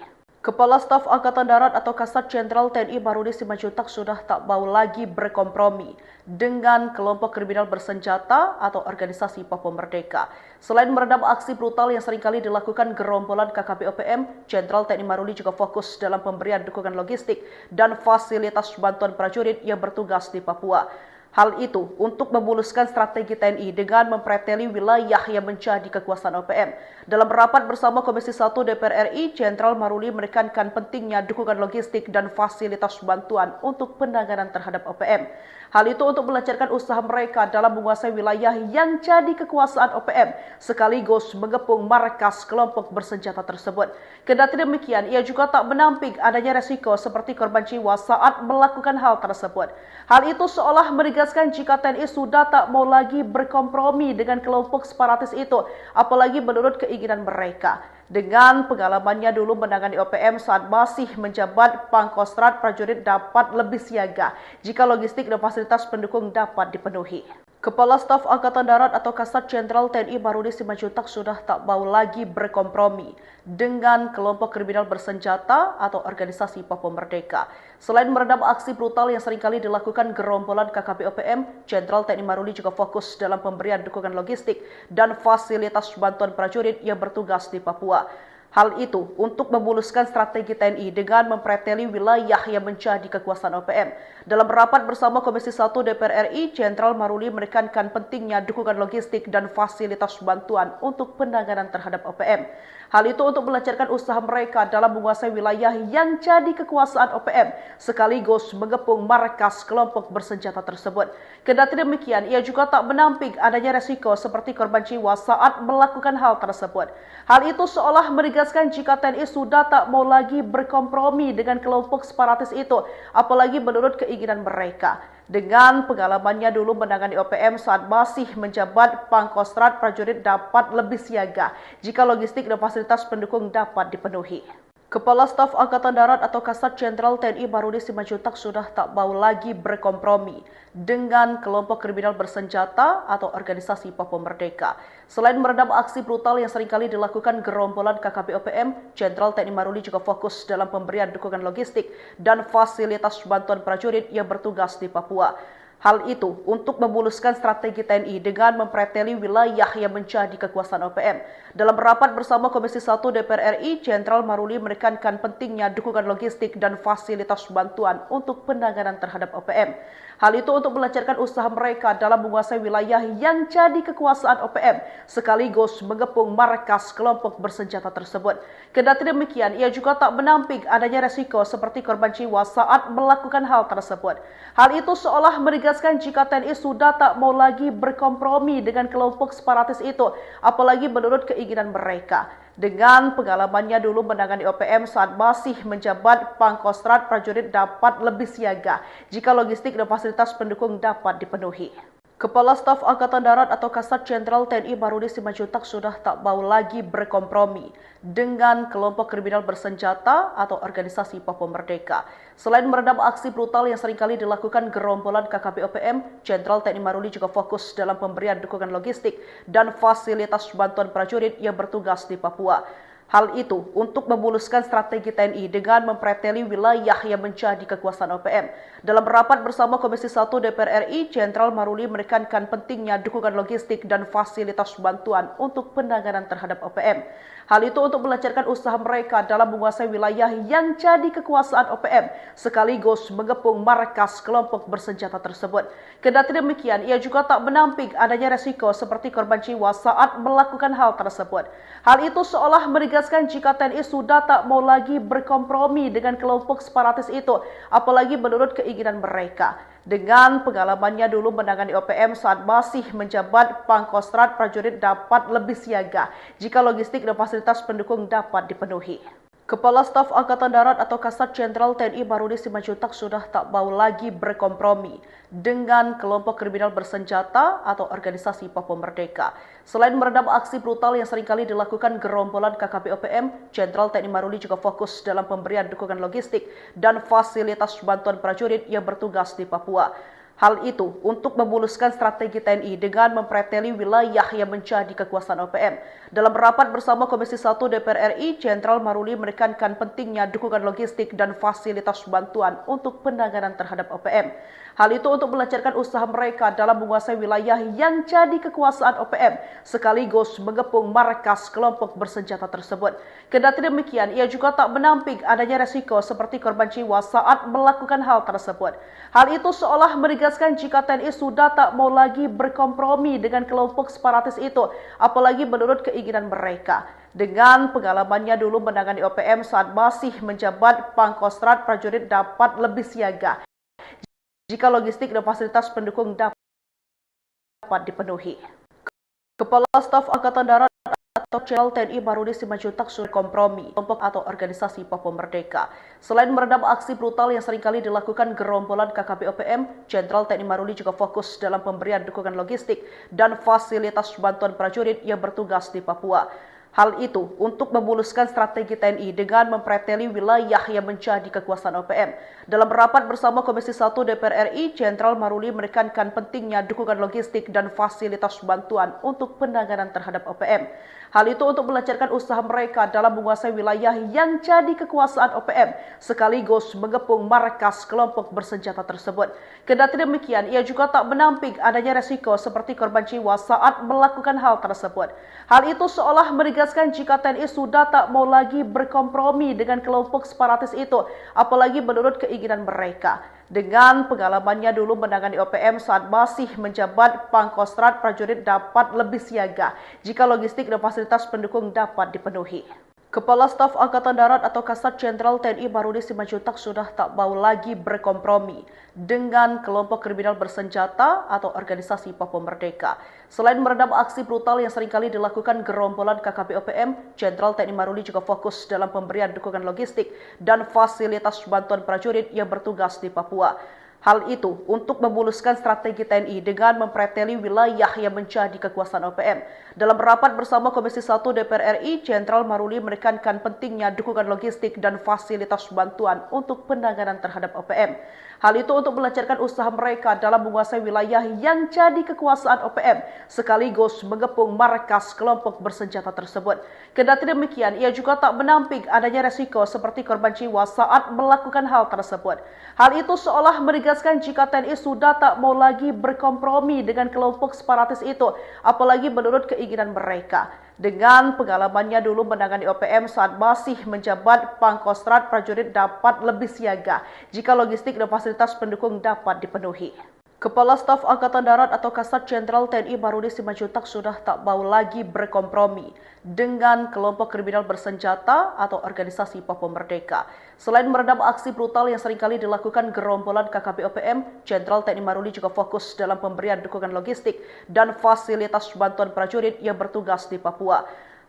Kepala Staf Angkatan Darat atau Kasat Jenderal TNI Barudi Simanjuntak sudah tak mau lagi berkompromi dengan kelompok kriminal bersenjata atau organisasi Papua Merdeka. Selain meredam aksi brutal yang seringkali dilakukan gerombolan KKP OPM, Jenderal TNI Barudi juga fokus dalam pemberian dukungan logistik dan fasilitas bantuan prajurit yang bertugas di Papua. Hal itu untuk memuluskan strategi TNI dengan mempreteli wilayah yang menjadi kekuasaan OPM. Dalam rapat bersama Komisi 1 DPR RI, Jenderal Maruli menekankan pentingnya dukungan logistik dan fasilitas bantuan untuk penanganan terhadap OPM. Hal itu untuk melancarkan usaha mereka dalam menguasai wilayah yang jadi kekuasaan OPM, sekaligus mengepung markas kelompok bersenjata tersebut. Kendati demikian, ia juga tak menampik adanya resiko seperti korban jiwa saat melakukan hal tersebut. Hal itu seolah menegaskan jika TNI sudah tak mau lagi berkompromi dengan kelompok separatis itu, apalagi menurut keinginan mereka. Dengan pengalamannya dulu menangani OPM saat masih menjabat Pangkostrat, prajurit dapat lebih siaga jika logistik dan fasilitas pendukung dapat dipenuhi. Kepala Staf Angkatan Darat atau Kasat Jenderal TNI Barudi Simanjuntak sudah tak mau lagi berkompromi dengan kelompok kriminal bersenjata atau organisasi Papua Merdeka. Selain meredam aksi brutal yang seringkali dilakukan gerombolan KKP OPM, Jenderal TNI Barudi juga fokus dalam pemberian dukungan logistik dan fasilitas bantuan prajurit yang bertugas di Papua. Hal itu untuk memuluskan strategi TNI dengan mempreteli wilayah yang menjadi kekuasaan OPM. Dalam rapat bersama Komisi 1 DPR RI, Jenderal Maruli menekankan pentingnya dukungan logistik dan fasilitas bantuan untuk penanganan terhadap OPM. Hal itu untuk melancarkan usaha mereka dalam menguasai wilayah yang jadi kekuasaan OPM, sekaligus mengepung markas kelompok bersenjata tersebut. Kendati demikian, ia juga tak menampik adanya resiko seperti korban jiwa saat melakukan hal tersebut. Hal itu seolah menegaskan jika TNI sudah tak mau lagi berkompromi dengan kelompok separatis itu, apalagi menurut keinginan mereka. Dengan pengalamannya dulu menangani OPM saat masih menjabat Pangkostrat, prajurit dapat lebih siaga jika logistik dan fasilitas pendukung dapat dipenuhi. Kepala Staf Angkatan Darat atau Kasat Jenderal TNI Barudi Simanjuntak sudah tak mau lagi berkompromi dengan kelompok kriminal bersenjata atau organisasi Papua Merdeka. Selain meredam aksi brutal yang seringkali dilakukan gerombolan KKP OPM, Jenderal TNI Barudi juga fokus dalam pemberian dukungan logistik dan fasilitas bantuan prajurit yang bertugas di Papua. Hal itu untuk memuluskan strategi TNI dengan mempreteli wilayah yang menjadi kekuasaan OPM. Dalam rapat bersama Komisi 1 DPR RI, Jenderal Maruli menekankan pentingnya dukungan logistik dan fasilitas bantuan untuk penanganan terhadap OPM. Hal itu untuk melancarkan usaha mereka dalam menguasai wilayah yang jadi kekuasaan OPM, sekaligus mengepung markas kelompok bersenjata tersebut. Kendati demikian, ia juga tak menampik adanya resiko seperti korban jiwa saat melakukan hal tersebut. Hal itu seolah menegaskan jika TNI sudah tak mau lagi berkompromi dengan kelompok separatis itu, apalagi menurut keinginan mereka. Dengan pengalamannya dulu menangani OPM saat masih menjabat Pangkostrat, prajurit dapat lebih siaga jika logistik dan fasilitas pendukung dapat dipenuhi. Kepala Staf Angkatan Darat atau Kasat Jenderal TNI Barudi Simanjuntak sudah tak mau lagi berkompromi dengan kelompok kriminal bersenjata atau organisasi Papua Merdeka. Selain meredam aksi brutal yang seringkali dilakukan gerombolan KKP OPM, Jenderal TNI Barudi juga fokus dalam pemberian dukungan logistik dan fasilitas bantuan prajurit yang bertugas di Papua. Hal itu untuk memuluskan strategi TNI dengan mempreteli wilayah yang menjadi kekuasaan OPM. Dalam rapat bersama Komisi 1 DPR RI, Jenderal Maruli menekankan pentingnya dukungan logistik dan fasilitas bantuan untuk penanganan terhadap OPM. Hal itu untuk melancarkan usaha mereka dalam menguasai wilayah yang jadi kekuasaan OPM, sekaligus mengepung markas kelompok bersenjata tersebut. Kendati demikian, ia juga tak menampik adanya resiko seperti korban jiwa saat melakukan hal tersebut. Hal itu seolah menegaskan jika TNI sudah tak mau lagi berkompromi dengan kelompok separatis itu, apalagi menurut keinginan mereka. Dengan pengalamannya dulu menangani OPM saat masih menjabat Pangkostrat, prajurit dapat lebih siaga jika logistik dan fasilitas pendukung dapat dipenuhi. Kepala Staf Angkatan Darat atau Kasat Jenderal TNI Maruli Simanjuntak sudah tak mau lagi berkompromi dengan kelompok kriminal bersenjata atau organisasi Papua Merdeka. Selain meredam aksi brutal yang seringkali dilakukan gerombolan KKP OPM, Jenderal TNI Maruli juga fokus dalam pemberian dukungan logistik dan fasilitas bantuan prajurit yang bertugas di Papua. Hal itu untuk memuluskan strategi TNI dengan mempreteli wilayah yang menjadi kekuasaan OPM. Dalam rapat bersama Komisi 1 DPR RI, Jenderal Maruli menekankan pentingnya dukungan logistik dan fasilitas bantuan untuk penanganan terhadap OPM. Hal itu untuk melancarkan usaha mereka dalam menguasai wilayah yang jadi kekuasaan OPM, sekaligus mengepung markas kelompok bersenjata tersebut. Kendati demikian, ia juga tak menampik adanya resiko seperti korban jiwa saat melakukan hal tersebut. Hal itu seolah menegaskan jika TNI sudah tak mau lagi berkompromi dengan kelompok separatis itu, apalagi menurut keinginan mereka. Dengan pengalamannya dulu menangani OPM saat masih menjabat Pangkostrat, prajurit dapat lebih siaga jika logistik dan fasilitas pendukung dapat dipenuhi. Kepala Staf Angkatan Darat atau Jenderal TNI Maruli Simanjuntak sudah kompromi kelompok atau organisasi Papua Merdeka. Selain meredam aksi brutal yang seringkali dilakukan gerombolan KKP OPM, Jenderal TNI Maruli juga fokus dalam pemberian dukungan logistik dan fasilitas bantuan prajurit yang bertugas di Papua. Hal itu untuk memuluskan strategi TNI dengan mempreteli wilayah yang menjadi kekuasaan OPM. Dalam rapat bersama Komisi 1 DPR RI, Jenderal Maruli menekankan pentingnya dukungan logistik dan fasilitas bantuan untuk penanganan terhadap OPM. Hal itu untuk melancarkan usaha mereka dalam menguasai wilayah yang jadi kekuasaan OPM, sekaligus mengepung markas kelompok bersenjata tersebut. Kendati demikian, ia juga tak menampik adanya resiko seperti korban jiwa saat melakukan hal tersebut. Hal itu seolah menegaskan jika TNI sudah tak mau lagi berkompromi dengan kelompok separatis itu, apalagi menurut keinginan mereka. Dengan pengalamannya dulu menangani OPM saat masih menjabat Pangkostrat, prajurit dapat lebih siaga jika logistik dan fasilitas pendukung dapat dipenuhi. Kepala Staf Angkatan Darat atau Kasat Jenderal TNI Maruli Simanjuntak sudah tak mau lagi berkompromi dengan kelompok kriminal bersenjata atau organisasi Papua Merdeka. Selain meredam aksi brutal yang seringkali dilakukan gerombolan KKP OPM, Jenderal TNI Maruli juga fokus dalam pemberian dukungan logistik dan fasilitas bantuan prajurit yang bertugas di Papua. Hal itu untuk memuluskan strategi TNI dengan mempreteli wilayah yang menjadi kekuasaan OPM. Dalam rapat bersama Komisi 1 DPR RI, Jenderal Maruli menekankan pentingnya dukungan logistik dan fasilitas bantuan untuk penanganan terhadap OPM. Hal itu untuk melancarkan usaha mereka dalam menguasai wilayah yang jadi kekuasaan OPM, sekaligus mengepung markas kelompok bersenjata tersebut. Kendati demikian, ia juga tak menampik adanya resiko seperti korban jiwa saat melakukan hal tersebut. Hal itu seolah menegaskan jika TNI sudah tak mau lagi berkompromi dengan kelompok separatis itu, apalagi menurut keinginan mereka. Dengan pengalamannya dulu menangani OPM saat masih menjabat Pangkostrat, prajurit dapat lebih siaga jika logistik dan fasilitas pendukung dapat dipenuhi. Kepala Staf Angkatan Darat atau Kasat Jenderal TNI Maruli Simanjuntak sudah tak mau lagi berkompromi dengan kelompok kriminal bersenjata atau organisasi Papua Merdeka. Selain meredam aksi brutal yang seringkali dilakukan gerombolan KKP OPM, Jenderal TNI Maruli juga fokus dalam pemberian dukungan logistik dan fasilitas bantuan prajurit yang bertugas di Papua.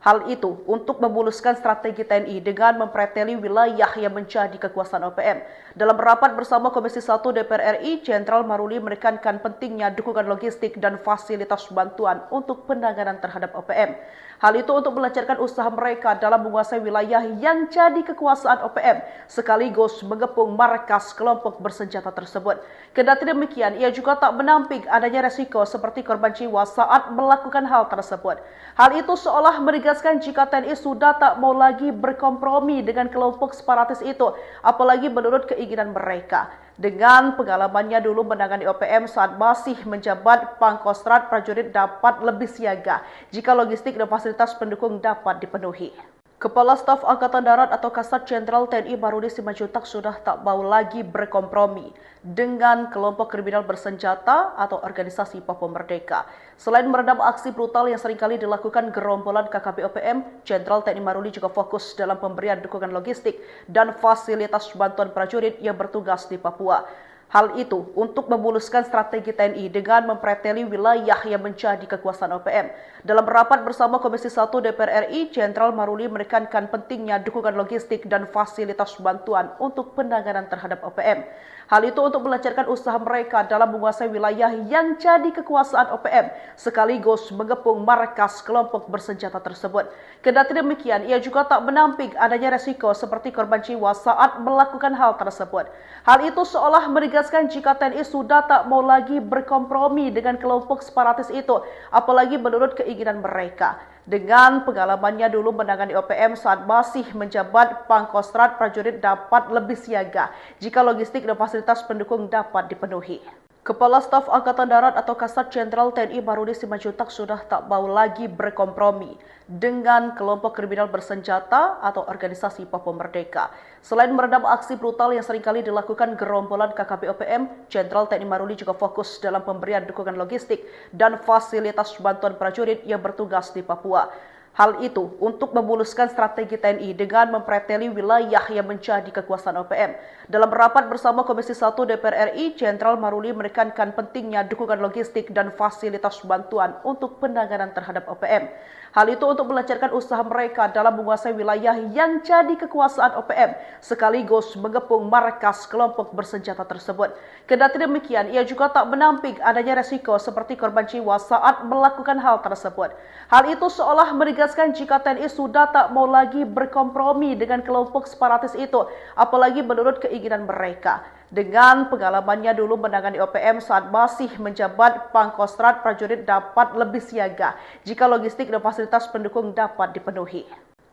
Hal itu untuk memuluskan strategi TNI dengan mempreteli wilayah yang menjadi kekuasaan OPM. Dalam rapat bersama Komisi 1 DPR RI, Jenderal Maruli menekankan pentingnya dukungan logistik dan fasilitas bantuan untuk penanganan terhadap OPM. Hal itu untuk melancarkan usaha mereka dalam menguasai wilayah yang jadi kekuasaan OPM, sekaligus mengepung markas kelompok bersenjata tersebut. Kendati demikian, ia juga tak menampik adanya resiko seperti korban jiwa saat melakukan hal tersebut. Hal itu seolah menegaskan jika TNI sudah tak mau lagi berkompromi dengan kelompok separatis itu, apalagi menurut keinginan mereka. Dengan pengalamannya dulu menangani OPM saat masih menjabat Pangkostrat, prajurit dapat lebih siaga jika logistik dan fasilitas pendukung dapat dipenuhi. Kepala Staf Angkatan Darat atau Kasat Jenderal TNI Marudi Simanjuntak sudah tak mau lagi berkompromi dengan kelompok kriminal bersenjata atau organisasi Papua Merdeka. Selain meredam aksi brutal yang seringkali dilakukan gerombolan KKP OPM, Jenderal TNI Marudi juga fokus dalam pemberian dukungan logistik dan fasilitas bantuan prajurit yang bertugas di Papua. Hal itu untuk memuluskan strategi TNI dengan mempreteli wilayah yang menjadi kekuasaan OPM. Dalam rapat bersama Komisi 1 DPR RI, Jenderal Maruli menekankan pentingnya dukungan logistik dan fasilitas bantuan untuk penanganan terhadap OPM. Hal itu untuk melancarkan usaha mereka dalam menguasai wilayah yang jadi kekuasaan OPM, sekaligus mengepung markas kelompok bersenjata tersebut. Kendati demikian, ia juga tak menampik adanya resiko seperti korban jiwa saat melakukan hal tersebut. Hal itu seolah menegaskan jika TNI sudah tak mau lagi berkompromi dengan kelompok separatis itu, apalagi menurut keinginan mereka. Dengan pengalamannya dulu menangani OPM saat masih menjabat Pangkostrat, prajurit dapat lebih siaga jika logistik dan fasilitas pendukung dapat dipenuhi. Kepala Staf Angkatan Darat atau Kasat Jenderal TNI Marudi Simanjuntak sudah tak mau lagi berkompromi dengan kelompok kriminal bersenjata atau organisasi Papua Merdeka. Selain meredam aksi brutal yang seringkali dilakukan gerombolan KKP OPM, Jenderal TNI Marudi juga fokus dalam pemberian dukungan logistik dan fasilitas bantuan prajurit yang bertugas di Papua. Hal itu untuk memuluskan strategi TNI dengan mempreteli wilayah yang menjadi kekuasaan OPM. Dalam rapat bersama Komisi 1 DPR RI, Jenderal Maruli menekankan pentingnya dukungan logistik dan fasilitas bantuan untuk penanganan terhadap OPM. Hal itu untuk melancarkan usaha mereka dalam menguasai wilayah yang jadi kekuasaan OPM, sekaligus mengepung markas kelompok bersenjata tersebut. Kendati demikian, ia juga tak menampik adanya resiko seperti korban jiwa saat melakukan hal tersebut. Hal itu seolah menegaskan jika TNI sudah tak mau lagi berkompromi dengan kelompok separatis itu, apalagi menurut keinginan mereka. Dengan pengalamannya dulu menangani OPM saat masih menjabat Pangkostrat, prajurit dapat lebih siaga jika logistik dan fasilitas pendukung dapat dipenuhi.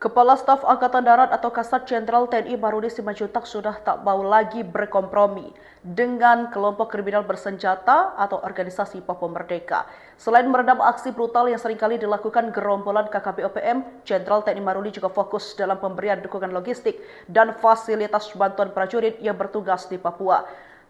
Kepala Staf Angkatan Darat atau Kasat Jenderal TNI Marudi Simanjuntak sudah tak mau lagi berkompromi dengan kelompok kriminal bersenjata atau organisasi Papua Merdeka. Selain meredam aksi brutal yang seringkali dilakukan gerombolan KKP OPM, Jenderal TNI Marudi juga fokus dalam pemberian dukungan logistik dan fasilitas bantuan prajurit yang bertugas di Papua.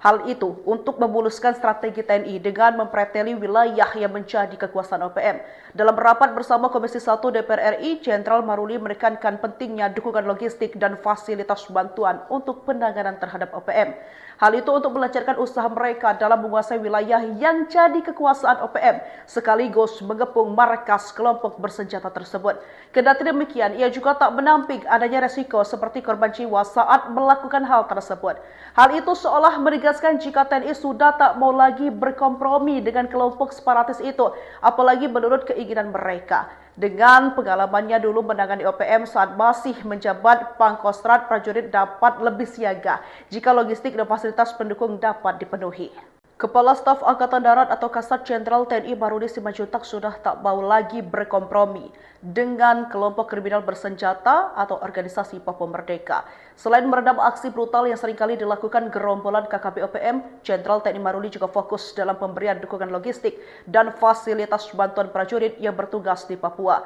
Hal itu untuk memuluskan strategi TNI dengan mempreteli wilayah yang menjadi kekuasaan OPM. Dalam rapat bersama Komisi 1 DPR RI, Jenderal Maruli menekankan pentingnya dukungan logistik dan fasilitas bantuan untuk penanganan terhadap OPM. Hal itu untuk melancarkan usaha mereka dalam menguasai wilayah yang jadi kekuasaan OPM, sekaligus mengepung markas kelompok bersenjata tersebut. Kendati demikian, ia juga tak menampik adanya resiko seperti korban jiwa saat melakukan hal tersebut. Hal itu seolah menegaskan jika TNI sudah tak mau lagi berkompromi dengan kelompok separatis itu, apalagi menurut keinginan mereka. Dengan pengalamannya dulu menangani OPM saat masih menjabat Pangkostrat, prajurit dapat lebih siaga jika logistik dan fasilitas pendukung dapat dipenuhi. Kepala Staf Angkatan Darat atau Kasat Jenderal TNI Marudi Simanjuntak sudah tak mau lagi berkompromi dengan kelompok kriminal bersenjata atau organisasi Papua Merdeka. Selain meredam aksi brutal yang seringkali dilakukan gerombolan KKP OPM, Jenderal TNI Marudi juga fokus dalam pemberian dukungan logistik dan fasilitas bantuan prajurit yang bertugas di Papua.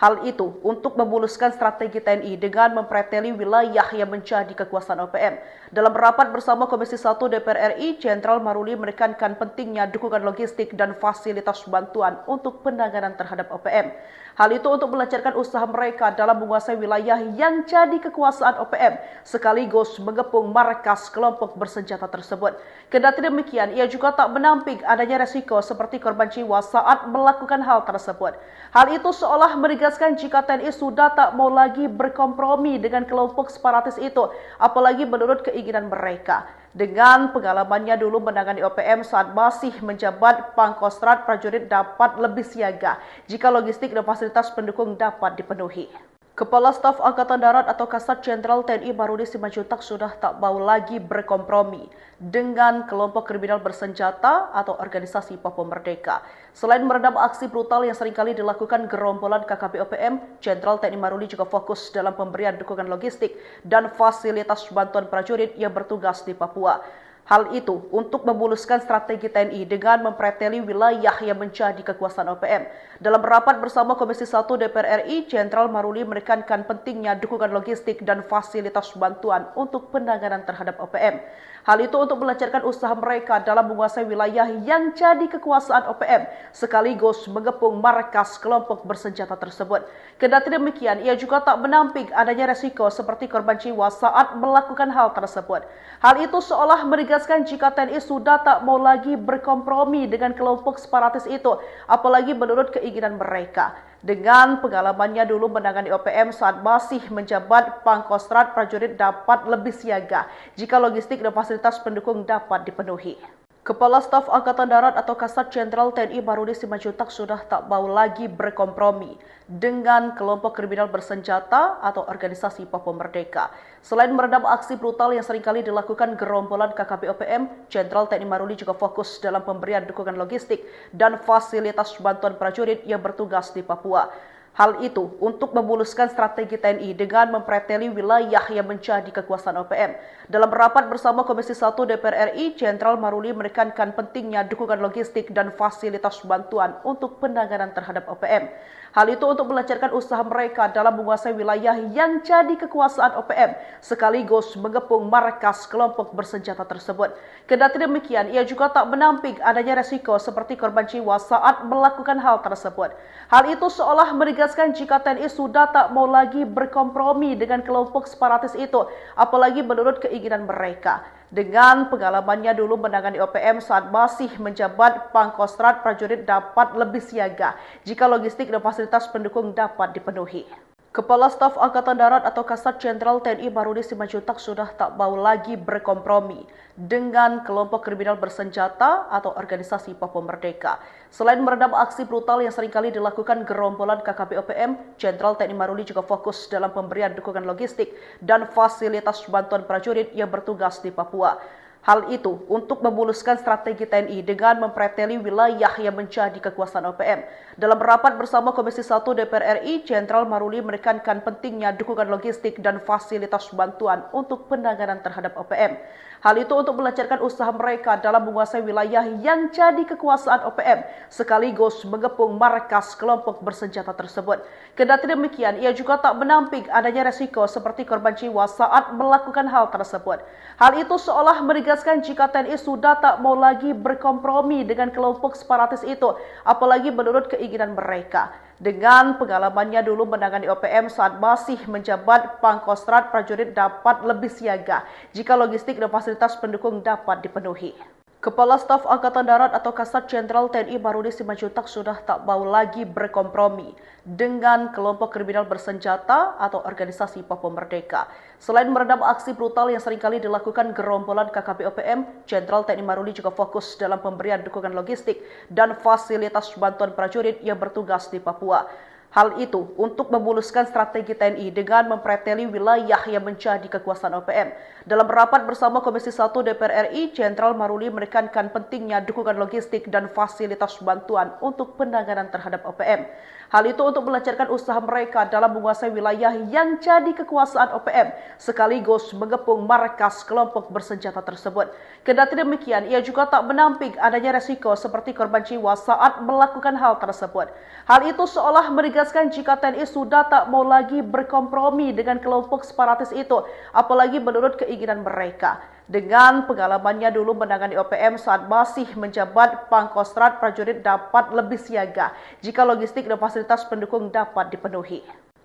Hal itu untuk memuluskan strategi TNI dengan mempreteli wilayah yang menjadi kekuasaan OPM. Dalam rapat bersama Komisi 1 DPR RI, Jenderal Maruli menekankan pentingnya dukungan logistik dan fasilitas bantuan untuk penanganan terhadap OPM. Hal itu untuk melancarkan usaha mereka dalam menguasai wilayah yang jadi kekuasaan OPM, sekaligus mengepung markas kelompok bersenjata tersebut. Kendati demikian, ia juga tak menampik adanya resiko seperti korban jiwa saat melakukan hal tersebut. Hal itu seolah menegaskan jika TNI sudah tak mau lagi berkompromi dengan kelompok separatis itu, apalagi menurut keinginan mereka. Dengan pengalamannya dulu menangani OPM saat masih menjabat, Pangkostrat prajurit dapat lebih siaga jika logistik dan fasilitas pendukung dapat dipenuhi. Kepala Staf Angkatan Darat atau Kasat Jenderal TNI Barudi Simanjuntak sudah tak mau lagi berkompromi dengan kelompok kriminal bersenjata atau organisasi Papua Merdeka. Selain meredam aksi brutal yang seringkali dilakukan gerombolan KKP OPM, Jenderal TNI Barudi juga fokus dalam pemberian dukungan logistik dan fasilitas bantuan prajurit yang bertugas di Papua. Hal itu untuk memuluskan strategi TNI dengan mempreteli wilayah yang menjadi kekuasaan OPM. Dalam rapat bersama Komisi 1 DPR RI, Jenderal Maruli menekankan pentingnya dukungan logistik dan fasilitas bantuan untuk penanganan terhadap OPM. Hal itu untuk melancarkan usaha mereka dalam menguasai wilayah yang jadi kekuasaan OPM, sekaligus mengepung markas kelompok bersenjata tersebut. Kendati demikian, ia juga tak menampik adanya resiko seperti korban jiwa saat melakukan hal tersebut. Hal itu seolah menegaskan jika TNI sudah tak mau lagi berkompromi dengan kelompok separatis itu, apalagi menurut keinginan mereka. Dengan pengalamannya dulu menangani OPM saat masih menjabat, Pangkostrat prajurit dapat lebih siaga jika logistik dan fasilitas pendukung dapat dipenuhi. Kepala Staf Angkatan Darat atau Kasat Jenderal TNI Barudi Simanjuntak sudah tak mau lagi berkompromi dengan kelompok kriminal bersenjata atau organisasi Papua Merdeka. Selain meredam aksi brutal yang seringkali dilakukan gerombolan KKP OPM, Jenderal TNI Barudi juga fokus dalam pemberian dukungan logistik dan fasilitas bantuan prajurit yang bertugas di Papua. Hal itu untuk memuluskan strategi TNI dengan mempreteli wilayah yang menjadi kekuasaan OPM. Dalam rapat bersama Komisi 1 DPR RI, Jenderal Maruli menekankan pentingnya dukungan logistik dan fasilitas bantuan untuk penanganan terhadap OPM. Hal itu untuk melancarkan usaha mereka dalam menguasai wilayah yang jadi kekuasaan OPM, sekaligus mengepung markas kelompok bersenjata tersebut. Kendati demikian, ia juga tak menampik adanya resiko seperti korban jiwa saat melakukan hal tersebut. Hal itu seolah menegaskan jika TNI sudah tak mau lagi berkompromi dengan kelompok separatis itu, apalagi menurut keinginan mereka. Dengan pengalamannya dulu menangani OPM saat masih menjabat, Pangkostrat prajurit dapat lebih siaga jika logistik dan fasilitas pendukung dapat dipenuhi. Kepala Staf Angkatan Darat atau Kasat Jenderal TNI Barudi Simanjuntak sudah tak mau lagi berkompromi dengan kelompok kriminal bersenjata atau organisasi Papua Merdeka. Selain meredam aksi brutal yang seringkali dilakukan gerombolan KKP OPM, Jenderal TNI Barudi juga fokus dalam pemberian dukungan logistik dan fasilitas bantuan prajurit yang bertugas di Papua. Hal itu untuk memuluskan strategi TNI dengan mempreteli wilayah yang menjadi kekuasaan OPM. Dalam rapat bersama Komisi 1 DPR RI, Jenderal Maruli menekankan pentingnya dukungan logistik dan fasilitas bantuan untuk penanganan terhadap OPM. Hal itu untuk melancarkan usaha mereka dalam menguasai wilayah yang jadi kekuasaan OPM, sekaligus mengepung markas kelompok bersenjata tersebut. Kendati demikian, ia juga tak menampik adanya resiko seperti korban jiwa saat melakukan hal tersebut. Hal itu seolah menegaskan jika TNI sudah tak mau lagi berkompromi dengan kelompok separatis itu, apalagi menurut keinginan mereka. Dengan pengalamannya dulu menangani OPM saat masih menjabat, Pangkostrat prajurit dapat lebih siaga jika logistik dan fasilitas pendukung dapat dipenuhi. Kepala Staf Angkatan Darat atau Kasat Jenderal TNI Barudi Simanjuntak sudah tak mau lagi berkompromi dengan kelompok kriminal bersenjata atau organisasi Papua Merdeka. Selain meredam aksi brutal yang seringkali dilakukan gerombolan KKP OPM, Jenderal TNI Barudi juga fokus dalam pemberian dukungan logistik dan fasilitas bantuan prajurit yang bertugas di Papua. Hal itu untuk memuluskan strategi TNI dengan mempreteli wilayah yang menjadi kekuasaan OPM. Dalam rapat bersama Komisi 1 DPR RI, Jenderal Maruli menekankan pentingnya dukungan logistik dan fasilitas bantuan untuk penanganan terhadap OPM. Hal itu untuk melancarkan usaha mereka dalam menguasai wilayah yang jadi kekuasaan OPM, sekaligus mengepung markas kelompok bersenjata tersebut. Kendati demikian, ia juga tak menampik adanya resiko seperti korban jiwa saat melakukan hal tersebut. Hal itu seolah menegaskan jika TNI sudah tak mau lagi berkompromi dengan kelompok separatis itu, apalagi menurut keinginan mereka. Dengan pengalamannya dulu menangani OPM saat masih menjabat, Pangkostrat prajurit dapat lebih siaga jika logistik dan fasilitas pendukung dapat dipenuhi.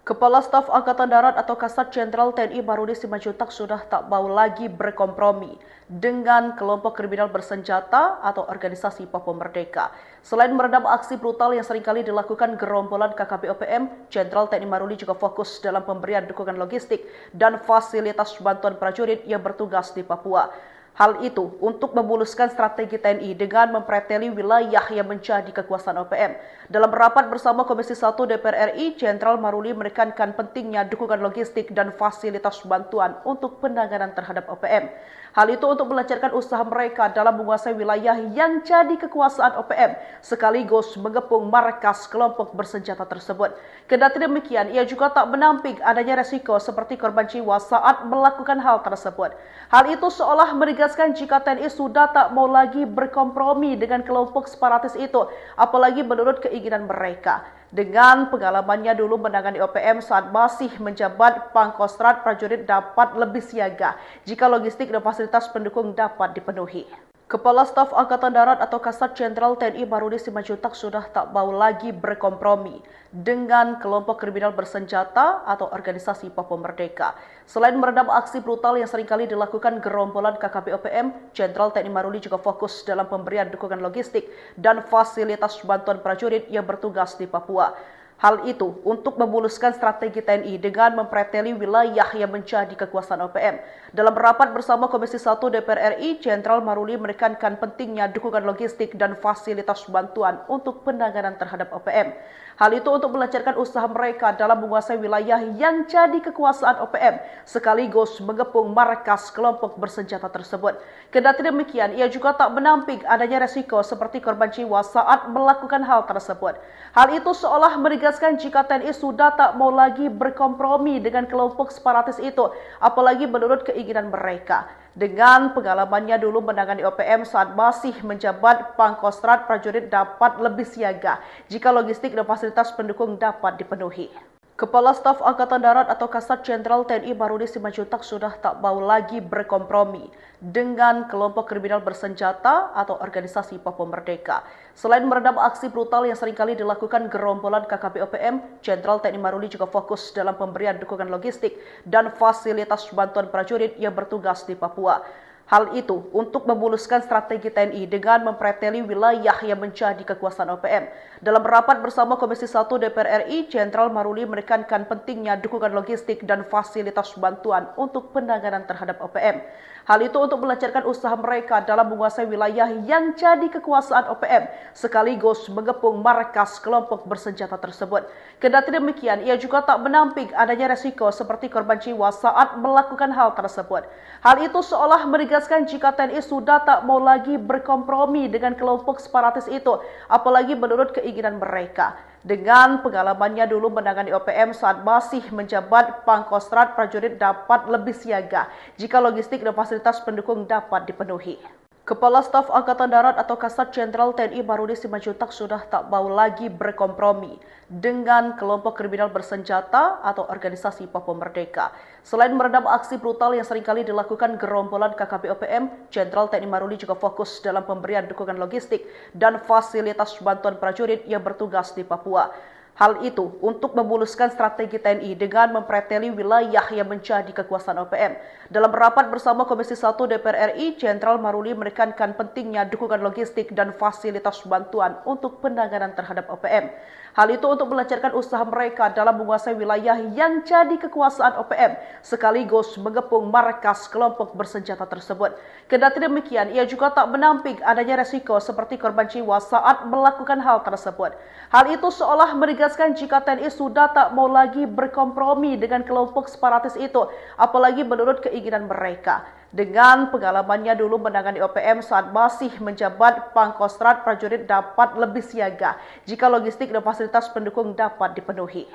Kepala Staf Angkatan Darat atau Kasat Jenderal TNI Barudi Simanjuntak sudah tak mau lagi berkompromi dengan kelompok kriminal bersenjata atau organisasi Papua Merdeka. Selain meredam aksi brutal yang seringkali dilakukan gerombolan KKP OPM, Jenderal TNI Barudi juga fokus dalam pemberian dukungan logistik dan fasilitas bantuan prajurit yang bertugas di Papua. Hal itu untuk memuluskan strategi TNI dengan mempreteli wilayah yang menjadi kekuasaan OPM. Dalam rapat bersama Komisi 1 DPR RI, Jenderal Maruli menekankan pentingnya dukungan logistik dan fasilitas bantuan untuk penanganan terhadap OPM. Hal itu untuk melancarkan usaha mereka dalam menguasai wilayah yang jadi kekuasaan OPM, sekaligus mengepung markas kelompok bersenjata tersebut. Kendati demikian, ia juga tak menampik adanya resiko seperti korban jiwa saat melakukan hal tersebut. Hal itu seolah menegaskan jika TNI sudah tak mau lagi berkompromi dengan kelompok separatis itu, apalagi menurut keinginan mereka. Dengan pengalamannya dulu menangani OPM saat masih menjabat Pangkostrat, prajurit dapat lebih siaga jika logistik dan fasilitas pendukung dapat dipenuhi. Kepala Staf Angkatan Darat atau Kasat Jenderal TNI Maruli Simanjuntak sudah tak mau lagi berkompromi dengan kelompok kriminal bersenjata atau organisasi Papua Merdeka. Selain meredam aksi brutal yang seringkali dilakukan gerombolan KKP OPM, Jenderal TNI Maruli juga fokus dalam pemberian dukungan logistik dan fasilitas bantuan prajurit yang bertugas di Papua. Hal itu untuk memuluskan strategi TNI dengan mempreteli wilayah yang menjadi kekuasaan OPM. Dalam rapat bersama Komisi 1 DPR RI, Jenderal Maruli menekankan pentingnya dukungan logistik dan fasilitas bantuan untuk penanganan terhadap OPM. Hal itu untuk melancarkan usaha mereka dalam menguasai wilayah yang jadi kekuasaan OPM, sekaligus mengepung markas kelompok bersenjata tersebut. Kendati demikian, ia juga tak menampik adanya resiko seperti korban jiwa saat melakukan hal tersebut. Hal itu seolah menegaskan jika TNI sudah tak mau lagi berkompromi dengan kelompok separatis itu, apalagi menurut keinginan mereka. Dengan pengalamannya dulu menangani OPM saat masih menjabat Pangkostrat, prajurit dapat lebih siaga jika logistik dan fasilitas pendukung dapat dipenuhi. Kepala Staf Angkatan Darat atau Kasat Jenderal TNI Maruli Simanjuntak sudah tak mau lagi berkompromi dengan kelompok kriminal bersenjata atau organisasi Papua Merdeka. Selain meredam aksi brutal yang seringkali dilakukan gerombolan KKP OPM, Jenderal TNI Maruli juga fokus dalam pemberian dukungan logistik dan fasilitas bantuan prajurit yang bertugas di Papua. Hal itu untuk memuluskan strategi TNI dengan mempreteli wilayah yang menjadi kekuasaan OPM. Dalam rapat bersama Komisi 1 DPR RI, Jenderal Maruli menekankan pentingnya dukungan logistik dan fasilitas bantuan untuk penanganan terhadap OPM. Hal itu untuk melancarkan usaha mereka dalam menguasai wilayah yang jadi kekuasaan OPM, sekaligus mengepung markas kelompok bersenjata tersebut. Kendati demikian, ia juga tak menampik adanya resiko seperti korban jiwa saat melakukan hal tersebut. Hal itu seolah menegaskan jika TNI sudah tak mau lagi berkompromi dengan kelompok separatis itu, apalagi menurut keinginan mereka. Dengan pengalamannya dulu menangani OPM saat masih menjabat Pangkostrat, prajurit dapat lebih siaga jika logistik dan fasilitas pendukung dapat dipenuhi. Kepala Staf Angkatan Darat atau Kasat Jenderal TNI Maruli Simanjuntak sudah tak mau lagi berkompromi dengan kelompok kriminal bersenjata atau organisasi Papua Merdeka. Selain meredam aksi brutal yang seringkali dilakukan gerombolan KKP OPM, Jenderal TNI Maruli juga fokus dalam pemberian dukungan logistik dan fasilitas bantuan prajurit yang bertugas di Papua. Hal itu untuk memuluskan strategi TNI dengan mempreteli wilayah yang menjadi kekuasaan OPM. Dalam rapat bersama Komisi 1 DPR RI, Jenderal Maruli menekankan pentingnya dukungan logistik dan fasilitas bantuan untuk penanganan terhadap OPM. Hal itu untuk melancarkan usaha mereka dalam menguasai wilayah yang jadi kekuasaan OPM, sekaligus mengepung markas kelompok bersenjata tersebut. Kendati demikian, ia juga tak menampik adanya resiko seperti korban jiwa saat melakukan hal tersebut. Hal itu seolah menegaskan jika TNI sudah tak mau lagi berkompromi dengan kelompok separatis itu, apalagi menurut keinginan mereka. Dengan pengalamannya dulu menangani OPM saat masih menjabat Pangkostrat, prajurit dapat lebih siaga jika logistik dan fasilitas pendukung dapat dipenuhi.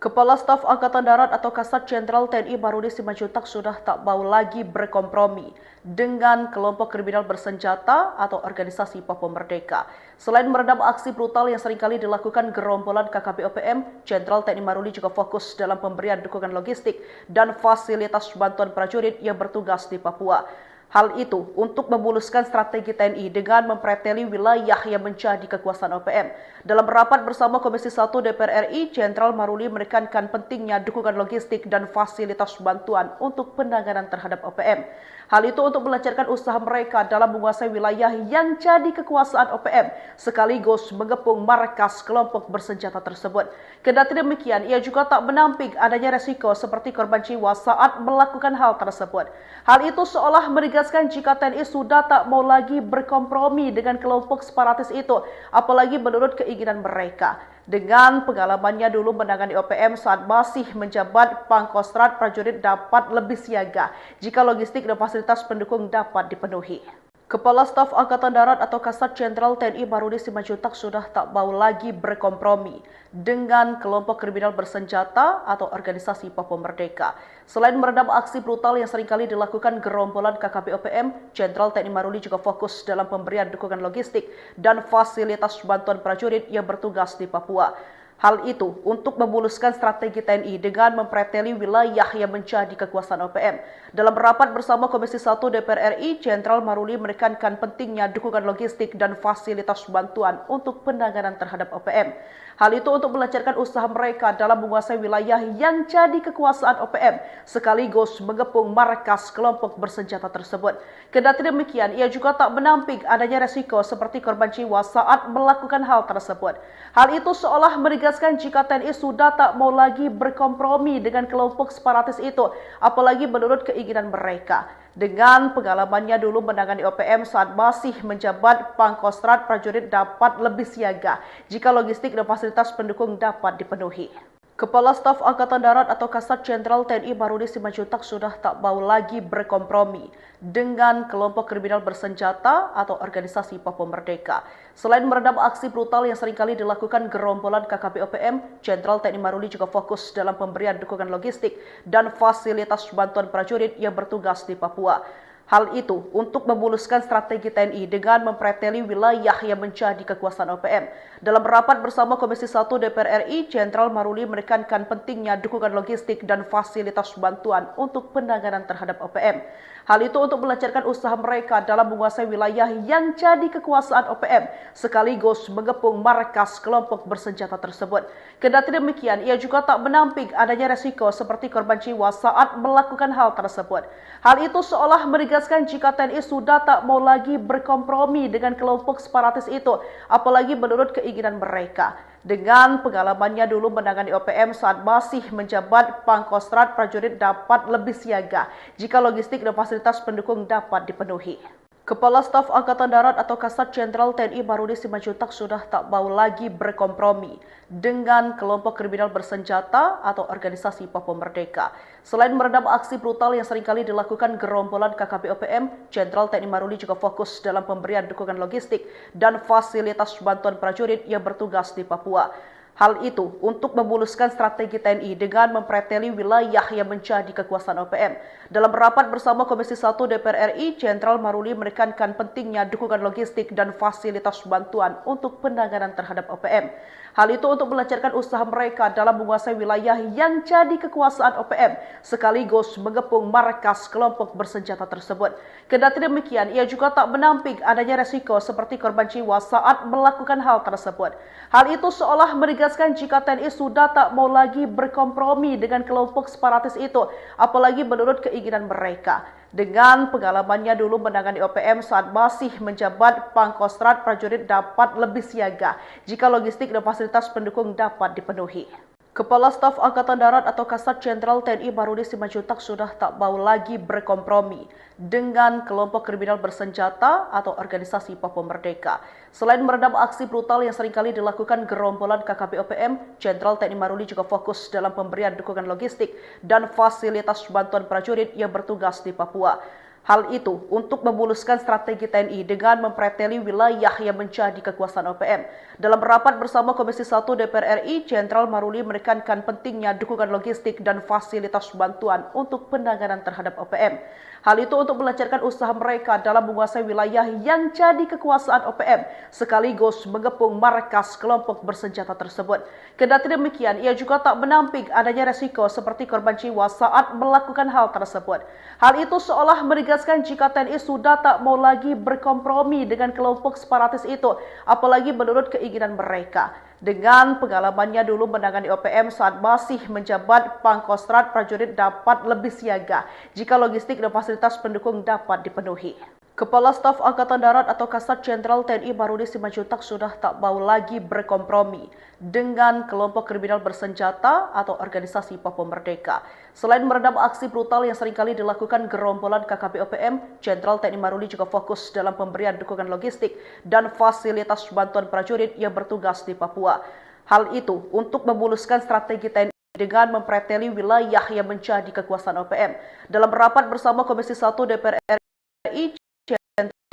Kepala Staf Angkatan Darat atau Kasat Jenderal TNI Maruli Simanjuntak sudah tak mau lagi berkompromi dengan kelompok kriminal bersenjata atau organisasi Papua Merdeka. Selain meredam aksi brutal yang seringkali dilakukan gerombolan KKP OPM, Jenderal TNI Maruli juga fokus dalam pemberian dukungan logistik dan fasilitas bantuan prajurit yang bertugas di Papua. Hal itu untuk memuluskan strategi TNI dengan mempreteli wilayah yang menjadi kekuasaan OPM. Dalam rapat bersama Komisi 1 DPR RI, Jenderal Maruli menekankan pentingnya dukungan logistik dan fasilitas bantuan untuk penanganan terhadap OPM. Hal itu untuk melancarkan usaha mereka dalam menguasai wilayah yang jadi kekuasaan OPM, sekaligus mengepung markas kelompok bersenjata tersebut. Kendati demikian, ia juga tak menampik adanya resiko seperti korban jiwa saat melakukan hal tersebut. Hal itu seolah menegaskan menegaskan jika TNI sudah tak mau lagi berkompromi dengan kelompok separatis itu, apalagi menurut keinginan mereka. Dengan pengalamannya dulu menangani OPM saat masih menjabat, Pangkostrat prajurit dapat lebih siaga jika logistik dan fasilitas pendukung dapat dipenuhi. Kepala Staf Angkatan Darat atau Kasat Jenderal TNI Barudi Simanjuntak sudah tak mau lagi berkompromi dengan kelompok kriminal bersenjata atau organisasi Papua Merdeka. Selain meredam aksi brutal yang seringkali dilakukan gerombolan KKP OPM, Jenderal TNI Barudi juga fokus dalam pemberian dukungan logistik dan fasilitas bantuan prajurit yang bertugas di Papua. Hal itu untuk memuluskan strategi TNI dengan mempreteli wilayah yang menjadi kekuasaan OPM. Dalam rapat bersama Komisi 1 DPR RI, Jenderal Maruli menekankan pentingnya dukungan logistik dan fasilitas bantuan untuk penanganan terhadap OPM. Hal itu untuk melancarkan usaha mereka dalam menguasai wilayah yang jadi kekuasaan OPM, sekaligus mengepung markas kelompok bersenjata tersebut. Kendati demikian, ia juga tak menampik adanya resiko seperti korban jiwa saat melakukan hal tersebut. Hal itu seolah menegaskan jika TNI sudah tak mau lagi berkompromi dengan kelompok separatis itu, apalagi menurut keinginan mereka. Dengan pengalamannya dulu menangani OPM saat masih menjabat, Pangkostrat prajurit dapat lebih siaga jika logistik dan fasilitas pendukung dapat dipenuhi. Kepala Staf Angkatan Darat atau Kasat Jenderal TNI Barudi Simanjuntak sudah tak mau lagi berkompromi dengan kelompok kriminal bersenjata atau organisasi Papua Merdeka. Selain meredam aksi brutal yang seringkali dilakukan gerombolan KKP OPM, Jenderal TNI Barudi juga fokus dalam pemberian dukungan logistik dan fasilitas bantuan prajurit yang bertugas di Papua. Hal itu untuk memuluskan strategi TNI dengan mempreteli wilayah yang menjadi kekuasaan OPM. Dalam rapat bersama Komisi 1 DPR RI, Jenderal Maruli menekankan pentingnya dukungan logistik dan fasilitas bantuan untuk penanganan terhadap OPM. Hal itu untuk melancarkan usaha mereka dalam menguasai wilayah yang jadi kekuasaan OPM, sekaligus mengepung markas kelompok bersenjata tersebut. Kendati demikian, ia juga tak menampik adanya resiko seperti korban jiwa saat melakukan hal tersebut. Hal itu seolah menegaskan jika TNI sudah tak mau lagi berkompromi dengan kelompok separatis itu, apalagi menurut keinginan mereka. Dengan pengalamannya dulu menangani OPM saat masih menjabat, Pangkostrat prajurit dapat lebih siaga jika logistik dan fasilitas pendukung dapat dipenuhi. Kepala Staf Angkatan Darat atau Kasat Jenderal TNI Barudi Simanjuntak sudah tak mau lagi berkompromi dengan kelompok kriminal bersenjata atau organisasi Papua Merdeka. Selain meredam aksi brutal yang seringkali dilakukan gerombolan KKP OPM, Jenderal TNI Barudi juga fokus dalam pemberian dukungan logistik dan fasilitas bantuan prajurit yang bertugas di Papua. Hal itu untuk memuluskan strategi TNI dengan mempreteli wilayah yang menjadi kekuasaan OPM. Dalam rapat bersama Komisi 1 DPR RI, Jenderal Maruli menekankan pentingnya dukungan logistik dan fasilitas bantuan untuk penanganan terhadap OPM. Hal itu untuk melancarkan usaha mereka dalam menguasai wilayah yang jadi kekuasaan OPM, sekaligus mengepung markas kelompok bersenjata tersebut. Kendati demikian, ia juga tak menampik adanya resiko seperti korban jiwa saat melakukan hal tersebut. Hal itu seolah menegaskan jika TNI sudah tak mau lagi berkompromi dengan kelompok separatis itu, apalagi menurut keinginan mereka. Dengan pengalamannya dulu menangani OPM saat masih menjabat, Pangkostrat prajurit dapat lebih siaga jika logistik dan fasilitas pendukung dapat dipenuhi. Kepala Staf Angkatan Darat atau Kasat Jenderal TNI Barudi Simanjuntak sudah tak mau lagi berkompromi dengan kelompok kriminal bersenjata atau organisasi Papua Merdeka. Selain meredam aksi brutal yang seringkali dilakukan gerombolan KKP OPM, Jenderal TNI Barudi juga fokus dalam pemberian dukungan logistik dan fasilitas bantuan prajurit yang bertugas di Papua. Hal itu untuk memuluskan strategi TNI dengan mempreteli wilayah yang menjadi kekuasaan OPM. Dalam rapat bersama Komisi 1 DPR RI, Jenderal Maruli menekankan pentingnya dukungan logistik dan fasilitas bantuan untuk penanganan terhadap OPM. Hal itu untuk melancarkan usaha mereka dalam menguasai wilayah yang jadi kekuasaan OPM, sekaligus mengepung markas kelompok bersenjata tersebut. Kendati demikian, ia juga tak menampik adanya resiko seperti korban jiwa saat melakukan hal tersebut. Hal itu seolah menegaskan jika TNI sudah tak mau lagi berkompromi dengan kelompok separatis itu, apalagi menurut keinginan mereka. Dengan pengalamannya dulu menangani OPM saat masih menjabat, Pangkostrat prajurit dapat lebih siaga jika logistik dan fasilitas pendukung dapat dipenuhi. Kepala Staf Angkatan Darat atau Kasat Jenderal TNI Barudi Simanjuntak sudah tak mau lagi berkompromi dengan kelompok kriminal bersenjata atau organisasi Papua Merdeka. Selain meredam aksi brutal yang seringkali dilakukan gerombolan KKP OPM, Jenderal TNI Barudi juga fokus dalam pemberian dukungan logistik dan fasilitas bantuan prajurit yang bertugas di Papua. Hal itu untuk memuluskan strategi TNI dengan mempreteli wilayah yang menjadi kekuasaan OPM. Dalam rapat bersama Komisi 1 DPR RI,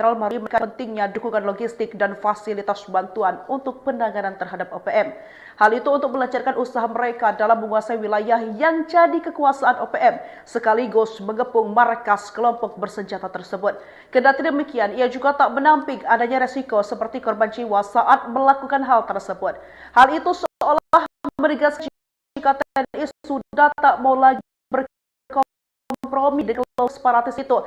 Jenderal Barudi menekankan pentingnya dukungan logistik dan fasilitas bantuan untuk penanganan terhadap OPM. Hal itu untuk melancarkan usaha mereka dalam menguasai wilayah yang jadi kekuasaan OPM, sekaligus mengepung markas kelompok bersenjata tersebut. Kendati demikian, ia juga tak menampik adanya resiko seperti korban jiwa saat melakukan hal tersebut. Hal itu seolah menegaskan jika TNI sudah tak mau lagi berkompromi dengan kelompok separatis itu,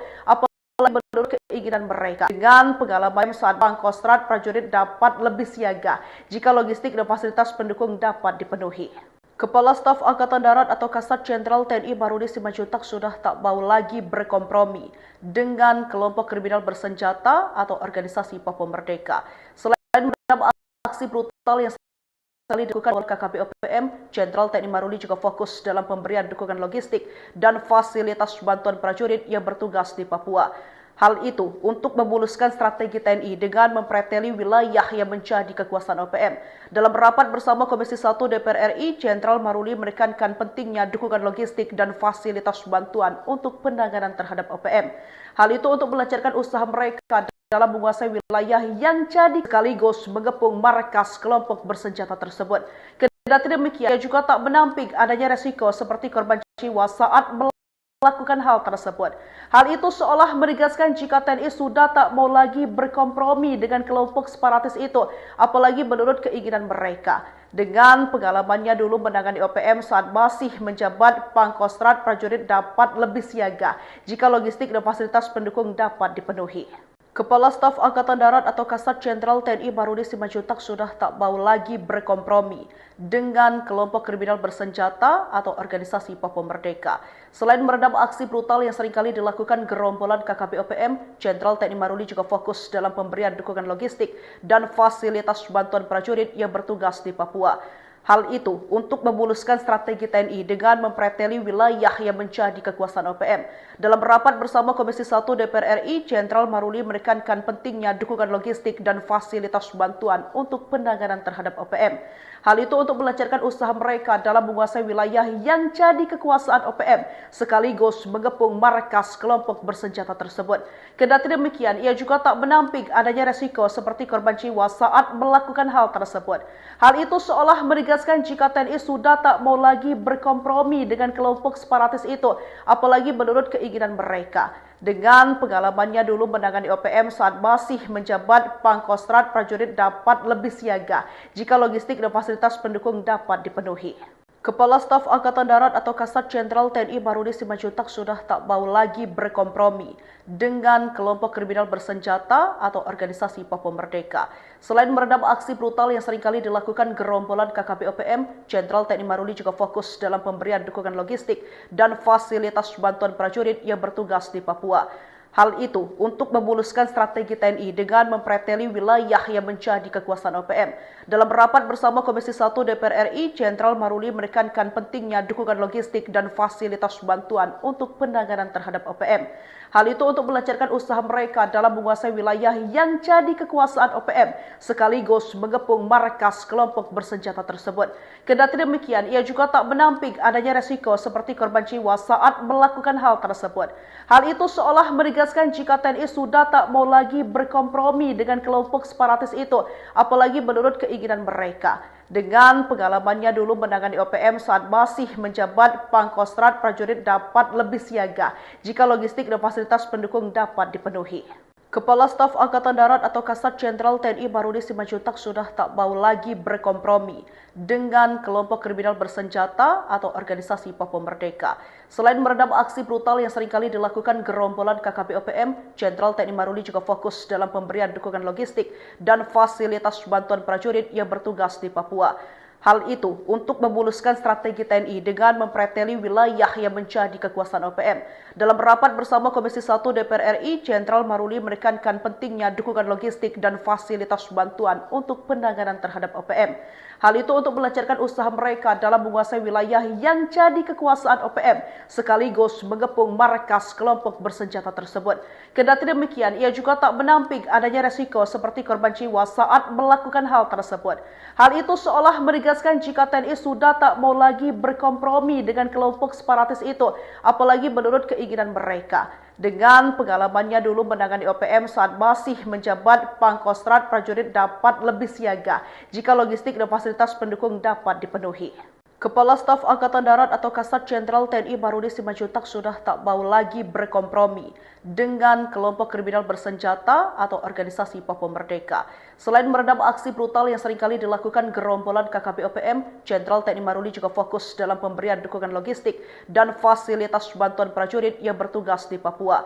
menurut keinginan mereka. Dengan pengalaman saat Pangkostrat, prajurit dapat lebih siaga jika logistik dan fasilitas pendukung dapat dipenuhi. Kepala Staf Angkatan Darat atau Kasat Jenderal TNI Barudi Simanjuntak sudah tak mau lagi berkompromi dengan kelompok kriminal bersenjata atau organisasi Papua Merdeka. Selain meredam aksi brutal yang sekali dilakukan oleh KKP OPM, Jenderal TNI Barudi juga fokus dalam pemberian dukungan logistik dan fasilitas bantuan prajurit yang bertugas di Papua. Hal itu untuk memuluskan strategi TNI dengan mempreteli wilayah yang menjadi kekuasaan OPM. Dalam rapat bersama Komisi 1 DPR RI, Jenderal Barudi menekankan pentingnya dukungan logistik dan fasilitas bantuan untuk penanganan terhadap OPM. Hal itu untuk melancarkan usaha mereka dalam menguasai wilayah yang jadi sekaligus mengepung markas kelompok bersenjata tersebut. Kendati demikian, ia juga tak menampik adanya resiko seperti korban jiwa saat melakukan hal tersebut. Hal itu seolah menegaskan jika TNI sudah tak mau lagi berkompromi dengan kelompok separatis itu, apalagi menurut keinginan mereka. Dengan pengalamannya dulu menangani OPM saat masih menjabat Pangkostrat, prajurit dapat lebih siaga jika logistik dan fasilitas pendukung dapat dipenuhi. Kepala Staf Angkatan Darat atau Kasat Jenderal TNI Barudi Simanjuntak sudah tak mau lagi berkompromi dengan kelompok kriminal bersenjata atau organisasi Papua Merdeka. Selain meredam aksi brutal yang seringkali dilakukan gerombolan KKP OPM, Jenderal TNI Barudi juga fokus dalam pemberian dukungan logistik dan fasilitas bantuan prajurit yang bertugas di Papua. Hal itu untuk memuluskan strategi TNI dengan mempreteli wilayah yang menjadi kekuasaan OPM. Dalam rapat bersama Komisi 1 DPR RI, Jenderal Barudi menekankan pentingnya dukungan logistik dan fasilitas bantuan untuk penanganan terhadap OPM. Hal itu untuk melancarkan usaha mereka dalam menguasai wilayah yang jadi kekuasaan OPM, sekaligus mengepung markas kelompok bersenjata tersebut. Kendati demikian, ia juga tak menampik adanya resiko seperti korban jiwa saat melakukan hal tersebut. Hal itu seolah menegaskan jika TNI sudah tak mau lagi berkompromi dengan kelompok separatis itu, apalagi menurut keinginan mereka. Dengan pengalamannya dulu menangani OPM saat masih menjabat Pangkostrat, prajurit dapat lebih siaga jika logistik dan fasilitas pendukung dapat dipenuhi. Kepala Staf Angkatan Darat atau Kasat Jenderal TNI Barudi Simanjuntak sudah tak mau lagi berkompromi dengan kelompok kriminal bersenjata atau organisasi Papua Merdeka. Selain meredam aksi brutal yang seringkali dilakukan gerombolan KKP OPM, Jenderal TNI Barudi juga fokus dalam pemberian dukungan logistik dan fasilitas bantuan prajurit yang bertugas di Papua. Hal itu untuk memuluskan strategi TNI dengan mempreteli wilayah yang menjadi kekuasaan OPM. Dalam rapat bersama Komisi 1 DPR RI, Jenderal Barudi menekankan pentingnya dukungan logistik dan fasilitas bantuan untuk penanganan terhadap OPM. Hal itu untuk melancarkan usaha mereka dalam menguasai wilayah yang jadi kekuasaan OPM, sekaligus mengepung markas kelompok bersenjata tersebut. Kendati demikian, ia juga tak menampik adanya resiko seperti korban jiwa saat melakukan hal tersebut. Hal itu seolah menegaskan jika TNI sudah tak mau lagi berkompromi dengan kelompok separatis itu, apalagi menurut keinginan mereka. Dengan pengalamannya dulu menangani OPM saat masih menjabat Pangkostrat, prajurit dapat lebih siaga jika logistik dan fasilitas pendukung dapat dipenuhi. Kepala Staf Angkatan Darat atau Kasat Jenderal TNI Barudi Simanjuntak sudah tak mau lagi berkompromi dengan kelompok kriminal bersenjata atau organisasi Papua Merdeka. Selain meredam aksi brutal yang seringkali dilakukan gerombolan KKP OPM, Jenderal TNI Barudi juga fokus dalam pemberian dukungan logistik dan fasilitas bantuan prajurit yang bertugas di Papua. Hal itu untuk memuluskan strategi TNI dengan mempreteli wilayah yang menjadi kekuasaan OPM. Dalam rapat bersama Komisi 1 DPR RI, Jenderal Maruli menekankan pentingnya dukungan logistik dan fasilitas bantuan untuk penanganan terhadap OPM. Hal itu untuk melancarkan usaha mereka dalam menguasai wilayah yang jadi kekuasaan OPM, sekaligus mengepung markas kelompok bersenjata tersebut. Kendati demikian, ia juga tak menampik adanya resiko seperti korban jiwa saat melakukan hal tersebut. Hal itu seolah menegaskan jika TNI sudah tak mau lagi berkompromi dengan kelompok separatis itu, apalagi menurut keinginan mereka. Dengan pengalamannya dulu menangani OPM saat masih menjabat Pangkostrat, prajurit dapat lebih siaga jika logistik dan fasilitas pendukung dapat dipenuhi. Kepala Staf Angkatan Darat atau Kasat Jenderal TNI Barudi Simanjuntak sudah tak mau lagi berkompromi dengan kelompok kriminal bersenjata atau organisasi Papua Merdeka. Selain meredam aksi brutal yang seringkali dilakukan gerombolan KKP OPM, Jenderal TNI Maruli juga fokus dalam pemberian dukungan logistik dan fasilitas bantuan prajurit yang bertugas di Papua.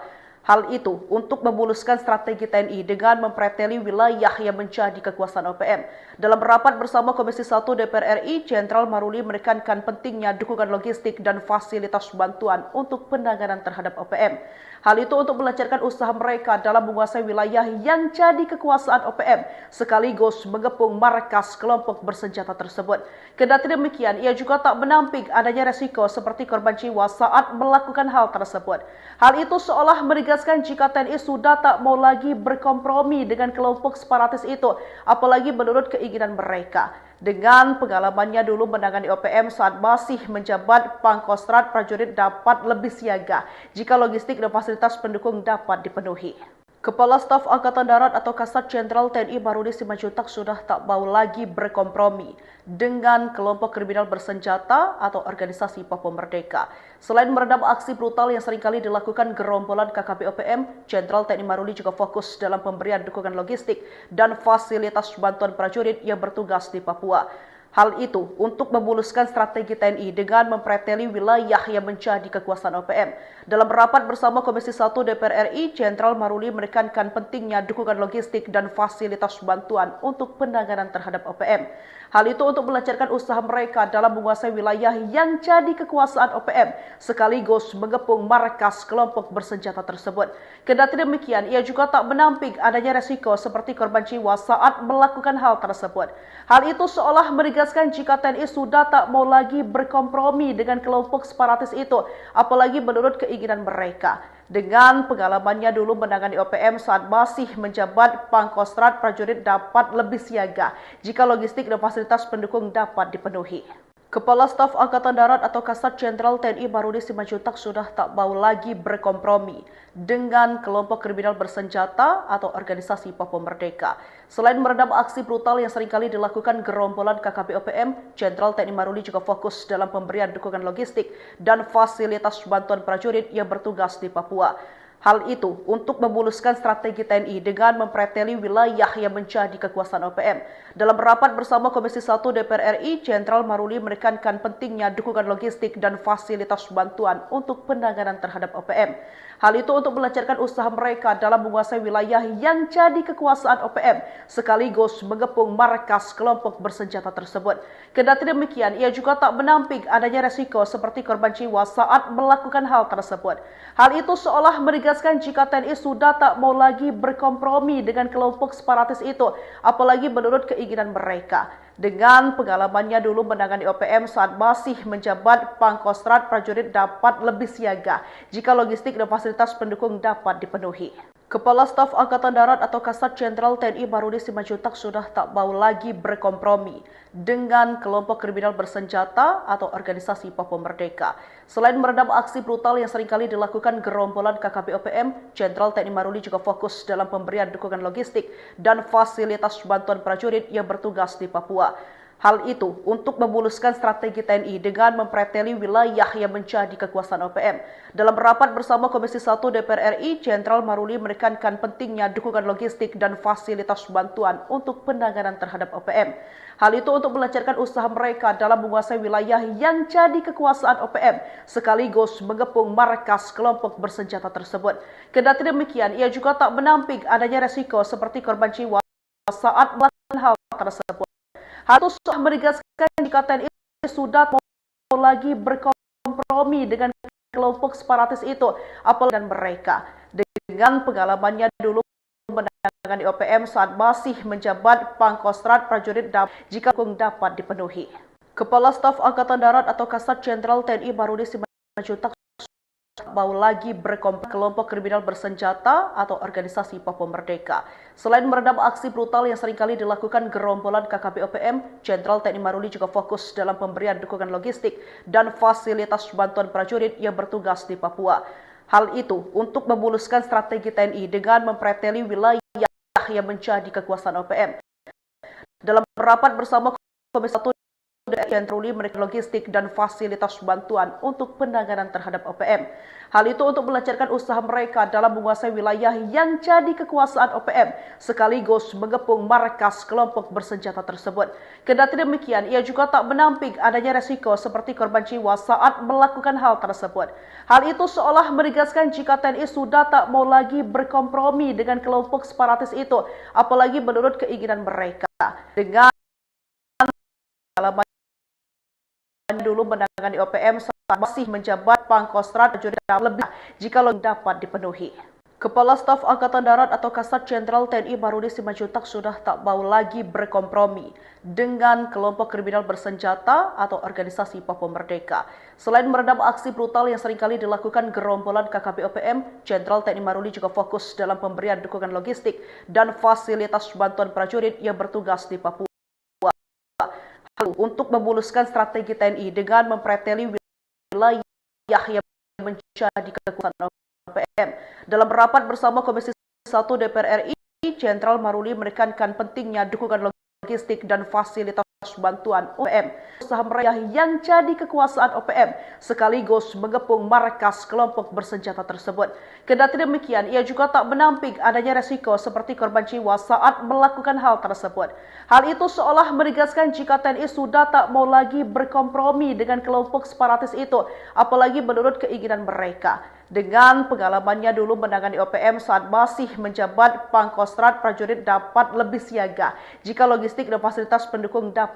Hal itu untuk memuluskan strategi TNI dengan mempreteli wilayah yang menjadi kekuasaan OPM. Dalam rapat bersama Komisi 1 DPR RI, Jenderal Maruli menekankan pentingnya dukungan logistik dan fasilitas bantuan untuk penanganan terhadap OPM. Hal itu untuk melancarkan usaha mereka dalam menguasai wilayah yang jadi kekuasaan OPM, sekaligus mengepung markas kelompok bersenjata tersebut. Kendati demikian, ia juga tak menampik adanya resiko seperti korban jiwa saat melakukan hal tersebut. Hal itu seolah menegaskan jika TNI sudah tak mau lagi berkompromi dengan kelompok separatis itu, apalagi menurut keinginan mereka. Dengan pengalamannya dulu menangani OPM saat masih menjabat Pangkostrat, prajurit dapat lebih siaga jika logistik dan fasilitas pendukung dapat dipenuhi. Kepala Staf Angkatan Darat atau Kasat Jenderal TNI Barudi Simanjuntak sudah tak mau lagi berkompromi dengan kelompok kriminal bersenjata atau organisasi Papua Merdeka. Selain meredam aksi brutal yang seringkali dilakukan gerombolan KKP OPM, Jenderal TNI Maruli juga fokus dalam pemberian dukungan logistik dan fasilitas bantuan prajurit yang bertugas di Papua. Hal itu untuk memuluskan strategi TNI dengan mempreteli wilayah yang menjadi kekuasaan OPM. Dalam rapat bersama Komisi 1 DPR RI, Jenderal Maruli menekankan pentingnya dukungan logistik dan fasilitas bantuan untuk penanganan terhadap OPM. Hal itu untuk melancarkan usaha mereka dalam menguasai wilayah yang jadi kekuasaan OPM, sekaligus mengepung markas kelompok bersenjata tersebut. Kendati demikian, ia juga tak menampik adanya resiko seperti korban jiwa saat melakukan hal tersebut. Hal itu seolah menegaskan jika TNI sudah tak mau lagi berkompromi dengan kelompok separatis itu, apalagi menurut keinginan mereka. Dengan pengalamannya dulu menangani OPM saat masih menjabat Pangkostrat, prajurit dapat lebih siaga jika logistik dan fasilitas pendukung dapat dipenuhi. Kepala Staf Angkatan Darat atau Kasat Jenderal TNI Barudi Simanjuntak sudah tak mau lagi berkompromi dengan kelompok kriminal bersenjata atau organisasi Papua Merdeka. Selain meredam aksi brutal yang seringkali dilakukan gerombolan KKP OPM, Jenderal TNI Maruli juga fokus dalam pemberian dukungan logistik dan fasilitas bantuan prajurit yang bertugas di Papua. Hal itu untuk memuluskan strategi TNI dengan mempreteli wilayah yang menjadi kekuasaan OPM. Dalam rapat bersama Komisi 1 DPR RI, Jenderal Maruli menekankan pentingnya dukungan logistik dan fasilitas bantuan untuk penanganan terhadap OPM. Hal itu untuk melancarkan usaha mereka dalam menguasai wilayah yang jadi kekuasaan OPM, sekaligus mengepung markas kelompok bersenjata tersebut. Kendati demikian, ia juga tak menampik adanya resiko seperti korban jiwa saat melakukan hal tersebut. Hal itu seolah menegaskan jika TNI sudah tak mau lagi berkompromi dengan kelompok separatis itu, apalagi menurut keinginan mereka. Dengan pengalamannya dulu menangani OPM saat masih menjabat Pangkostrat, prajurit dapat lebih siaga jika logistik dan fasilitas pendukung dapat dipenuhi. Kepala Staf Angkatan Darat atau Kasat Jenderal TNI Barudi Simanjuntak sudah tak mau lagi berkompromi dengan kelompok kriminal bersenjata atau organisasi Papua Merdeka. Selain meredam aksi brutal yang seringkali dilakukan gerombolan KKP OPM, Jenderal TNI Maruli juga fokus dalam pemberian dukungan logistik dan fasilitas bantuan prajurit yang bertugas di Papua. Hal itu untuk memuluskan strategi TNI dengan mempreteli wilayah yang menjadi kekuasaan OPM. Dalam rapat bersama Komisi 1 DPR RI, Jenderal Maruli menekankan pentingnya dukungan logistik dan fasilitas bantuan untuk penanganan terhadap OPM. Hal itu untuk melancarkan usaha mereka dalam menguasai wilayah yang jadi kekuasaan OPM, sekaligus mengepung markas kelompok bersenjata tersebut. Kendati demikian, ia juga tak menampik adanya resiko seperti korban jiwa saat melakukan hal tersebut. Hal itu sudah menegaskan jika TNI sudah mau lagi berkompromi dengan kelompok separatis itu, apalagi dengan mereka. Dengan pengalamannya dulu menangani OPM saat masih menjabat Pangkostrat prajurit jika dapat dipenuhi. Kepala Staf Angkatan Darat atau Kasat Jenderal TNI Barudi Simanjuntak mau lagi berkompromi kelompok kriminal bersenjata atau organisasi Papua Merdeka. Selain meredam aksi brutal yang seringkali dilakukan gerombolan KKP OPM, Jenderal TNI Maruli juga fokus dalam pemberian dukungan logistik dan fasilitas bantuan prajurit yang bertugas di Papua. Hal itu untuk memuluskan strategi TNI dengan mempreteli wilayah yang menjadi kekuasaan OPM. Dalam rapat bersama Komisi 1 DPR RI memberikan logistik dan fasilitas bantuan untuk penanganan terhadap OPM. Hal itu untuk melancarkan usaha mereka dalam menguasai wilayah yang jadi kekuasaan OPM, sekaligus mengepung markas kelompok bersenjata tersebut. Kendati demikian, ia juga tak menampik adanya resiko seperti korban jiwa saat melakukan hal tersebut. Hal itu seolah menegaskan jika TNI sudah tak mau lagi berkompromi dengan kelompok separatis itu, apalagi menurut keinginan mereka. Dengan dulu menangani OPM saat masih menjabat Pangkostrat prajurit lebih jika dapat dipenuhi. Kepala Staf Angkatan Darat atau Kasat Jenderal TNI Barudi Simanjuntak sudah tak mau lagi berkompromi dengan kelompok kriminal bersenjata atau organisasi Papua Merdeka. Selain meredam aksi brutal yang seringkali dilakukan gerombolan KKP OPM, Jenderal TNI Maruli juga fokus dalam pemberian dukungan logistik dan fasilitas bantuan prajurit yang bertugas di Papua. Untuk memuluskan strategi TNI dengan mempreteli wilayah yang menjadi kekuasaan OPM. Dalam rapat bersama Komisi 1 DPR RI, Jenderal Maruli menekankan pentingnya dukungan logistik dan fasilitas bantuan OPM, usaha mereka yang jadi kekuasaan OPM, sekaligus mengepung markas kelompok bersenjata tersebut. Kendati demikian, ia juga tak menampik adanya resiko seperti korban jiwa saat melakukan hal tersebut. Hal itu seolah menegaskan jika TNI sudah tak mau lagi berkompromi dengan kelompok separatis itu, apalagi menurut keinginan mereka. Dengan pengalamannya dulu menangani OPM saat masih menjabat Pangkostrat prajurit dapat lebih siaga jika logistik dan fasilitas pendukung dapat